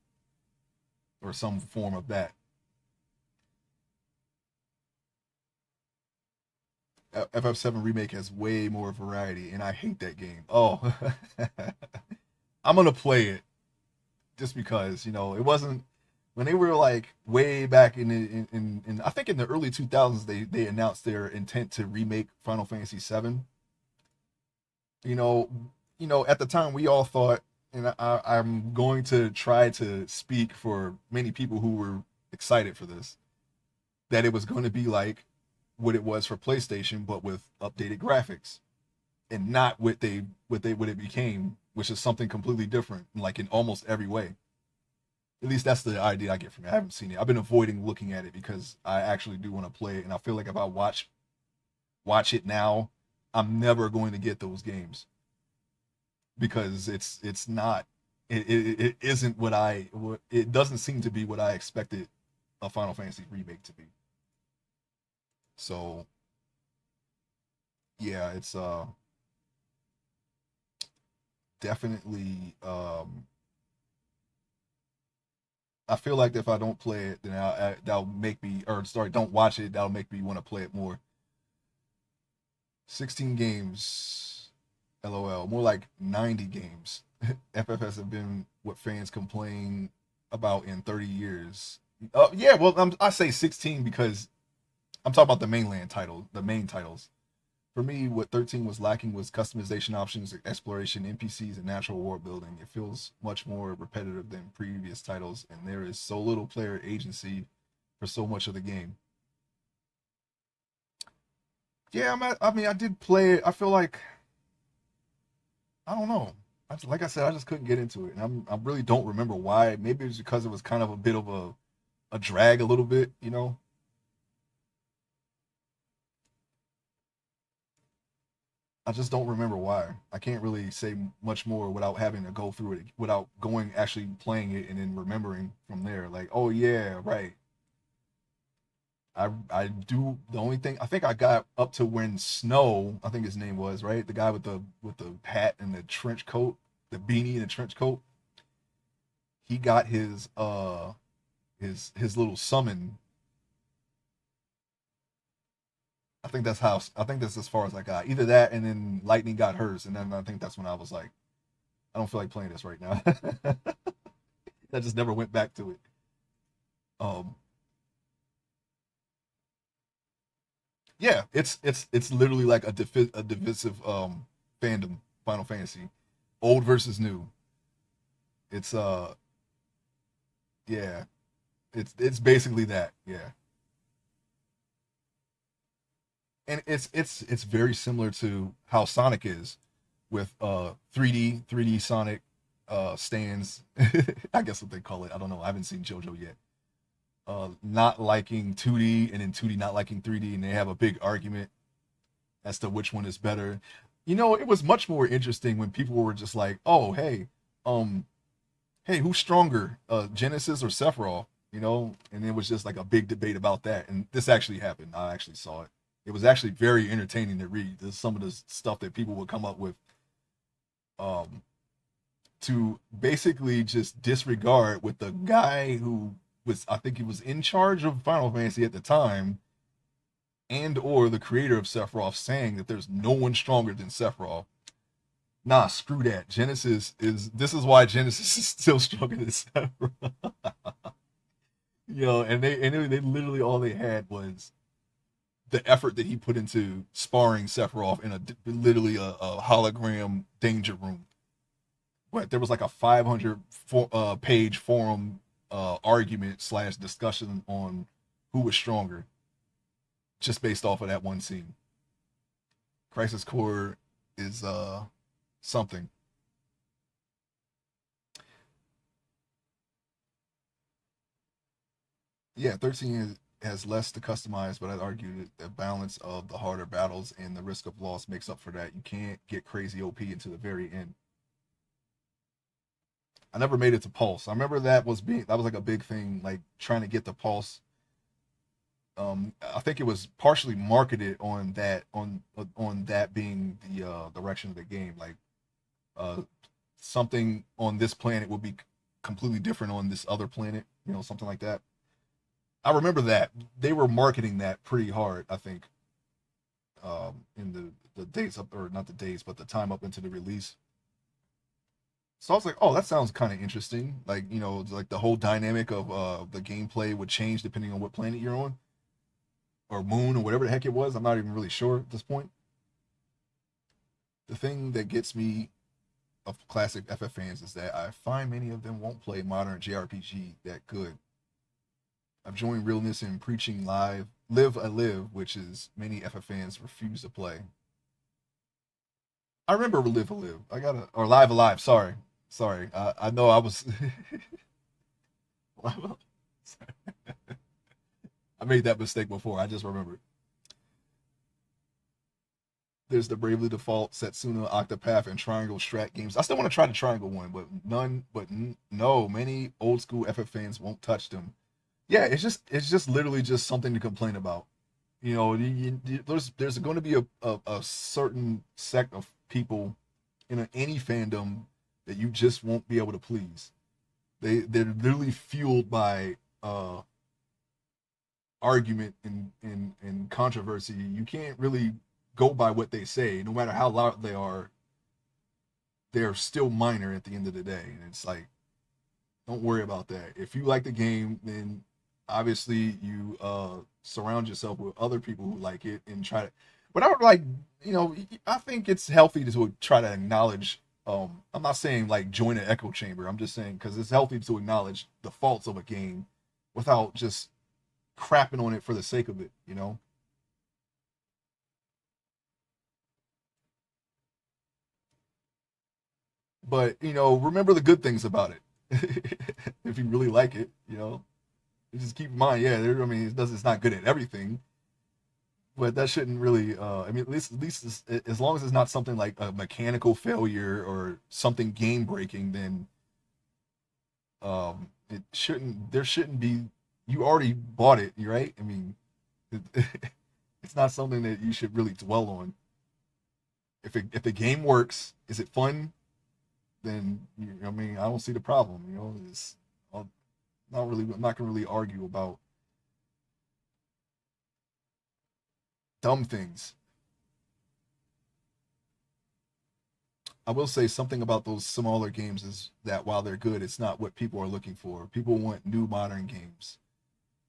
or some form of that. FF7 remake has way more variety, and I hate that game. Oh, I'm gonna play it just because it wasn't when they were like way back in I think in the early 2000s they announced their intent to remake Final Fantasy 7. You know, at the time we all thought, and I'm going to try to speak for many people who were excited for this, that it was going to be like what it was for PlayStation, but with updated graphics, and not what it became, which is something completely different, like in almost every way. At least that's the idea I get from it. I haven't seen it. I've been avoiding looking at it because I actually do want to play it, and I feel like if I watch it now, I'm never going to get those games because it's not it isn't it doesn't seem to be what I expected a Final Fantasy remake to be. So yeah, it's definitely I feel like if I don't play it, then that'll make me, or sorry, don't watch it. That'll make me want to play it more. 16 games, LOL. More like 90 games. FFS have been what fans complain about in 30 years. Yeah, well, I say 16 because I'm talking about the mainland title, the main titles. For me, what 13 was lacking was customization options, exploration, NPCs, and natural world building. It feels much more repetitive than previous titles, and there is so little player agency for so much of the game. Yeah, I mean, I did play it. I feel like I don't know. Like I said, I just couldn't get into it, and I really don't remember why. Maybe it's because it was kind of a bit of a drag, a little bit. I just don't remember why. I can't really say much more without having to go through it, without going actually playing it and then remembering from there. Like, oh yeah, right. I do. The only thing I think I got up to when Snow, I think his name was, right, the guy with the hat and the trench coat, the beanie and the trench coat. He got his little summon. I think that's as far as I got. Either that, and then Lightning got hers, and then I think that's when I was like, I don't feel like playing this right now. I just never went back to it. Um, yeah, it's literally like a divisive fandom. Final Fantasy, old versus new. It's yeah, it's basically that. Yeah, and it's very similar to how Sonic is with 3D Sonic stands. I guess what they call it. I don't know. I haven't seen JoJo yet. Not liking 2D, and then 2D not liking 3D, and they have a big argument as to which one is better. It was much more interesting when people were just like, "Oh, um, hey, who's stronger, Genesis or Sephiroth?" And it was just like a big debate about that. And this actually happened. I actually saw it. It was actually very entertaining to read. There's some of the stuff that people would come up with, um, to basically just disregard with the guy who was, I think he was in charge of Final Fantasy at the time, and or the creator of Sephiroth, saying that there's no one stronger than Sephiroth. Nah, screw that. Genesis is this is why Genesis is still stronger than Sephiroth. And they literally all they had was the effort that he put into sparring Sephiroth in literally a hologram danger room. But there was like a 500 page forum argument slash discussion on who was stronger, just based off of that one scene. Crisis Core is something. Yeah, 13 has less to customize, but I'd argue that the balance of the harder battles and the risk of loss makes up for that. You can't get crazy OP into the very end. I never made it to Pulse. I remember that was like a big thing, like trying to get the Pulse. I think it was partially marketed on that being the direction of the game. Like uh, something on this planet will be completely different on this other planet. Something like that. I remember that they were marketing that pretty hard. I think in the days up, or not the days, but the time up into the release. So I was like, oh, that sounds kind of interesting. Like, like the whole dynamic of the gameplay would change depending on what planet you're on, or moon, or whatever the heck it was. I'm not even really sure at this point. The thing that gets me of classic FF fans is that I find many of them won't play modern JRPG that good. I've joined realness in preaching live I live, which is many FF fans refuse to play. I remember live a live. I gotta or live alive. Sorry. I know I was. I made that mistake before. I just remembered. There's the Bravely Default, Setsuna, Octopath, and Triangle Strat games. I still want to try the Triangle one, but no, many old school FF fans won't touch them. Yeah, it's just literally just something to complain about. There's going to be a certain sect of people in any fandom that you just won't be able to please. They're literally fueled by argument and controversy. You can't really go by what they say, no matter how loud they are. They're still minor at the end of the day, and it's like, don't worry about that. If you like the game, then obviously you surround yourself with other people who like it and try to. But I would like, I think it's healthy to try to acknowledge. I'm not saying like join an echo chamber. I'm just saying because it's healthy to acknowledge the faults of a game without just crapping on it for the sake of it. But remember the good things about it. If you really like it. Just keep in mind, yeah. I mean, it's not good at everything, but that shouldn't really. I mean, at least as long as it's not something like a mechanical failure or something game breaking, then it shouldn't. There shouldn't be. You already bought it, right? I mean, it, it's not something that you should really dwell on. If the game works, is it fun? Then I mean, I don't see the problem. It's not really. I'm not gonna really argue about dumb things. I will say something about those smaller games is that while they're good, it's not what people are looking for. People want new modern games.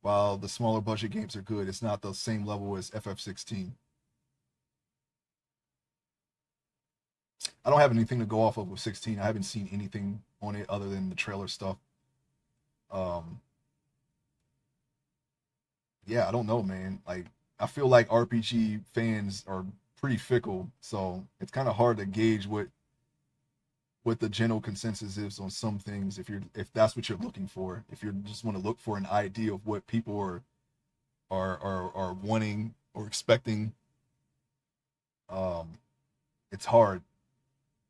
While the smaller budget games are good, it's not the same level as FF16. I don't have anything to go off of with 16. I haven't seen anything on it other than the trailer stuff. Um, yeah, I don't know, man. Like, I feel like RPG fans are pretty fickle, so it's kind of hard to gauge what the general consensus is on some things if that's what you're looking for. If you just want to look for an idea of what people are wanting or expecting. um it's hard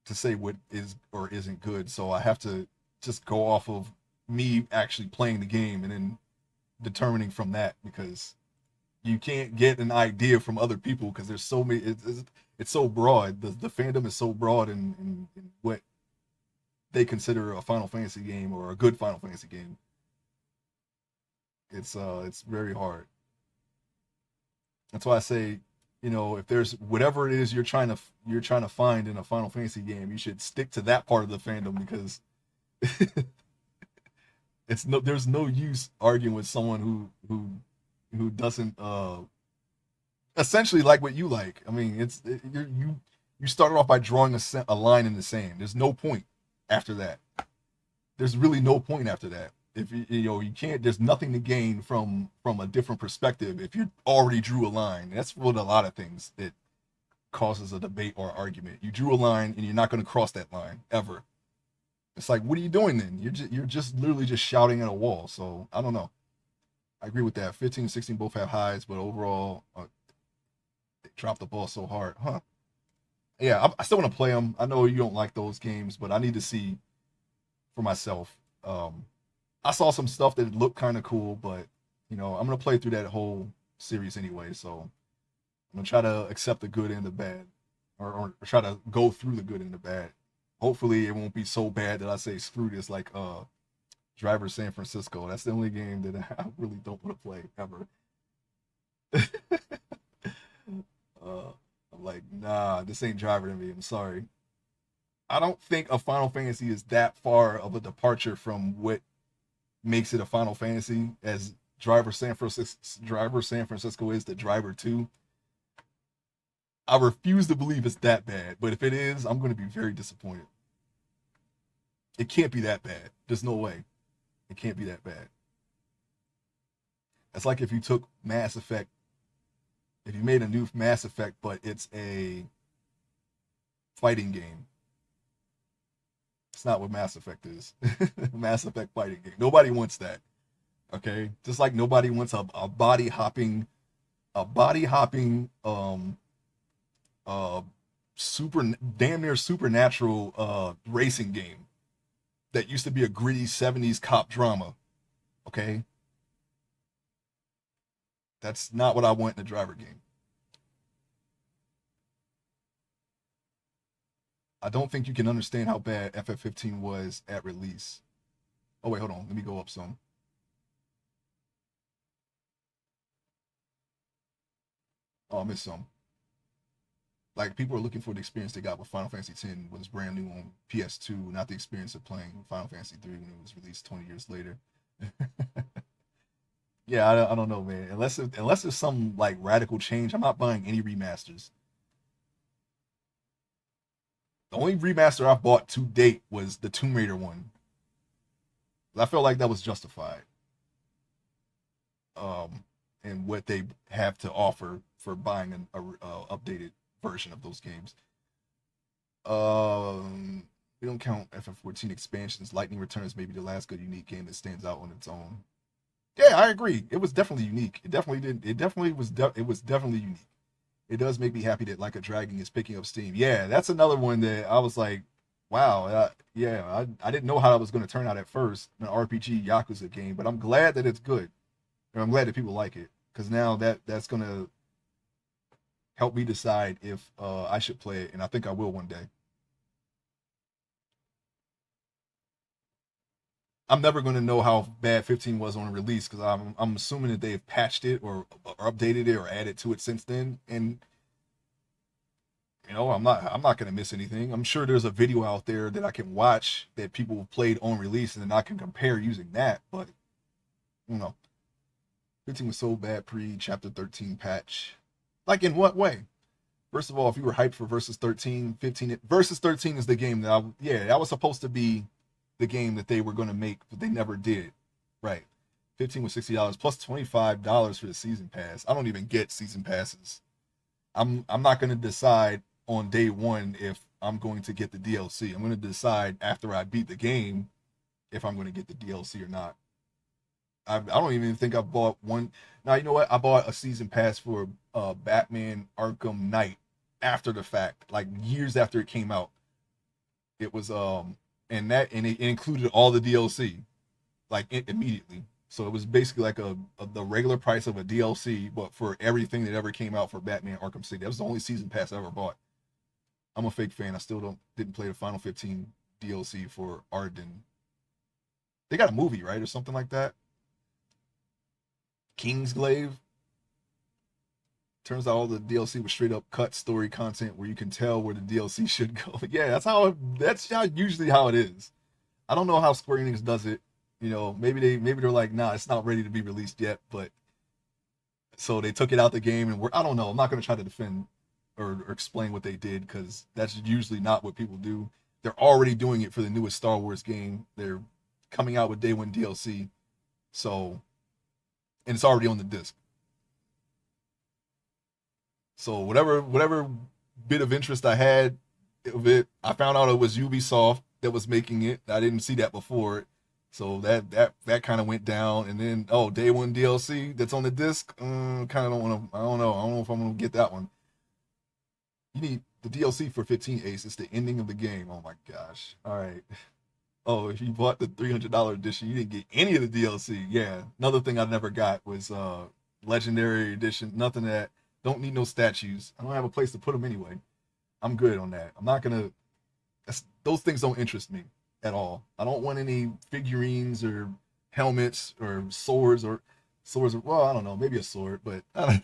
to say what is or isn't good. So I have to just go off of me actually playing the game and then determining from that, because you can't get an idea from other people because there's so many. It's so broad. The fandom is so broad in what they consider a Final Fantasy game or a good Final Fantasy game. It's very hard. That's why I say, if there's whatever it is you're trying to find in a Final Fantasy game, you should stick to that part of the fandom, because there's no use arguing with someone who doesn't essentially like what you like. I mean, you started off by drawing a line in the sand. There's no point after that. There's really no point after that. If you can't, there's nothing to gain from a different perspective if you already drew a line. That's what a lot of things that causes a debate or argument. You drew a line and you're not going to cross that line ever. It's like, what are you doing then? You're just literally just shouting at a wall. So I don't know. I agree with that. 15 and 16 both have highs, but overall, they dropped the ball so hard, huh? Yeah, I still want to play them. I know you don't like those games, but I need to see for myself. I saw some stuff that looked kind of cool, but I'm gonna play through that whole series anyway. So I'm gonna try to accept the good and the bad, or try to go through the good and the bad. Hopefully, it won't be so bad that I say screw this, like Driver San Francisco. That's the only game that I really don't want to play ever. I'm like, nah, this ain't Driver to me. I'm sorry. I don't think a Final Fantasy is that far of a departure from what makes it a Final Fantasy as Driver San Francisco is to Driver 2. I refuse to believe it's that bad, but if it is, I'm going to be very disappointed. It can't be that bad. There's no way. It can't be that bad. It's like if you took Mass Effect, if you made a new Mass Effect, but it's a fighting game. It's not what Mass Effect is. Mass Effect fighting game. Nobody wants that. Okay, just like nobody wants a body hopping uh super damn near supernatural racing game that used to be a gritty 70s cop drama. Okay, that's not what I want in a driver game. I don't think you can understand how bad FF15 was at release. Oh wait, hold on. Let me go up some. Oh, I missed some. Like, people are looking for the experience they got with Final Fantasy X when it's brand new on PS2, not the experience of playing Final Fantasy 3 when it was released 20 years later. Yeah, I don't know, man. Unless there's some like radical change, I'm not buying any remasters. The only remaster I've bought to date was the Tomb Raider one. I felt like that was justified. Um, and what they have to offer for buying a updated version of those games. We don't count FF14 expansions. Lightning Returns may be the last good unique game that stands out on its own. Yeah, I agree. It was definitely unique. It definitely did. It definitely was. It was definitely unique. It does make me happy that Like a Dragon is picking up steam. Yeah, that's another one that I was like, wow. Yeah, I didn't know how that was going to turn out at first, an RPG Yakuza game, but I'm glad that it's good. And I'm glad that people like it, because now that's going to help me decide if I should play it, and I think I will one day. I'm never going to know how bad 15 was on release, because I'm assuming that they've patched it or updated it or added to it since then. And I'm not going to miss anything. I'm sure there's a video out there that I can watch that people have played on release, and then I can compare using that. But you know, 15 was so bad pre Chapter 13 patch. Like, in what way? First of all, if you were hyped for Versus 13, 15 Versus 13 is the game that was supposed to be the game that they were going to make, but they never did. Right. 15 was $60 plus $25 for the season pass. I don't even get season passes. I'm not going to decide on day one if I'm going to get the DLC. I'm going to decide after I beat the game if I'm going to get the DLC or not. I don't even think I bought one. Now, you know what? I bought a season pass for Batman Arkham Knight, after the fact, like years after it came out. It was and it included all the DLC like immediately. So it was basically like the regular price of a DLC, but for everything that ever came out for Batman Arkham City. That was the only season pass I ever bought. I'm a fake fan. I still didn't play the Final 15 DLC for Arden. They got a movie, right, or something like that. Kingsglaive. Turns out all the DLC was straight up cut story content where you can tell where the DLC should go. Yeah, that's how usually how it is. I don't know how Square Enix does it. You know, maybe they're like, nah, it's not ready to be released yet, but so they took it out the game and I don't know. I'm not gonna try to defend or explain what they did because that's usually not what people do. They're already doing it for the newest Star Wars game. They're coming out with day one DLC, so and it's already on the disc. So whatever bit of interest I had of it, I found out it was Ubisoft that was making it. I didn't see that before, so that kind of went down. And then day one DLC that's on the disc. Kind of don't want to. I don't know. I don't know if I'm gonna get that one. You need the DLC for 15 Ace. It's the ending of the game. Oh my gosh. All right. Oh, if you bought the $300 edition, you didn't get any of the DLC. Yeah. Another thing I never got was Legendary Edition. Nothing that don't need no statues. I don't have a place to put them anyway. I'm good on that. I'm not gonna. Those things don't interest me at all. I don't want any figurines or helmets or swords or swords. Well, I don't know. Maybe a sword, but I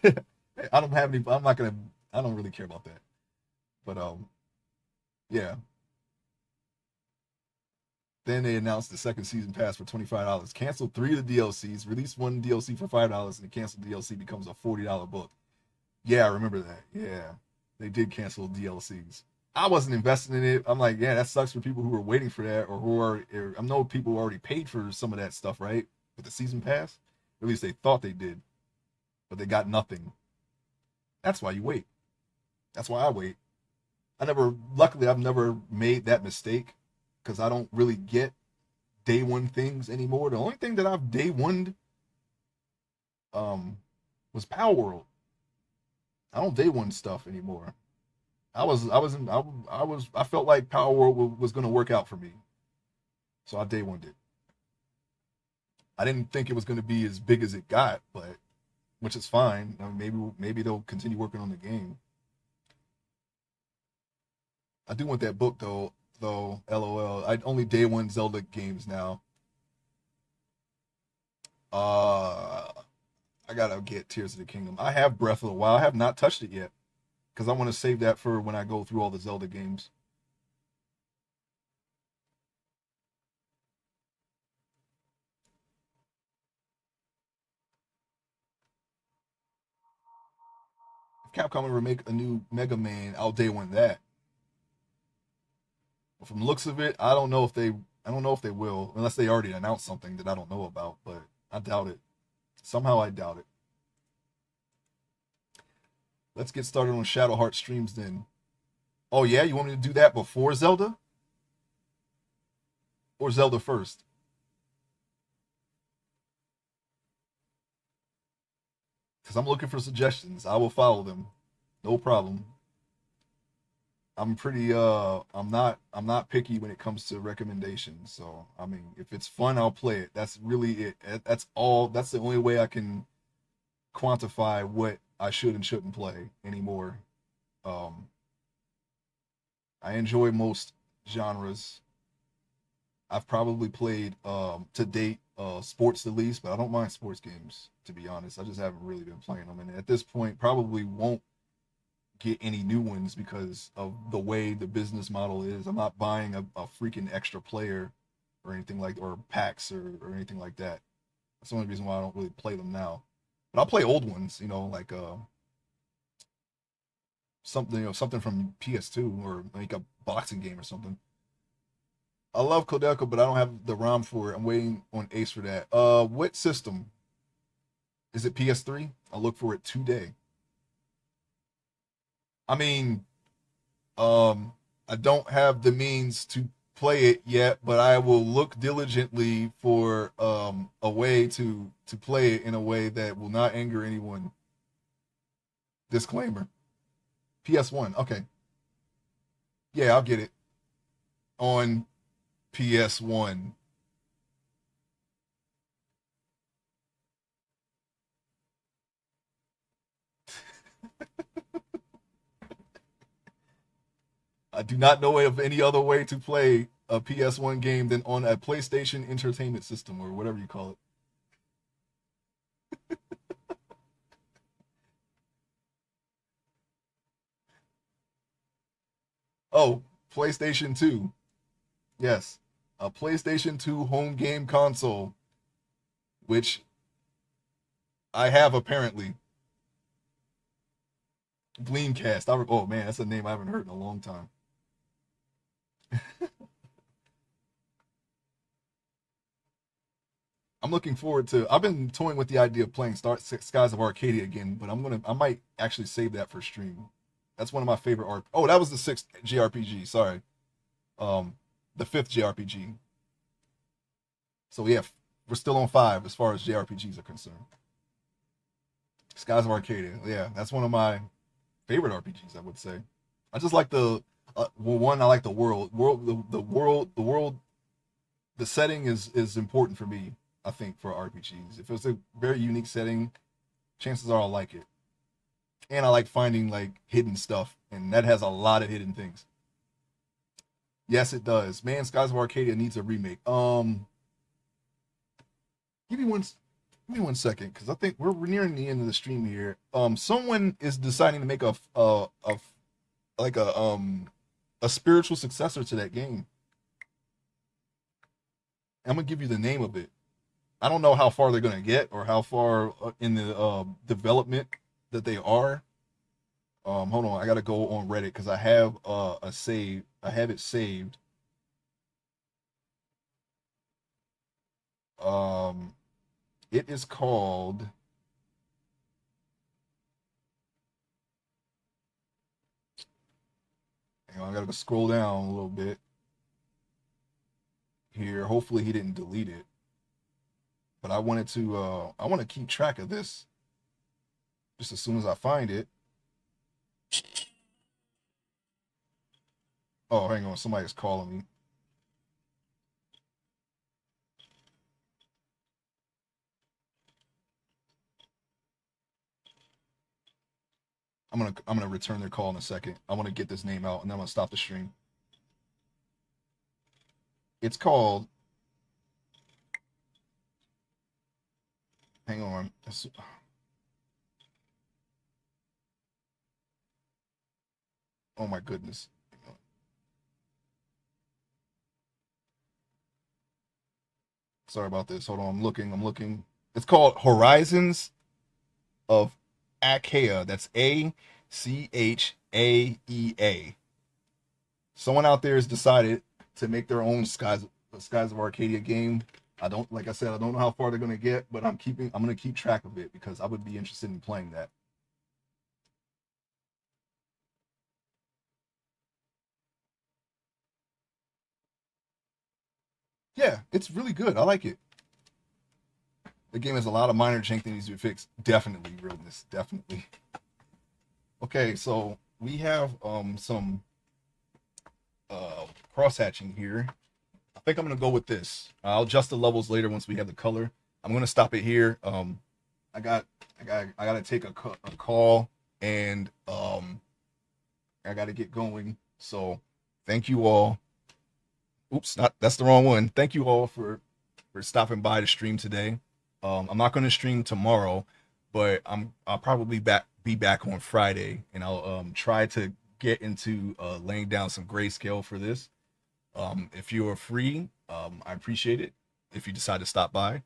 don't have any. I'm not gonna. I don't really care about that. But yeah. Then they announced the second season pass for $25. Canceled 3 of the DLCs, released 1 DLC for $5, and the canceled DLC becomes a $40 book. Yeah, I remember that. Yeah, they did cancel DLCs. I wasn't investing in it. I'm like, yeah, that sucks for people who are waiting for that, or who are. I know people who already paid for some of that stuff, right? With the season pass, at least they thought they did, but they got nothing. That's why you wait. That's why I wait. Luckily, I've never made that mistake because I don't really get day one things anymore. The only thing that I've day one um was Power World. I don't day one stuff anymore. I felt like Power World was going to work out for me, so I day one did. I didn't think it was going to be as big as it got, but which is fine. I mean, maybe they'll continue working on the game. I do want that book though. Though, lol. I only day one Zelda games now. Uh, I gotta get Tears of the Kingdom. I have Breath of the Wild. I have not touched it yet because I want to save that for when I go through all the Zelda games. If Capcom ever make a new Mega Man, I'll day one that. But from the looks of it, I don't know if they will, unless they already announced something that I don't know about. But I doubt it. Somehow I doubt it. Let's get started on Shadow Heart streams then. Oh yeah, you want me to do that before Zelda or Zelda first? Because I'm looking for suggestions. I will follow them. No problem. I'm not picky when it comes to recommendations. So I mean, if it's fun, I'll play it. That's really it. That's the only way I can quantify what I should and shouldn't play anymore. Um, I enjoy most genres. I've probably played to date sports the least, but I don't mind sports games to be honest. I just haven't really been playing them, and at this point, probably won't get any new ones because of the way the business model is. I'm not buying a freaking extra player or anything like or packs or anything like that. That's the only reason why I don't really play them now. But I'll play old ones, like something from PS2 or like a boxing game or something. I love Codelco, but I don't have the ROM for it. I'm waiting on Ace for that. What system? Is it PS3? I'll look for it today. I mean, I don't have the means to play it yet, but I will look diligently for a way to play it in a way that will not anger anyone. Disclaimer: PS1. Okay. Yeah, I'll get it on PS1. I do not know of any other way to play a PS1 game than on a PlayStation Entertainment System or whatever you call it. Oh, PlayStation 2. Yes, a PlayStation 2 home game console, which I have apparently. Bleamcast. Oh man, that's a name I haven't heard in a long time. I'm looking forward to. I've been toying with the idea of playing Skies of Arcadia again, but I might actually save that for stream. That's one of my favorite art. Oh, that was the sixth JRPG. Sorry, um, the fifth JRPG. So yeah, we're still on five as far as JRPGs are concerned. Skies of Arcadia. Yeah, that's one of my favorite RPGs. I would say. I just like the well, one. I like the world. The setting is important for me. I think for RPGs, if it's a very unique setting, chances are I'll like it. And I like finding like hidden stuff, and that has a lot of hidden things. Yes, it does. Man, Skies of Arcadia needs a remake. Give me one. Give me 1 second, because I think we're nearing the end of the stream here. Someone is deciding to make like a spiritual successor to that game. I'm gonna give you the name of it. I don't know how far they're gonna get or how far in the development that they are. Hold on, I gotta go on Reddit because I have a save. I have it saved. Um, it is called. Hang on, I gotta scroll down a little bit here. Hopefully, he didn't delete it. But I wanted to. I want to keep track of this just as soon as I find it. Oh, hang on, somebody's calling me. I'm gonna return their call in a second. I want to get this name out, and then I'm gonna stop the stream. It's called. Hang on. Oh my goodness. Sorry about this. Hold on. I'm looking. I'm looking. It's called Horizons of Achaea. That's Achaea. Someone out there has decided to make their own Skies of Arcadia game. I don't, like I said, I don't know how far they're gonna get, but I'm gonna keep track of it because I would be interested in playing that. Yeah, it's really good. I like it. The game has a lot of minor jank that needs to be fixed. Definitely, realness. Definitely. Okay, so we have some cross hatching here. I think I'm gonna go with this. I'll adjust the levels later once we have the color. I'm gonna stop it here. I got I gotta take a call, and I gotta get going. So thank you all. Oops, not that's the wrong one. Thank you all for stopping by to stream today. I'm not gonna stream tomorrow, but I'll probably be back on Friday, and I'll try to get into laying down some grayscale for this. If you are free, I appreciate it if you decide to stop by.